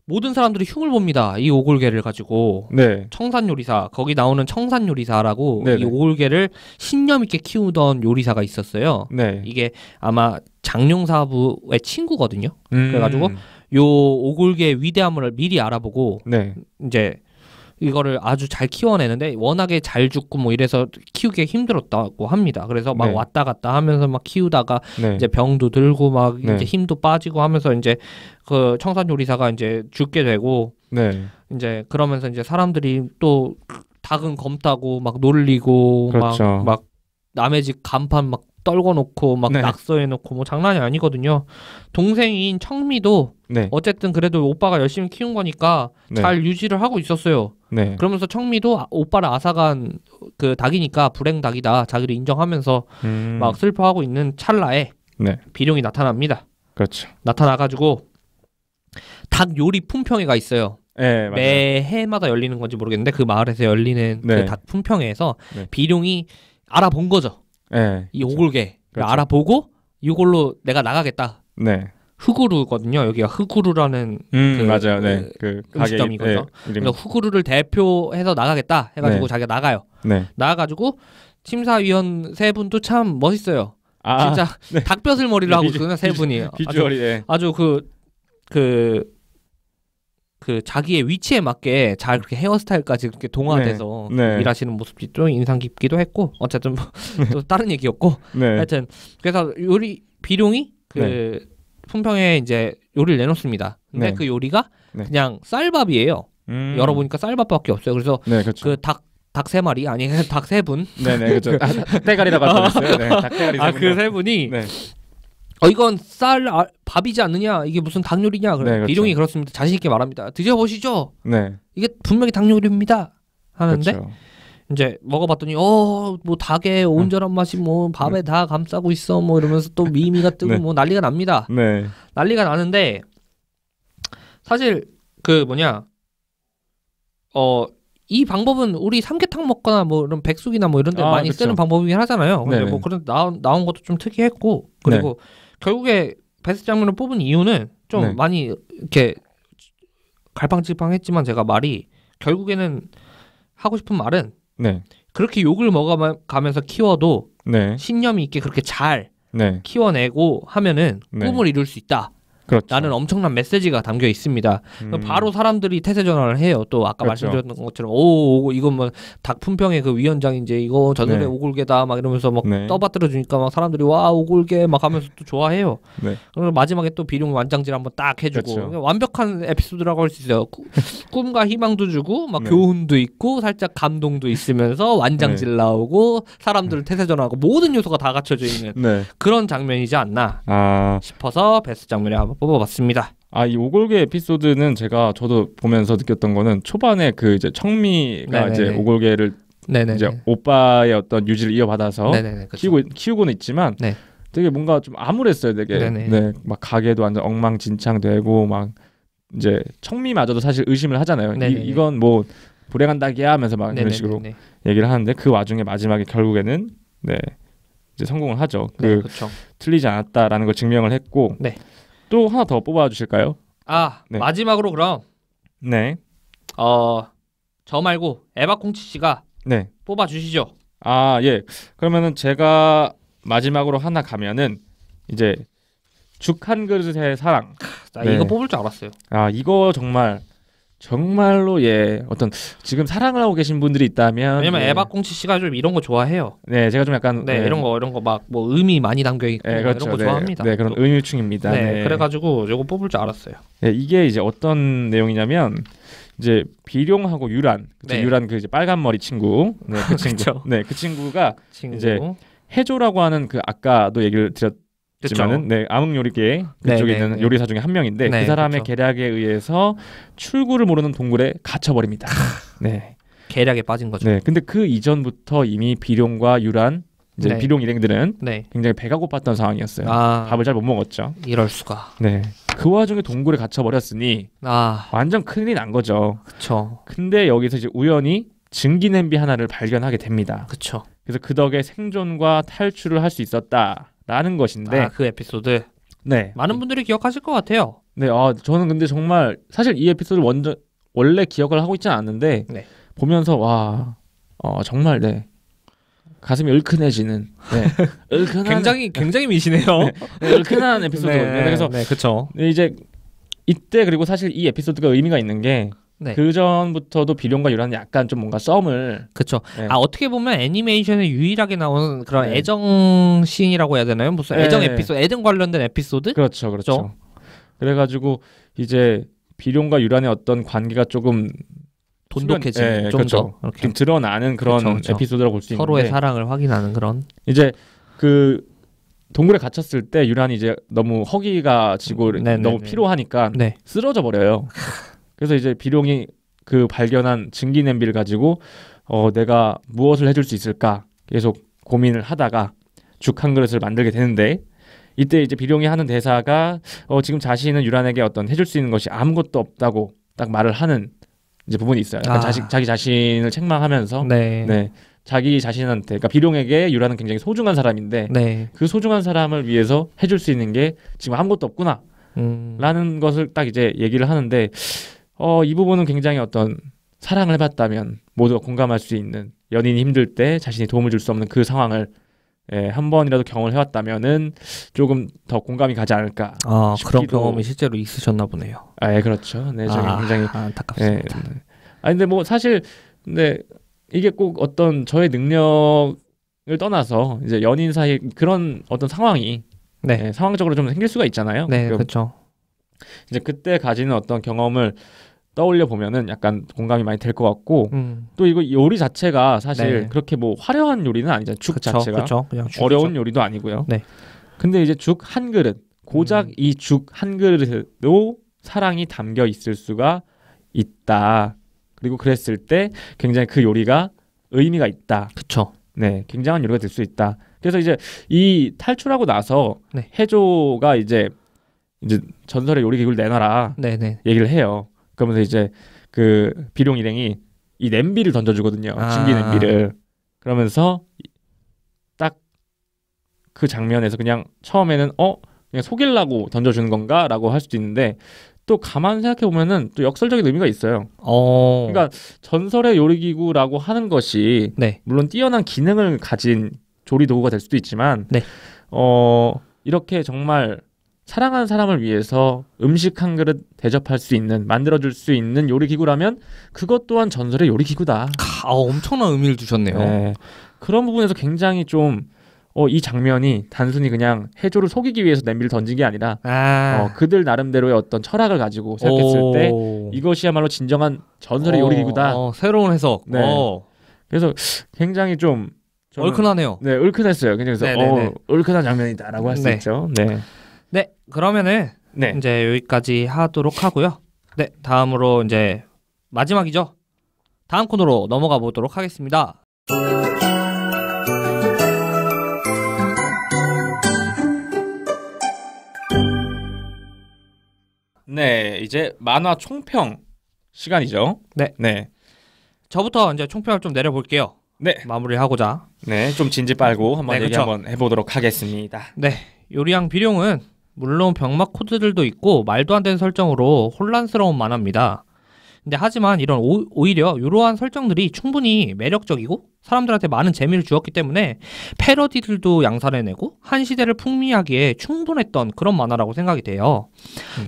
모든 사람들이 흉을 봅니다. 이 오골계를 가지고. 네. 청산 요리사 거기 나오는 청산 요리사라고 네네. 이 오골계를 신념 있게 키우던 요리사가 있었어요. 네. 이게 아마 장룡사부의 친구거든요. 그래가지고 요 오골계의 위대함을 미리 알아보고 네. 이제 이거를 아주 잘 키워내는데 워낙에 잘 죽고 뭐 이래서 키우기 힘들었다고 합니다. 그래서 막 네. 왔다 갔다 하면서 막 키우다가 네. 이제 병도 들고 막 네. 이제 힘도 빠지고 하면서 이제 그 청산 요리사가 이제 죽게 되고 네. 이제 그러면서 이제 사람들이 또 닭은 검다고 막 놀리고 그렇죠. 막 남의 집 간판 막 떨궈 놓고 막 네. 낙서해 놓고 뭐 장난이 아니거든요. 동생인 청미도 네. 어쨌든 그래도 오빠가 열심히 키운 거니까 네. 잘 유지를 하고 있었어요. 네. 그러면서 청미도 오빠를 앗아간 그 닭이니까 불행 닭이다 자기를 인정하면서 막 슬퍼하고 있는 찰나에 네. 비룡이 나타납니다. 그렇죠. 나타나가지고 닭 요리 품평회가 있어요. 네, 맞아요. 매해마다 열리는 건지 모르겠는데 그 마을에서 열리는 네. 그 닭 품평회에서 네. 비룡이 알아본 거죠. 네. 이 오골개 그렇죠. 알아보고 이걸로 내가 나가겠다. 네. 흑우루거든요. 여기가 흑우루라는 맞아요. 네. 그 음식점이거든요. 가게 이름. 그래서 흑우루를 대표해서 나가겠다 해가지고 네. 자기가 나가요. 네. 나가가지고 심사위원 세 분도 참 멋있어요. 아, 진짜 네. 닭뼈슬 머리를 네, 하고 있거든요. 세 분이 비주얼이 네. 아주 그 자기의 위치에 맞게 잘 그렇게 헤어스타일까지 그렇게 동화돼서 네. 네. 일하시는 모습이 좀 인상 깊기도 했고 어쨌든 또 다른 얘기였고 네. 하여튼 그래서 요리 비룡이 그 품평에 이제 요리를 내놓습니다. 근데 네. 그 요리가 네. 그냥 쌀밥이에요. 열어보니까 쌀밥밖에 없어요. 그래서 네, 그렇죠. 그 닭 세 마리 아니 닭 세 분. 네네 그렇죠. 닭대가리라고 하셨어요. 네, 닭대가리. 그 세 분이 네. 이건 밥이지 않느냐 이게 무슨 닭 요리냐. 네, 그렇죠. 비룡이 그렇습니다. 자신 있게 말합니다. 드셔보시죠. 네. 이게 분명히 닭 요리입니다. 하는데 그렇죠. 이제 먹어봤더니 뭐 닭의 온전한 맛이 뭐 밥에 다 감싸고 있어 뭐 이러면서 또 미미가 뜨고 네. 뭐 난리가 납니다. 네. 난리가 나는데 사실 그 뭐냐 이 방법은 우리 삼계탕 먹거나 뭐 이런 백숙이나 뭐 이런 데 많이 그쵸. 쓰는 방법이긴 하잖아요. 근데 네네. 뭐 그런 나온 것도 좀 특이했고 그리고 결국에 베스트 장면을 뽑은 이유는 좀 네. 많이 이렇게 갈팡질팡했지만 제가 말이 결국에는 하고 싶은 말은 네. 그렇게 욕을 먹어가면서 키워도 네. 신념이 있게 그렇게 잘 네. 키워내고 하면은 네. 꿈을 이룰 수 있다. 그렇죠. 라는 엄청난 메시지가 담겨 있습니다. 바로 사람들이 태세 전환을 해요. 또 아까 그렇죠. 말씀드렸던 것처럼 이건 뭐 닭품평의 그 위원장인지 이거 저늘의 네. 오골개다 막 이러면서 막 네. 떠받들어 주니까 막 사람들이 와 오골개 막 하면서 또 좋아해요. 네. 그리고 마지막에 또 비룡 완장질 한번 딱 해주고 그렇죠. 그러니까 완벽한 에피소드라고 할 수 있어요. 꿈과 희망도 주고 막 네. 교훈도 있고 살짝 감동도 있으면서 완장질 나오고 사람들을 태세 전환하고 모든 요소가 다 갖춰져 있는 네. 그런 장면이지 않나 싶어서 베스트 장면에 한번 뽑아봤습니다. 이 오골개 에피소드는 저도 보면서 느꼈던 거는 초반에 그 이제 청미가 네네네. 이제 오골개를 네네. 이제 오빠의 어떤 유지를 이어받아서 네네네. 그쵸. 키우고는 있지만 네. 되게 뭔가 좀 암울했어요. 되게 네네. 네, 막 가게도 완전 엉망진창되고 막 이제 청미마저도 사실 의심을 하잖아요. 네네네. 이건 뭐 불행한 닭이야 하면서 막 이런 식으로 네네네. 얘기를 하는데 그 와중에 마지막에 결국에는 네 이제 성공을 하죠. 네, 그렇죠. 틀리지 않았다라는 걸 증명을 했고 네. 또 하나 더 뽑아주실까요? 네. 마지막으로 그럼 네, 저 말고 에바콩치 씨가 네. 뽑아주시죠. 예. 그러면은 제가 마지막으로 하나 가면은 이제 죽 한 그릇의 사랑. 나 네. 이거 뽑을 줄 알았어요. 이거 정말로 어떤 지금 사랑을 하고 계신 분들이 있다면 왜냐면 에바콩치 씨가 좀 이런 거 좋아해요. 네, 제가 좀 약간 네, 이런 거 막 뭐 의미 많이 담겨 있고 네, 그렇죠. 이런 거 네, 좋아합니다. 네, 그런 또. 의미충입니다. 네, 그래가지고 이거 뽑을 줄 알았어요. 네, 이게 이제 어떤 내용이냐면 이제 비룡하고 유란, 네. 유란 그 이제 빨간 머리 친구, 네, 그 친구, 그쵸. 네, 그 친구가 친구. 이제 해조라고 하는 그 아까도 얘기를 드렸지만은, 네, 암흑 요리계 그쪽에 네, 네, 있는 네. 요리사 중에 한 명인데 네, 그 사람의 그쵸. 계략에 의해서 출구를 모르는 동굴에 갇혀버립니다. 네, 계략에 빠진 거죠. 네, 근데 그 이전부터 이미 비룡과 유란, 이제 네. 비룡 일행들은 네. 굉장히 배가 고팠던 상황이었어요. 아, 밥을 잘 못 먹었죠. 이럴 수가. 네, 그 와중에 동굴에 갇혀버렸으니 완전 큰일이 난 거죠. 그쵸. 근데 여기서 이제 우연히 증기 냄비 하나를 발견하게 됩니다. 그쵸. 그래서 그 덕에 생존과 탈출을 할 수 있었다라는 것인데, 그 에피소드 네, 많은 분들이 기억하실 것 같아요. 네, 저는 근데 정말 사실 이 에피소드를 원래 기억을 하고 있지는 않는데 네. 보면서 정말 네 가슴이 얼큰해지는, 네, 얼큰한 굉장히 미시네요. 네, 얼큰한 에피소드거든요. 그래서 네, 그쵸. 이제 이때 그리고 사실 이 에피소드가 의미가 있는 게 네. 그 전부터도 비룡과 유란은 약간 좀 뭔가 썸을 그쵸. 네. 어떻게 보면 애니메이션에 유일하게 나오는 그런 네. 애정 씬이라고 해야 되나요? 무슨 네. 애정 에피소드, 애정 관련된 에피소드? 그렇죠. 그렇죠. 그래가지고 이제 비룡과 유란의 어떤 관계가 조금 돈독해지는 네, 좀 그렇죠. 더 이렇게 좀 드러나는 그런 그렇죠. 에피소드라고 볼 수 있는데 서로의 사랑을 확인하는 그런. 이제 그 동굴에 갇혔을 때 유란이 이제 너무 허기가 지고 네네네. 너무 피로하니까 네. 쓰러져 버려요. 그래서 이제 비룡이 그 발견한 증기 냄비를 가지고 내가 무엇을 해줄 수 있을까 계속 고민을 하다가 죽 한 그릇을 만들게 되는데 이때 이제 비룡이 하는 대사가 지금 자신은 유란에게 어떤 해줄 수 있는 것이 아무것도 없다고 딱 말을 하는 이제 부분이 있어요. 약간 자기 자신을 책망하면서 네. 자기 자신한테 그러니까 비룡에게 유란은 굉장히 소중한 사람인데 네. 그 소중한 사람을 위해서 해줄 수 있는 게 지금 아무것도 없구나 라는 것을 딱 이제 얘기를 하는데 이 부분은 굉장히 어떤 사랑을 해봤다면 모두가 공감할 수 있는 연인이 힘들 때 자신이 도움을 줄 수 없는 그 상황을 한 번이라도 경험을 해왔다면은 조금 더 공감이 가지 않을까. 그런 싶기도. 경험이 실제로 있으셨나 보네요. 그렇죠. 네, 저기 굉장히 안타깝습니다. 근데 뭐 사실 근데 이게 꼭 어떤 저의 능력을 떠나서 이제 연인 사이 그런 어떤 상황이 상황적으로 좀 생길 수가 있잖아요. 네, 그렇죠. 이제 그때 가지는 어떤 경험을 떠올려 보면은 약간 공감이 많이 될 것 같고 또 이거 요리 자체가 사실 그렇게 뭐 화려한 요리는 아니잖아요. 죽 자체가 그냥 어려운 요리도 아니고요. 네. 근데 이제 죽 한 그릇 고작 이 죽 한 그릇에도 사랑이 담겨 있을 수가 있다. 그리고 그랬을 때 굉장히 그 요리가 의미가 있다. 그렇죠. 네, 굉장한 요리가 될 수 있다. 그래서 이제 이 탈출하고 나서 해조가 이제 전설의 요리 기구를 내놔라 얘기를 해요. 그러면서 이제 그 비룡 일행이 이 냄비를 던져주거든요. 증기 냄비를. 그러면서 딱 그 장면에서 그냥 처음에는 그냥 속이려고 던져주는 건가라고 할 수도 있는데 또 가만 생각해 보면은 또 역설적인 의미가 있어요. 그러니까 전설의 요리기구라고 하는 것이 물론 뛰어난 기능을 가진 조리 도구가 될 수도 있지만 이렇게 정말 사랑하는 사람을 위해서 음식 한 그릇 대접할 수 있는 만들어줄 수 있는 요리기구라면 그것 또한 전설의 요리기구다. 엄청난 의미를 주셨네요. 네. 그런 부분에서 굉장히 좀 이 장면이 단순히 그냥 해조를 속이기 위해서 냄비를 던진 게 아니라 그들 나름대로의 어떤 철학을 가지고 생각했을 때 이것이야말로 진정한 전설의 요리기구다. 새로운 해석. 네. 그래서 굉장히 좀 얼큰하네요. 네, 얼큰했어요. 그래서 얼큰한 장면이다라고 할 수 있죠. 네, 그러면은 이제 여기까지 하도록 하고요. 네, 다음으로 이제 마지막이죠. 다음 코너로 넘어가 보도록 하겠습니다. 네, 이제 만화 총평 시간이죠. 네. 저부터 이제 총평을 좀 내려볼게요. 네. 마무리하고자. 네, 좀 진지 빨고 한번 얘기 한번 해보도록 하겠습니다. 네, 요리왕 비룡은 물론 병맛 코드들도 있고 말도 안 되는 설정으로 혼란스러운 만화입니다. 근데 하지만 이런 오히려 이러한 설정들이 충분히 매력적이고 사람들한테 많은 재미를 주었기 때문에 패러디들도 양산해내고 한 시대를 풍미하기에 충분했던 그런 만화라고 생각이 돼요.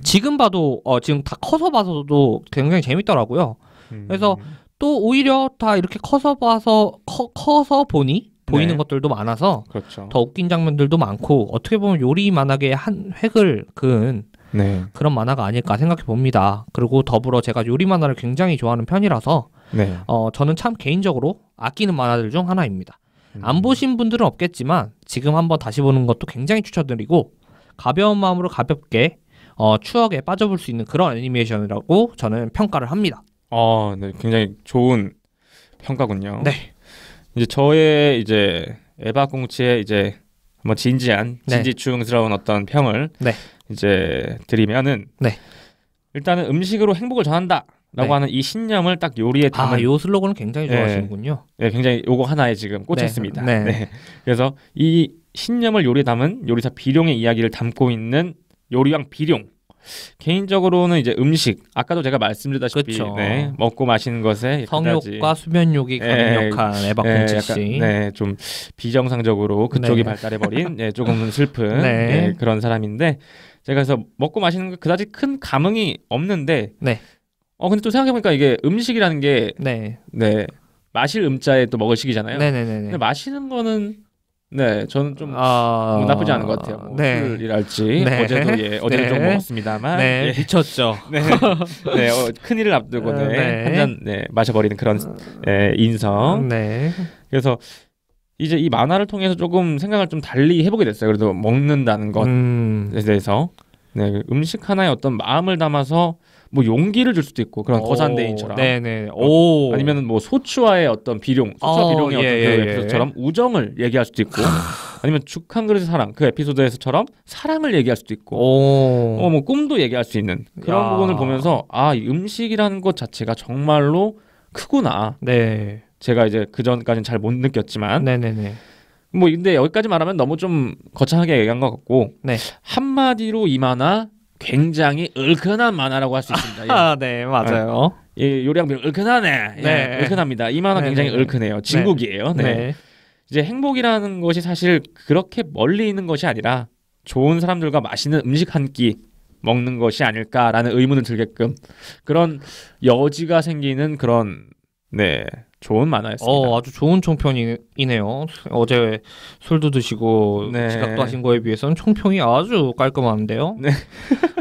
지금 봐도 지금 다 커서 봐서도 굉장히 재밌더라고요. 그래서 또 오히려 다 이렇게 커서 보니 보이는 것들도 많아서 더 웃긴 장면들도 많고 어떻게 보면 요리 만화계의 한 획을 그은 그런 만화가 아닐까 생각해 봅니다. 그리고 더불어 제가 요리 만화를 굉장히 좋아하는 편이라서 저는 참 개인적으로 아끼는 만화들 중 하나입니다. 안 보신 분들은 없겠지만 지금 한번 다시 보는 것도 굉장히 추천드리고 가벼운 마음으로 가볍게 추억에 빠져볼 수 있는 그런 애니메이션이라고 저는 평가를 합니다. 네, 굉장히 좋은 평가군요. 네. 이제 저의 이제 에바 꽁치의 이제 한번 진지충스러운 어떤 평을 이제 드리면은 일단은 음식으로 행복을 전한다라고 하는 이 신념을 딱 요리에 담은 요 슬로건을 굉장히 좋아하시는군요. 네, 굉장히 요거 하나에 지금 꽂혔습니다. 그래서 이 신념을 요리에 담은 요리사 비룡의 이야기를 담고 있는 요리왕 비룡. 개인적으로는 이제 음식 아까도 제가 말씀드렸다시피 먹고 마시는 것에 성욕과 수면욕이 강력한 에바 꽁치 씨, 좀 비정상적으로 그쪽이 발달해버린 조금은 슬픈 그런 사람인데 제가 그래서 먹고 마시는 거 그다지 큰 감흥이 없는데 근데 또 생각해보니까 이게 음식이라는 게 마실 음자에 또 먹을 식이잖아요. 근데 마시는 거는 저는 좀 나쁘지 않은 것 같아요. 술이랄지 어제도 좀 먹었습니다만 미쳤죠. 큰일을 앞두고 한 잔 마셔버리는 그런 인성. 그래서 이제 이 만화를 통해서 조금 생각을 좀 달리 해보게 됐어요. 그래도 먹는다는 것에 대해서 네, 음식 하나에 어떤 마음을 담아서 뭐 용기를 줄 수도 있고 그런 거산대인처럼 네네. 오. 아니면은 뭐 소추와의 어떤 비룡, 소추와 비룡의 어떤 그 에피소드처럼 우정을 얘기할 수도 있고 아니면 죽 한 그릇의 사랑 그 에피소드에서처럼 사랑을 얘기할 수도 있고 뭐 꿈도 얘기할 수 있는 그런 부분을 보면서 아, 이 음식이라는 것 자체가 정말로 크구나. 네. 제가 이제 그 전까지는 잘 못 느꼈지만 네네네. 뭐 근데 여기까지 말하면 너무 좀 거창하게 얘기한 것 같고 네. 한마디로 이 만화 굉장히 얼큰한 만화라고 할 수 있습니다. 아, 네, 맞아요. 예, 요리왕비 얼큰하네. 예, 네. 얼큰합니다. 이 만화 굉장히 얼큰해요. 진국이에요. 네. 네. 이제 행복이라는 것이 사실 그렇게 멀리 있는 것이 아니라 좋은 사람들과 맛있는 음식 한 끼 먹는 것이 아닐까라는 의문을 들게끔 그런 여지가 생기는 그런 네 좋은 만화였습니다. 아주 좋은 총평이네요. 어제 술도 드시고 네. 지각도 하신 거에 비해서는 총평이 아주 깔끔한데요. 네.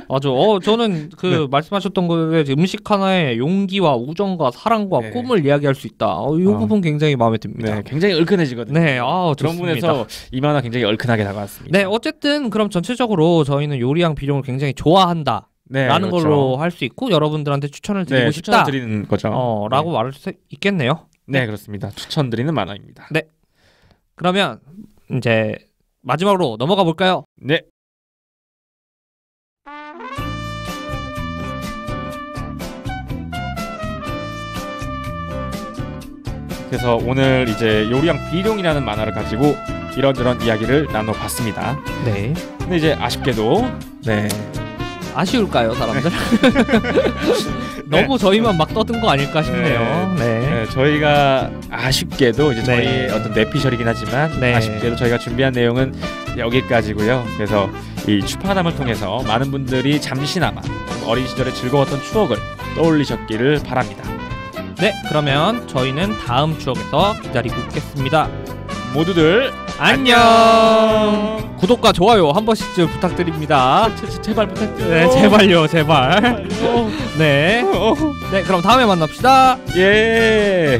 아주 저는 그 말씀하셨던 거에 음식 하나에 용기와 우정과 사랑과 네. 꿈을 이야기할 수 있다. 이 부분 굉장히 마음에 듭니다. 네, 굉장히 얼큰해지거든요. 네, 그런 좋습니다. 부분에서 이 만화 굉장히 얼큰하게 다가왔습니다. 네, 어쨌든 그럼 전체적으로 저희는 요리왕 비룡을 굉장히 좋아한다. 네, 라는 그렇죠. 걸로 할 수 있고 여러분들한테 추천을 드리고 네, 싶다. 추천드리는 거죠. 라고 말할 수 있겠네요. 네, 그렇습니다. 추천드리는 만화입니다. 네. 그러면 이제 마지막으로 넘어가 볼까요? 네. 그래서 오늘 이제 요리왕 비룡이라는 만화를 가지고 이런저런 이야기를 나눠봤습니다. 네. 근데 이제 아쉽게도 네. 아쉬울까요, 사람들? 너무 저희만 막 떠든 거 아닐까 싶네요. 네, 저희가 아쉽게도 이제 저희의 어떤 뇌피셜이긴 하지만 네. 아쉽게도 저희가 준비한 내용은 여기까지고요. 그래서 이 추파남을 통해서 많은 분들이 잠시나마 어린 시절의 즐거웠던 추억을 떠올리셨기를 바랍니다. 네, 그러면 저희는 다음 추억에서 기다리고 있겠습니다. 모두들 안녕. 구독과 좋아요 한 번씩 좀 부탁드립니다. 제발 부탁드려요. 네, 제발요, 제발. 네. 네, 그럼 다음에 만납시다. 예.